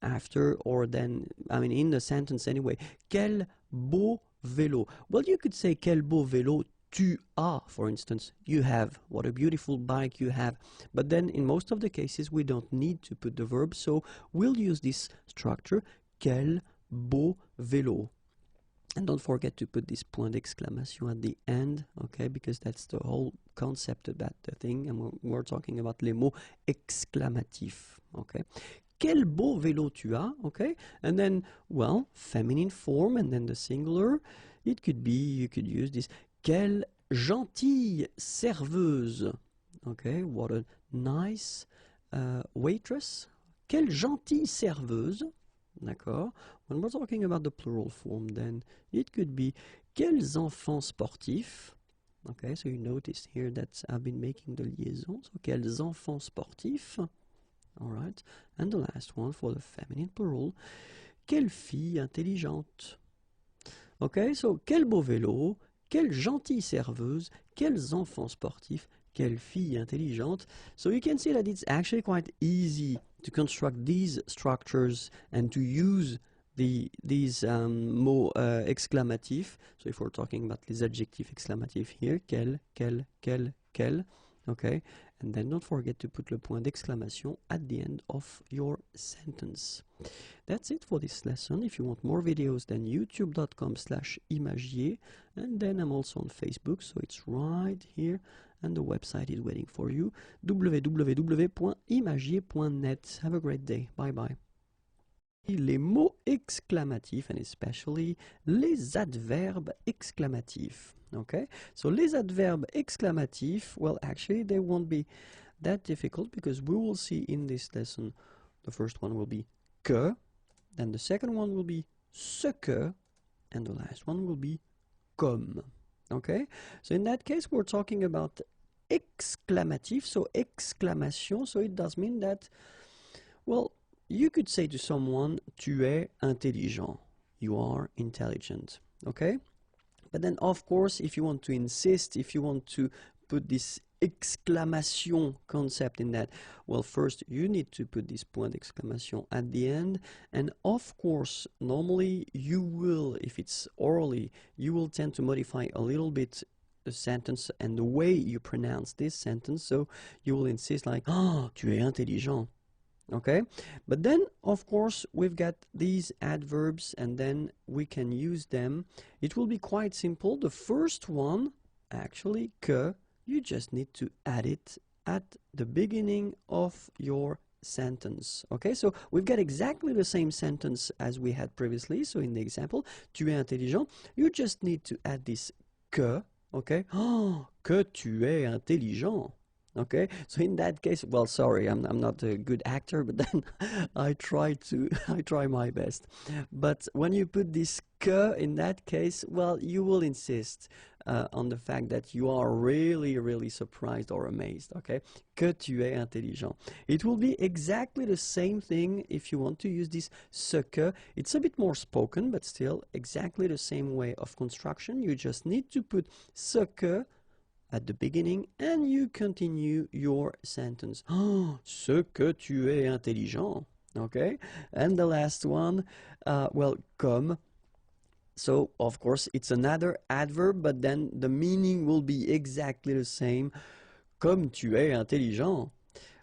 after or then, I mean, in the sentence anyway. Quel beau vélo. Well, you could say, quel beau vélo tu as, for instance, you have, what a beautiful bike you have. But then in most of the cases we don't need to put the verb, so we'll use this structure, quel beau vélo. And don't forget to put this point d'exclamation at the end, okay, because that's the whole concept about the thing, and we're talking about les mots exclamatifs, okay. Quel beau vélo tu as, okay, and then, well, feminine form, and then the singular, it could be, you could use this, quelle gentille serveuse. Okay, what a nice waitress. Quelle gentille serveuse. D'accord. When we're talking about the plural form, then it could be quels enfants sportifs. Okay, so you notice here that I've been making the liaison. So quels enfants sportifs. All right. And the last one for the feminine plural. Quelle fille intelligente. Okay, so quel beau vélo, quelle gentille serveuse, quels enfants sportifs, quelle fille intelligente. So you can see that it's actually quite easy to construct these structures and to use these mots exclamatifs. So if we're talking about les adjectifs exclamatifs here, quel, okay, and then don't forget to put le point d'exclamation at the end of your sentence. That's it for this lesson. If you want more videos, then youtube.com/imagier, and then I'm also on Facebook, so it's right here, and the website is waiting for you, www.imagier.net. Have a great day. Bye bye. Les mots exclamatifs, and especially les adverbes exclamatifs. Okay, so les adverbes exclamatifs, well, actually they won't be that difficult because we will see in this lesson the first one will be que, then the second one will be ce que, and the last one will be comme. Okay, so in that case we're talking about exclamatif, so exclamation, so it does mean that, well, you could say to someone, tu es intelligent, you are intelligent, okay? But then, of course, if you want to insist, if you want to put this exclamation concept in that, well, first you need to put this point d'exclamation at the end, and of course, normally you will, if it's orally, you will tend to modify a little bit the sentence and the way you pronounce this sentence, so you will insist like, oh, tu es intelligent. Okay, but then of course we've got these adverbs and then we can use them. It will be quite simple. The first one, actually, que, you just need to add it at the beginning of your sentence. Okay, so we've got exactly the same sentence as we had previously. So in the example, tu es intelligent, you just need to add this que. Okay, oh, que tu es intelligent. Okay, so in that case, well, sorry, I'm not a good actor, but then I try my best. But when you put this que in that case, well, you will insist on the fact that you are really, really surprised or amazed. Okay, que tu es intelligent. It will be exactly the same thing if you want to use this ce que. It's a bit more spoken, but still exactly the same way of construction. You just need to put ce que at the beginning, and you continue your sentence. Oh, ce que tu es intelligent. Okay, and the last one, well, comme. So, of course, it's another adverb, but then the meaning will be exactly the same. Comme tu es intelligent.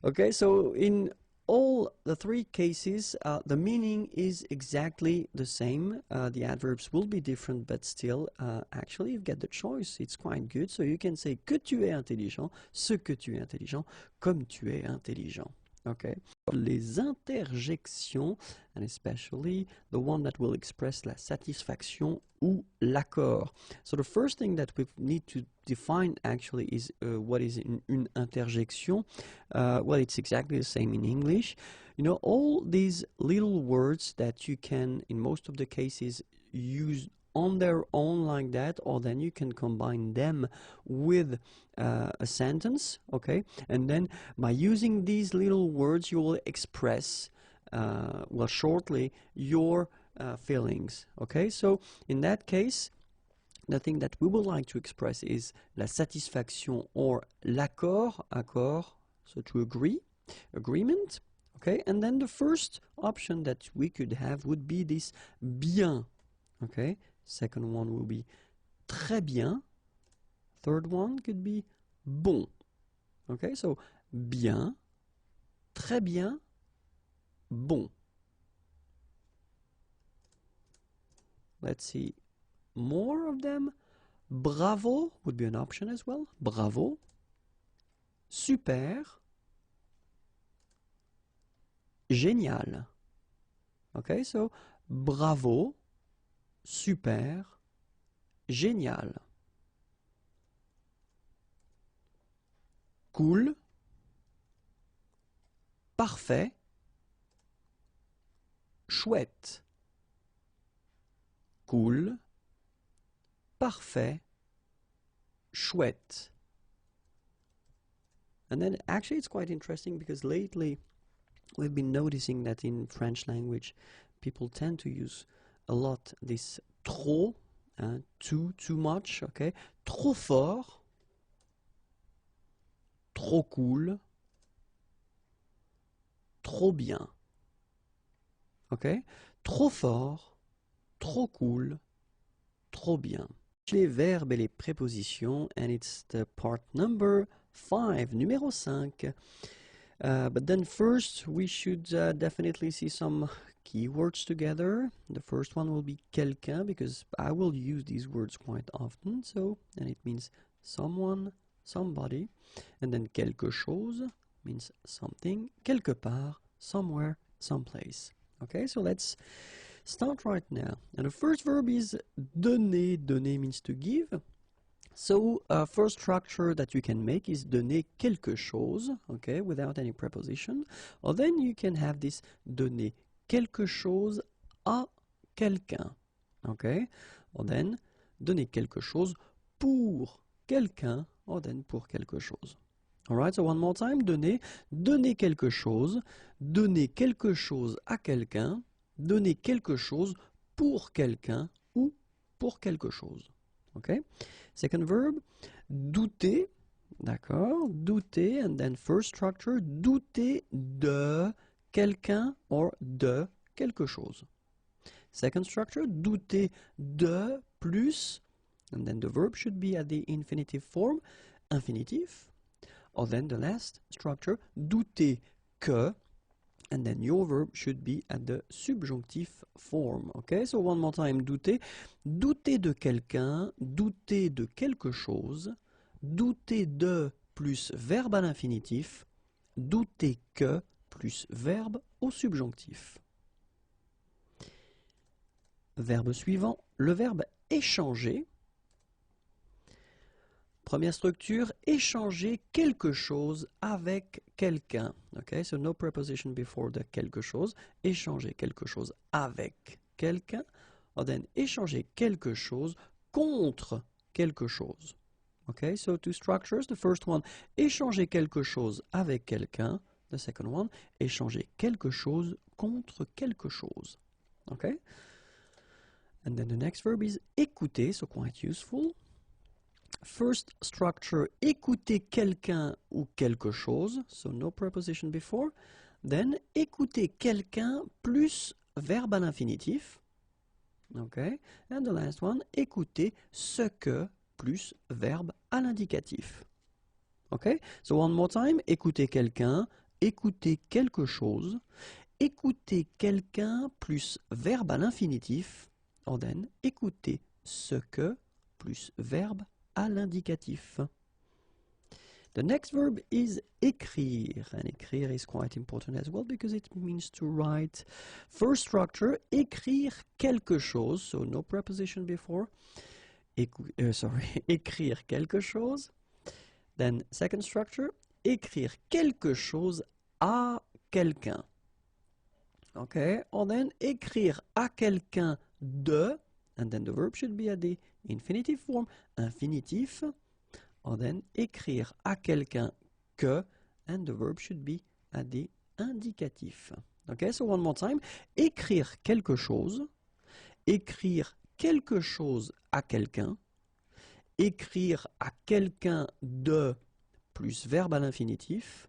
Okay, so in all the three cases, the meaning is exactly the same. The adverbs will be different, but still, actually, you get the choice. It's quite good. So you can say que tu es intelligent, ce que tu es intelligent, comme tu es intelligent. Okay. Les interjections, and especially the one that will express la satisfaction ou l'accord. So the first thing that we need to define actually is what is une interjection. Well, it's exactly the same in English. You know, all these little words that you can, in most of the cases, use on their own like that, or then you can combine them with a sentence, okay? And then by using these little words, you will express, well, shortly, your feelings, okay? So in that case, the thing that we would like to express is la satisfaction or l'accord, accord, so to agree, agreement, okay? And then the first option that we could have would be this bien, okay? Second one will be très bien. Third one could be bon. Okay, so bien, très bien, bon. Let's see more of them. Bravo would be an option as well. Bravo. Super. Génial. Okay, so bravo. Super, génial. cool, parfait, chouette. Cool, parfait, chouette. And then actually it's quite interesting because lately we've been noticing that in French language people tend to use a lot this trop, too much, okay? Trop fort, trop cool, trop bien. Okay? Trop fort, trop cool, trop bien. Les verbes et les prépositions, and it's the part number 5, numéro 5. But then first we should definitely see some keywords together. The first one will be quelqu'un, because I will use these words quite often. So, and it means someone, somebody. And then quelque chose means something, quelque part, somewhere, someplace. Okay, so let's start right now. And the first verb is donner. Donner means to give. So first structure that you can make is donner quelque chose, okay, without any preposition. Or then you can have this donner quelque chose à quelqu'un, okay. Or then donner quelque chose pour quelqu'un, or then pour quelque chose. Alright, so one more time, donner quelque chose à quelqu'un, donner quelque chose pour quelqu'un ou pour quelque chose. Okay? Second verb, douter, d'accord, douter, and then first structure, douter de quelqu'un or de quelque chose. Second structure, douter de plus, and then the verb should be at the infinitive form, infinitif. Or then the last structure, douter que, and then your verb should be at the subjunctive form. Okay, so one more time, douter. Douter de quelqu'un, douter de quelque chose, douter de plus verbe à l'infinitif, douter que plus verbe au subjonctif. Verbe suivant, le verbe échanger. Première structure, échanger quelque chose avec quelqu'un. Okay, so no preposition before the quelque chose. Échanger quelque chose avec quelqu'un. Or then échanger quelque chose contre quelque chose. Okay, so two structures. The first one, échanger quelque chose avec quelqu'un. The second one, échanger quelque chose contre quelque chose. Okay? And then the next verb is écouter, so quite useful. First structure, écouter quelqu'un ou quelque chose, so no preposition before. Then, écouter quelqu'un plus verbe à l'infinitif. Okay. And the last one, écouter ce que plus verbe à l'indicatif. Okay. So one more time, écouter quelqu'un, écouter quelque chose, écouter quelqu'un plus verbe à l'infinitif. Or then, écouter ce que plus verbe à l'indicatif. The next verb is écrire, and écrire is quite important as well because it means to write. First structure, écrire quelque chose, so no preposition before. Écrire quelque chose. Then second structure, écrire quelque chose à quelqu'un. Okay, or then écrire à quelqu'un de, and then the verb should be at the infinitive form, infinitif, or then écrire à quelqu'un que, and the verb should be at the indicatif. Okay, so one more time, écrire quelque chose à quelqu'un, écrire à quelqu'un de plus verbe à l'infinitif,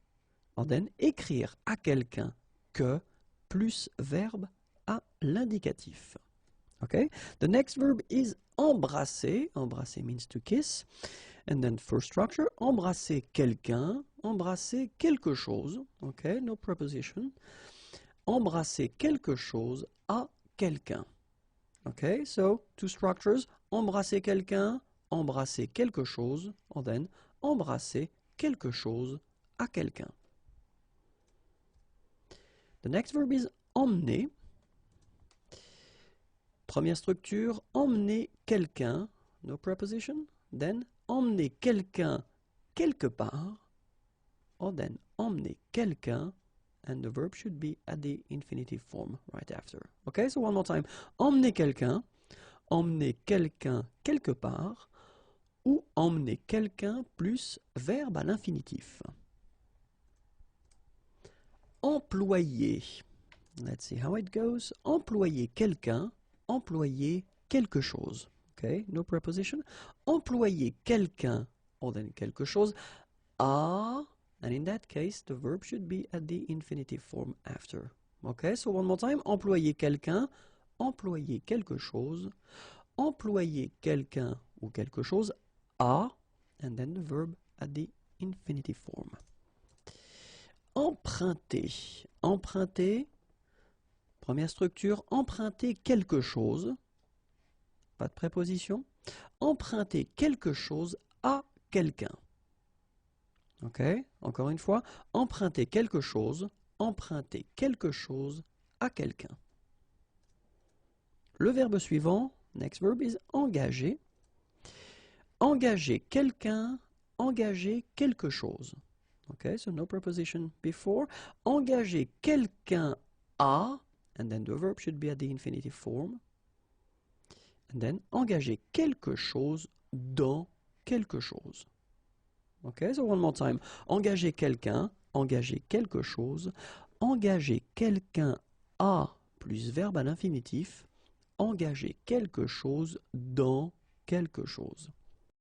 or then écrire à quelqu'un que plus verbe à l'indicatif. Okay, the next verb is embrasser. Embrasser means to kiss. And then first structure, embrasser quelqu'un, embrasser quelque chose. Okay, no preposition. Embrasser quelque chose à quelqu'un. Okay, so two structures, embrasser quelqu'un, embrasser quelque chose, or then embrasser quelque chose à quelqu'un. The next verb is emmener. Première structure, emmener quelqu'un, no preposition. Then, emmener quelqu'un quelque part. or then emmener quelqu'un, and the verb should be at the infinitive form right after. Okay, so one more time. Emmener quelqu'un quelque part, ou emmener quelqu'un plus verbe à l'infinitif. Employer. Let's see how it goes. Employer quelqu'un, employer quelque chose. Okay, no preposition. Employer quelqu'un, or then quelque chose, a, and in that case, the verb should be at the infinitive form after. Okay, so one more time. Employer quelqu'un, employer quelque chose, employer quelqu'un ou quelque chose, a, and then the verb at the infinitive form. Emprunter. Emprunter, première structure, emprunter quelque chose, pas de préposition. Emprunter quelque chose à quelqu'un. Ok, encore une fois, emprunter quelque chose à quelqu'un. Le verbe suivant, next verb is engager. Engager quelqu'un, engager quelque chose. Ok, so no preposition before. Engager quelqu'un à, and then the verb should be at the infinitive form. And then engager quelque chose dans quelque chose. Okay, so one more time. Engager quelqu'un, engager quelque chose, engager quelqu'un à plus verbe à l'infinitif, engager quelque chose dans quelque chose.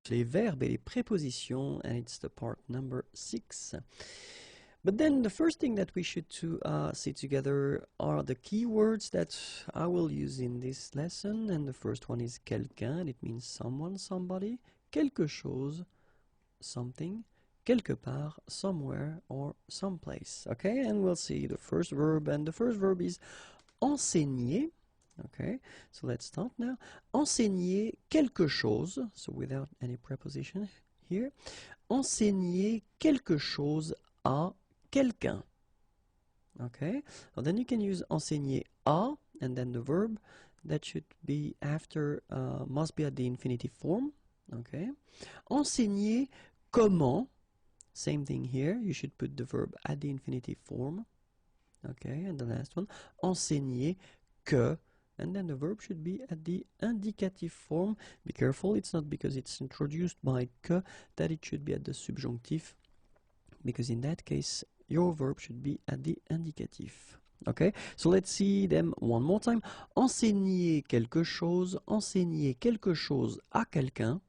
Les verbes et les prépositions, and it's the part number 6. But then the first thing that we should see together are the keywords that I will use in this lesson, and the first one is quelqu'un, and it means someone, somebody, quelque chose, something, quelque part, somewhere, or someplace. Okay, and we'll see the first verb, and the first verb is enseigner. Okay, so let's start now. Enseigner quelque chose, so without any preposition here. Enseigner quelque chose à quelqu'un. Okay, so then you can use enseigner à, and then the verb that should be after must be at the infinitive form. Okay, enseigner comment. Same thing here. You should put the verb at the infinitive form. Okay, and the last one, enseigner que. And then the verb should be at the indicative form. Be careful, it's not because it's introduced by que that it should be at the subjunctive, because in that case, your verb should be at the indicative. Okay, so let's see them one more time. Enseigner quelque chose à quelqu'un.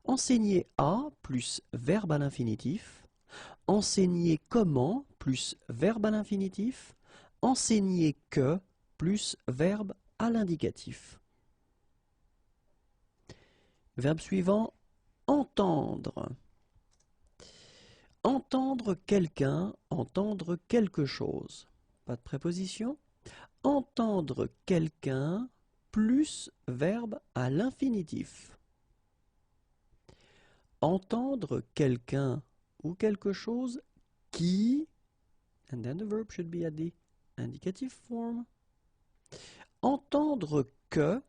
Enseigner à plus verbe à l'infinitif. Enseigner comment plus verbe à l'infinitif. Enseigner que plus verbe à l'indicatif. Verbe suivant, entendre. Entendre quelqu'un, entendre quelque chose. Pas de préposition. Entendre quelqu'un plus verbe à l'infinitif. Entendre quelqu'un ou quelque chose qui, and then the verb should be at the indicative form. Entendre que,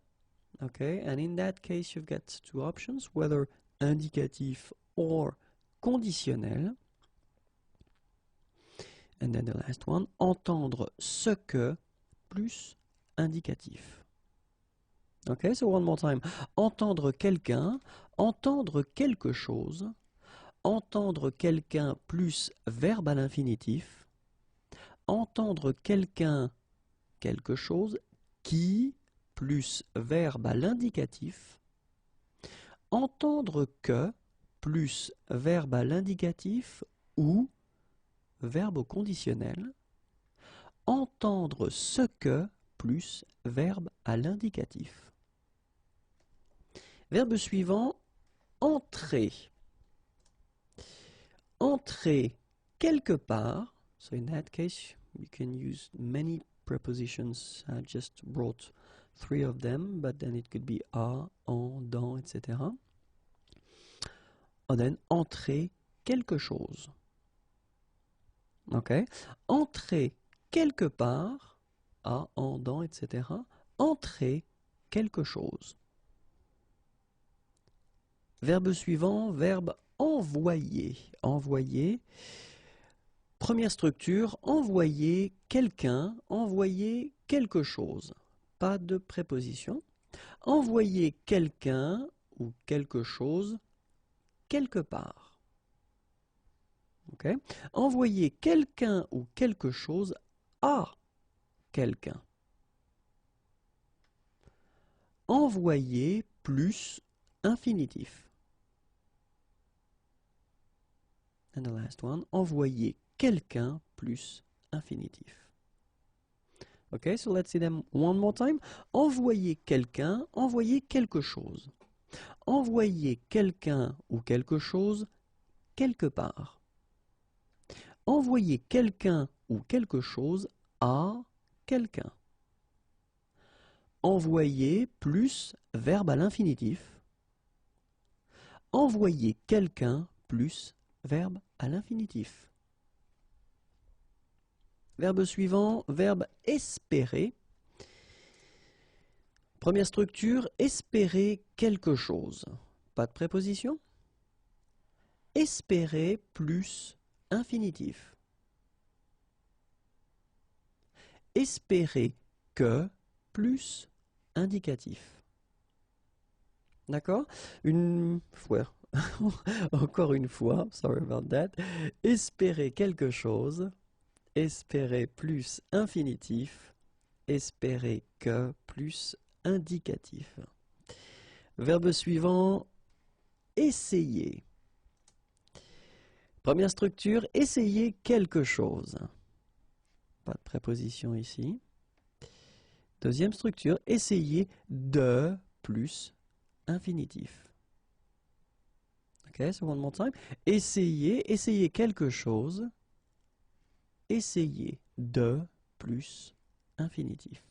okay, and in that case you've got two options, whether indicatif or conditionnel. And then the last one, entendre ce que plus indicatif. Okay, so one more time. Entendre quelqu'un, entendre quelque chose, entendre quelqu'un plus verbe à l'infinitif, entendre quelqu'un, quelque chose, qui plus verbe à l'indicatif, entendre que plus verbe à l'indicatif ou verbe au conditionnel, entendre ce que plus verbe à l'indicatif. Verbe suivant, entrer. Entrer quelque part, so in that case you can use many prepositions. I just brought 3 of them, but then it could be à, en, dans, etc. And then entrer quelque chose. Okay? Entrer quelque part, à, en, dans, etc. Entrer quelque chose. Verbe suivant, verbe envoyer. Envoyer. Première structure, envoyer quelqu'un, envoyer quelque chose. Pas de préposition. Envoyer quelqu'un ou quelque chose quelque part. Okay? Envoyer quelqu'un ou quelque chose à quelqu'un. Envoyer plus infinitif. And the last one, envoyer quelqu'un plus infinitif. Okay, so let's see them one more time. Envoyer quelqu'un, envoyer quelque chose. Envoyer quelqu'un ou quelque chose quelque part. Envoyer quelqu'un ou quelque chose à quelqu'un. Envoyer plus verbe à l'infinitif. Envoyer quelqu'un plus verbe à l'infinitif. Verbe suivant, verbe espérer. Première structure, espérer quelque chose. Pas de préposition. Espérer plus infinitif. Espérer que plus indicatif. D'accord? Une fois. Encore une fois, sorry about that. Espérer quelque chose. Espérer plus infinitif. Espérer que plus indicatif. Verbe suivant, essayer. Première structure, essayer quelque chose. Pas de préposition ici. Deuxième structure, essayer de plus infinitif. Ok, so one more time. Essayer, essayer quelque chose. Essayer de plus infinitif.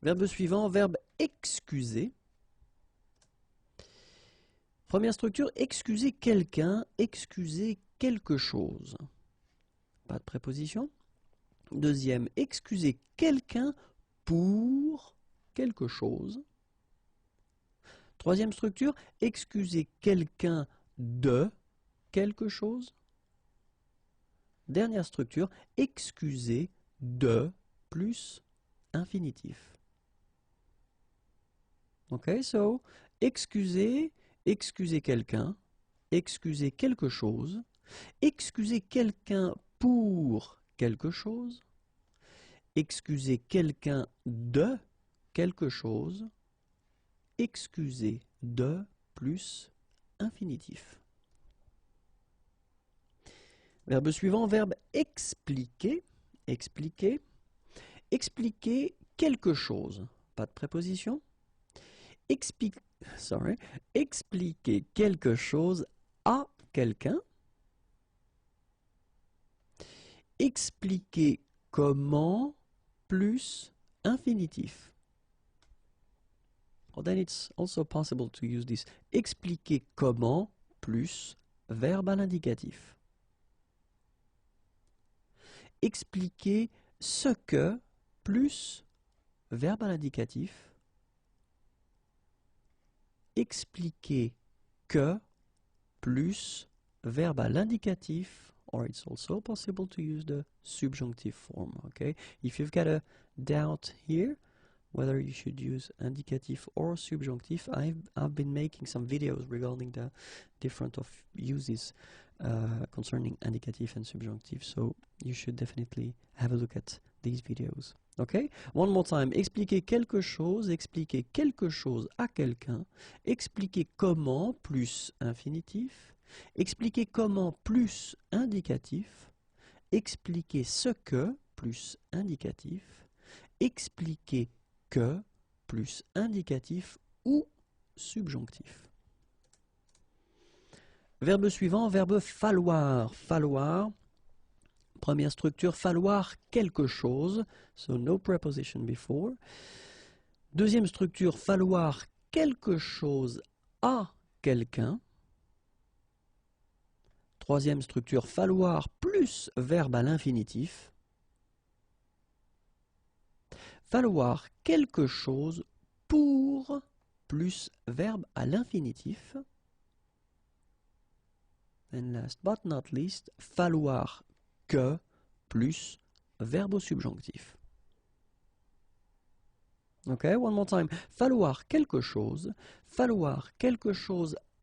Verbe suivant, verbe excuser. Première structure, excuser quelqu'un, excuser quelque chose. Pas de préposition. Deuxième, excuser quelqu'un pour quelque chose. Troisième structure, excuser quelqu'un de quelque chose. Dernière structure, excuser de plus infinitif. Ok, so, excuser, excuser quelqu'un, excuser quelque chose, excuser quelqu'un pour quelque chose, excuser quelqu'un de quelque chose, excuser de plus infinitif. Verbe suivant, verbe expliquer. Expliquer. Expliquer quelque chose. Pas de préposition. Expliquer quelque chose à quelqu'un. Expliquer comment plus infinitif. Or then it's also possible to use this. Expliquer comment plus verbe à l'indicatif. Expliquer ce que plus verbe à l'indicatif. Expliquer que plus verbe à l'indicatif, or it's also possible to use the subjunctive form, okay? If you've got a doubt here whether you should use indicative or subjunctive, I've been making some videos regarding the different of uses concerning indicative and subjunctive, so you should definitely have a look at these videos. Okay? One more time. Expliquer quelque chose à quelqu'un. Expliquer comment plus infinitif. Expliquer comment plus indicatif. Expliquer ce que plus indicatif. Expliquer que plus indicatif ou subjonctif. Verbe suivant, verbe falloir. Falloir. Première structure, falloir quelque chose. So no preposition before. Deuxième structure, falloir quelque chose à quelqu'un. Troisième structure, falloir plus verbe à l'infinitif. Falloir quelque chose pour plus verbe à l'infinitif. And last but not least, falloir que plus verbe au subjonctif. Okay, one more time. Falloir quelque chose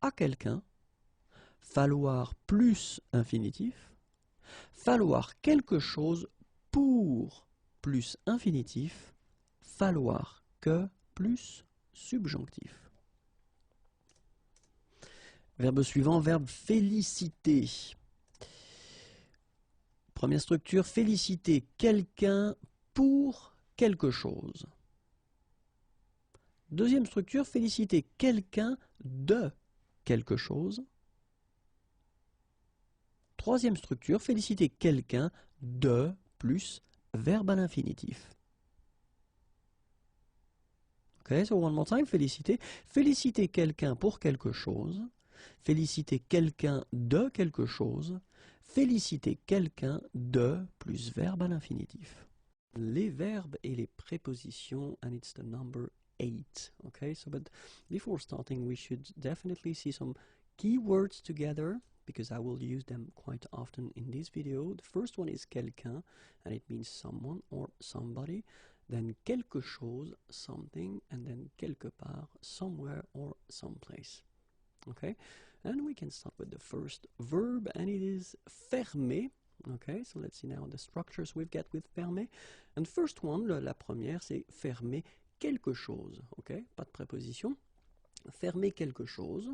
à quelqu'un, falloir plus infinitif, falloir quelque chose pour plus infinitif, falloir que plus subjonctif. Verbe suivant, verbe féliciter. Première structure, féliciter quelqu'un pour quelque chose. Deuxième structure, féliciter quelqu'un de quelque chose. Troisième structure, féliciter quelqu'un de plus verbe à l'infinitif. Okay, so one more time, féliciter. Féliciter quelqu'un pour quelque chose. Féliciter quelqu'un de quelque chose. Féliciter quelqu'un de plus verbe à l'infinitif. Les verbes et les prépositions, and it's the number 8. Okay, so but before starting, we should definitely see some keywords together, because I will use them quite often in this video. The first one is quelqu'un, and it means someone or somebody. Then quelque chose, something, and then quelque part, somewhere or someplace. Okay, and we can start with the first verb, and it is fermer. Okay, so let's see now the structures we've got with fermer. And first one, la première, c'est fermer quelque chose. Okay, pas de préposition. Fermer quelque chose.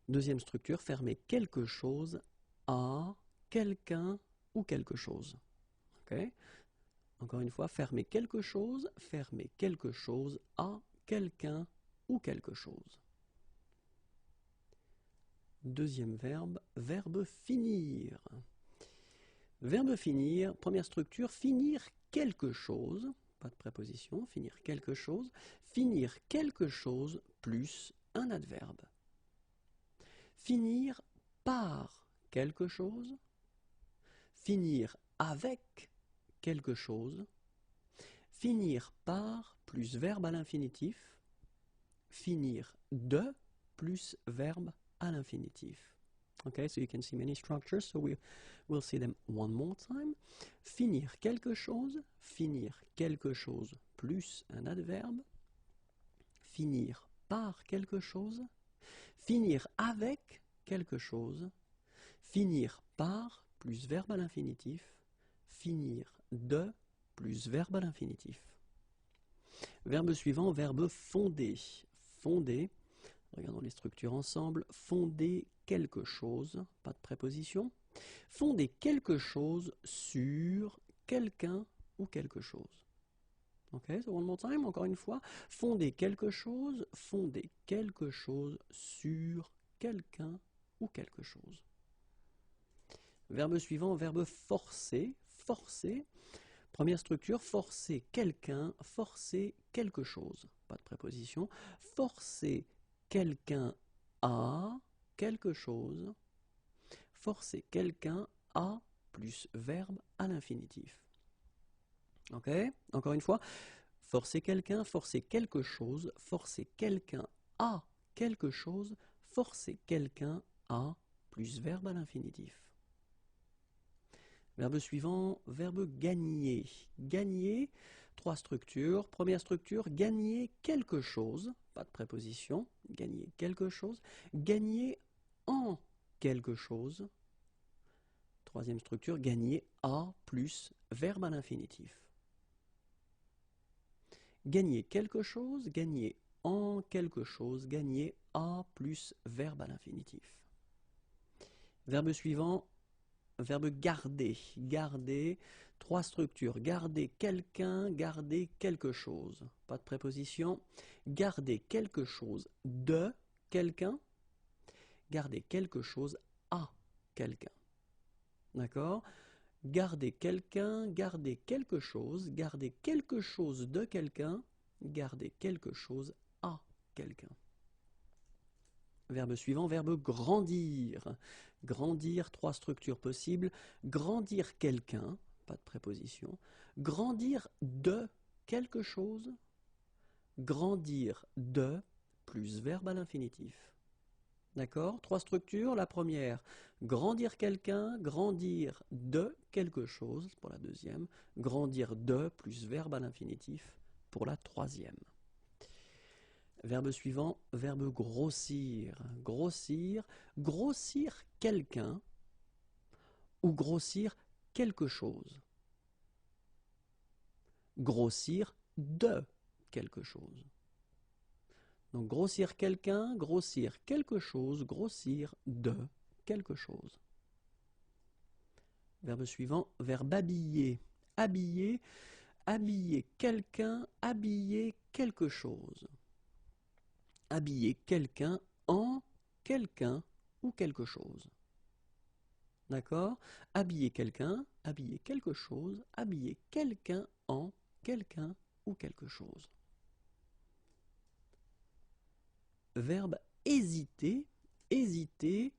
Deuxième structure, fermer quelque chose à quelqu'un ou quelque chose. Okay. Encore une fois, fermer quelque chose à quelqu'un ou quelque chose. Deuxième verbe, verbe finir. Verbe finir, première structure, finir quelque chose, pas de préposition, finir quelque chose plus un adverbe. Finir par quelque chose, finir avec quelque chose, finir par plus verbe à l'infinitif, finir de plus verbe à l'infinitif. Okay, so you can see many structures, so we'll see them one more time. Finir quelque chose plus un adverbe, finir par quelque chose, finir avec quelque chose, finir par plus verbe à l'infinitif, finir de plus verbe à l'infinitif. Verbe suivant, verbe fonder. Fonder, regardons les structures ensemble. Fonder quelque chose, pas de préposition. Fonder quelque chose sur quelqu'un ou quelque chose. Ok, so one more time, encore une fois. Fonder quelque chose sur quelqu'un ou quelque chose. Verbe suivant, verbe forcer. Forcer. Première structure, forcer quelqu'un, forcer quelque chose. Pas de préposition. Forcer quelqu'un à quelque chose. Forcer quelqu'un à plus verbe à l'infinitif. Ok, encore une fois. Forcer quelqu'un, forcer quelque chose, forcer quelqu'un à quelque chose, forcer quelqu'un à plus verbe à l'infinitif. Verbe suivant, verbe gagner. Gagner, trois structures. Première structure, gagner quelque chose, pas de préposition, gagner quelque chose. Gagner en quelque chose. Troisième structure, gagner à plus verbe à l'infinitif. Gagner quelque chose, gagner en quelque chose, gagner à plus verbe à l'infinitif. Verbe suivant, verbe garder. Garder, trois structures. Garder quelqu'un, garder quelque chose. Pas de préposition. Garder quelque chose de quelqu'un. Garder quelque chose à quelqu'un. D'accord ? Garder quelqu'un, garder quelque chose de quelqu'un, garder quelque chose à quelqu'un. Verbe suivant, verbe grandir. Grandir, trois structures possibles. Grandir quelqu'un, pas de préposition. Grandir de quelque chose. Grandir de plus verbe à l'infinitif. D'accord? 3 structures. La première, grandir quelqu'un, grandir de quelque chose pour la deuxième, grandir de plus verbe à l'infinitif pour la troisième. Verbe suivant, verbe grossir. Grossir, grossir quelqu'un ou grossir quelque chose. Grossir de quelque chose. Donc grossir quelqu'un, grossir quelque chose, grossir de quelque chose. Verbe suivant, verbe habiller. Habiller, habiller quelqu'un, habiller quelque chose. Habiller quelqu'un en quelqu'un ou quelque chose. D'accord? Habiller quelqu'un, habiller quelque chose, habiller quelqu'un en quelqu'un ou quelque chose. Verbe hésiter, hésiter,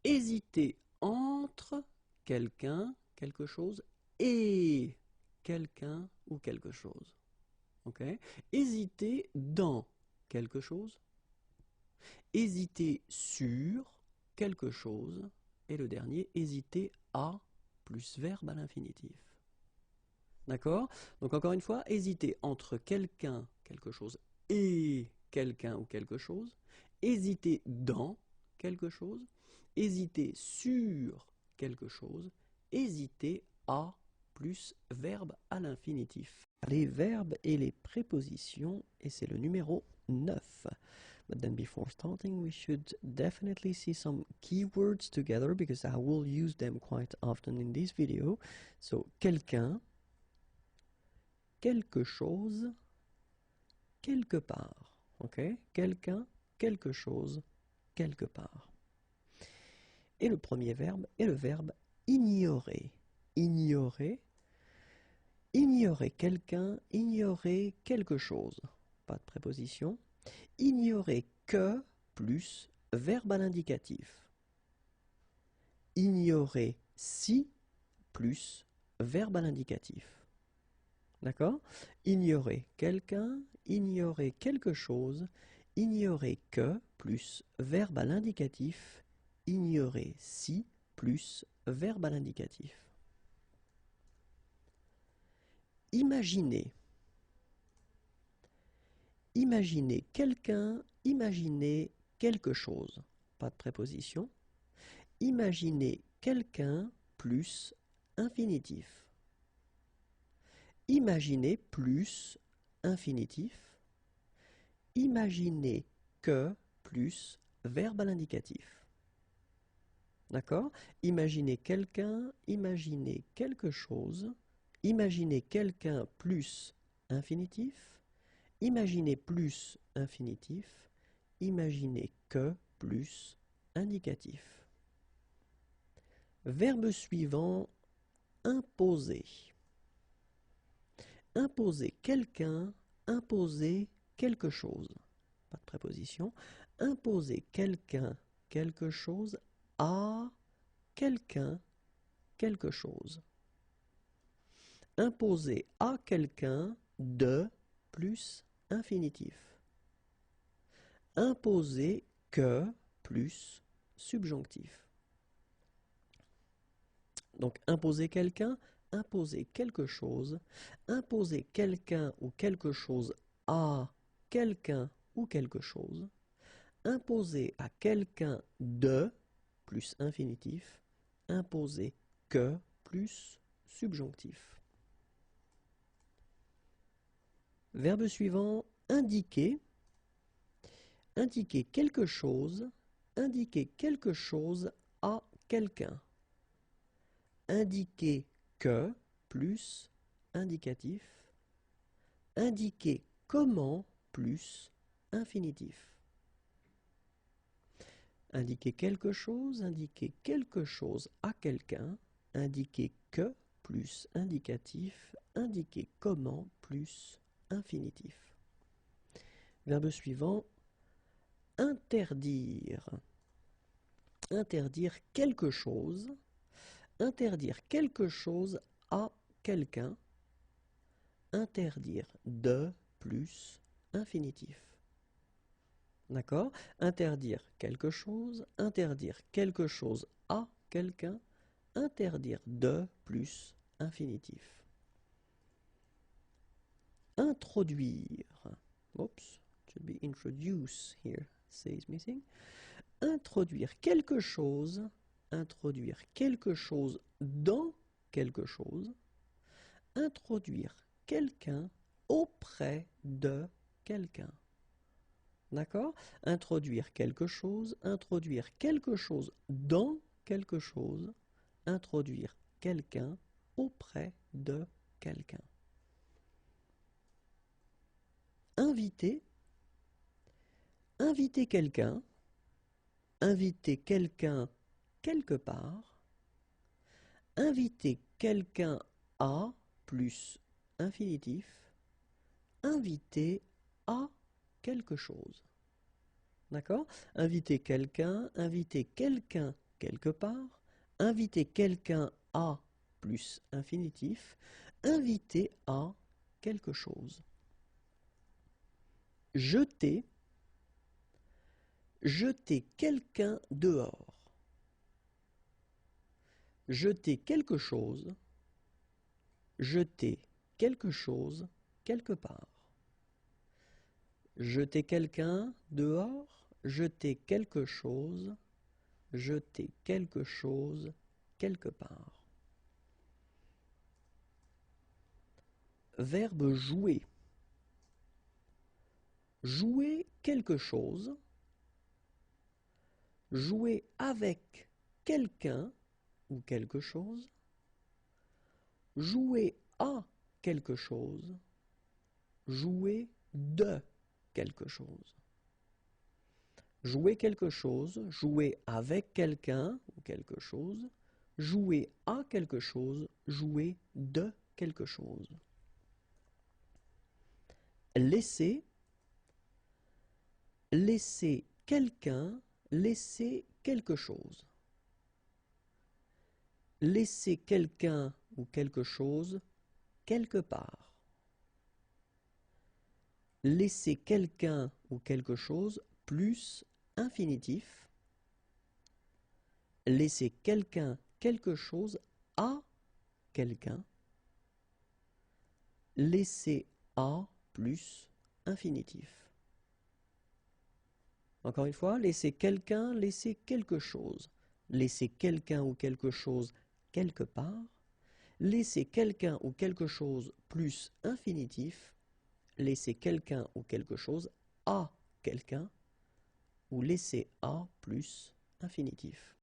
hésiter entre quelqu'un, quelque chose et quelqu'un ou quelque chose. Ok? Hésiter dans quelque chose, hésiter sur quelque chose, et le dernier, hésiter à plus verbe à l'infinitif. D'accord? Donc encore une fois, hésiter entre quelqu'un, quelque chose et quelqu'un ou quelque chose, hésiter dans quelque chose, hésiter sur quelque chose, hésiter à plus verbe à l'infinitif. Les verbes et les prépositions, et c'est le numéro 9. But then before starting, we should definitely see some keywords together because I will use them quite often in this video. So, quelqu'un, quelque chose, quelque part. Ok? Quelqu'un, quelque chose, quelque part. Et le premier verbe est le verbe ignorer. Ignorer. Ignorer quelqu'un, ignorer quelque chose. Pas de préposition. Ignorer que plus verbe à l'indicatif. Ignorer si plus verbe à l'indicatif. D'accord? Ignorer quelqu'un, ignorer quelque chose, ignorer que plus verbe à l'indicatif, ignorer si plus verbe à l'indicatif. Imaginer. Imaginer quelqu'un, imaginer quelque chose. Pas de préposition. Imaginer quelqu'un plus infinitif. Imaginer plus infinitif. Imaginer que plus verbe à l'indicatif. D'accord? Imaginer quelqu'un, imaginer quelque chose. Imaginer quelqu'un plus infinitif. Imaginer plus infinitif, imaginer que plus indicatif. Verbe suivant, imposer. Imposer quelqu'un, imposer quelque chose. Pas de préposition. Imposer quelqu'un, quelque chose à quelqu'un, quelque chose. Imposer à quelqu'un de plus infinitif. Imposer que plus subjonctif. Donc imposer quelqu'un, imposer quelque chose, imposer quelqu'un ou quelque chose à quelqu'un ou quelque chose, imposer à quelqu'un de plus infinitif, imposer que plus subjonctif. Verbe suivant, indiquer. Indiquer quelque chose à quelqu'un. Indiquer que plus indicatif. Indiquer comment plus infinitif. Indiquer quelque chose à quelqu'un. Indiquer que plus indicatif. Indiquer comment plus infinitif. Verbe suivant, interdire. Interdire quelque chose. Interdire quelque chose à quelqu'un. Interdire de plus infinitif. D'accord? Interdire quelque chose à quelqu'un, interdire de plus infinitif. Introduire. Oops, should be introduce here, C is missing. Introduire quelque chose dans quelque chose, introduire quelqu'un auprès de quelqu'un. D'accord? Introduire quelque chose dans quelque chose, introduire quelqu'un auprès de quelqu'un. Inviter quelqu'un, inviter quelqu'un quelque part, inviter quelqu'un à plus infinitif, inviter à quelque chose. D'accord? Inviter quelqu'un quelque part, inviter quelqu'un à plus infinitif, inviter à quelque chose. Jeter quelqu'un dehors. Jeter quelque chose quelque part. Jeter quelqu'un dehors, jeter quelque chose quelque part. Verbe jouer. Jouer quelque chose, jouer avec quelqu'un ou quelque chose, jouer à quelque chose, jouer de quelque chose. Jouer quelque chose, jouer avec quelqu'un ou quelque chose, jouer à quelque chose, jouer de quelque chose. Laisser quelqu'un, laisser quelque chose. Laisser quelqu'un ou quelque chose quelque part. Laisser quelqu'un ou quelque chose plus infinitif. Laisser quelqu'un quelque chose à quelqu'un. Laisser à plus infinitif. Encore une fois, laisser quelqu'un, laisser quelque chose. Laisser quelqu'un ou quelque chose quelque part. Laisser quelqu'un ou quelque chose plus infinitif. Laisser quelqu'un ou quelque chose à quelqu'un. Ou laisser à plus infinitif.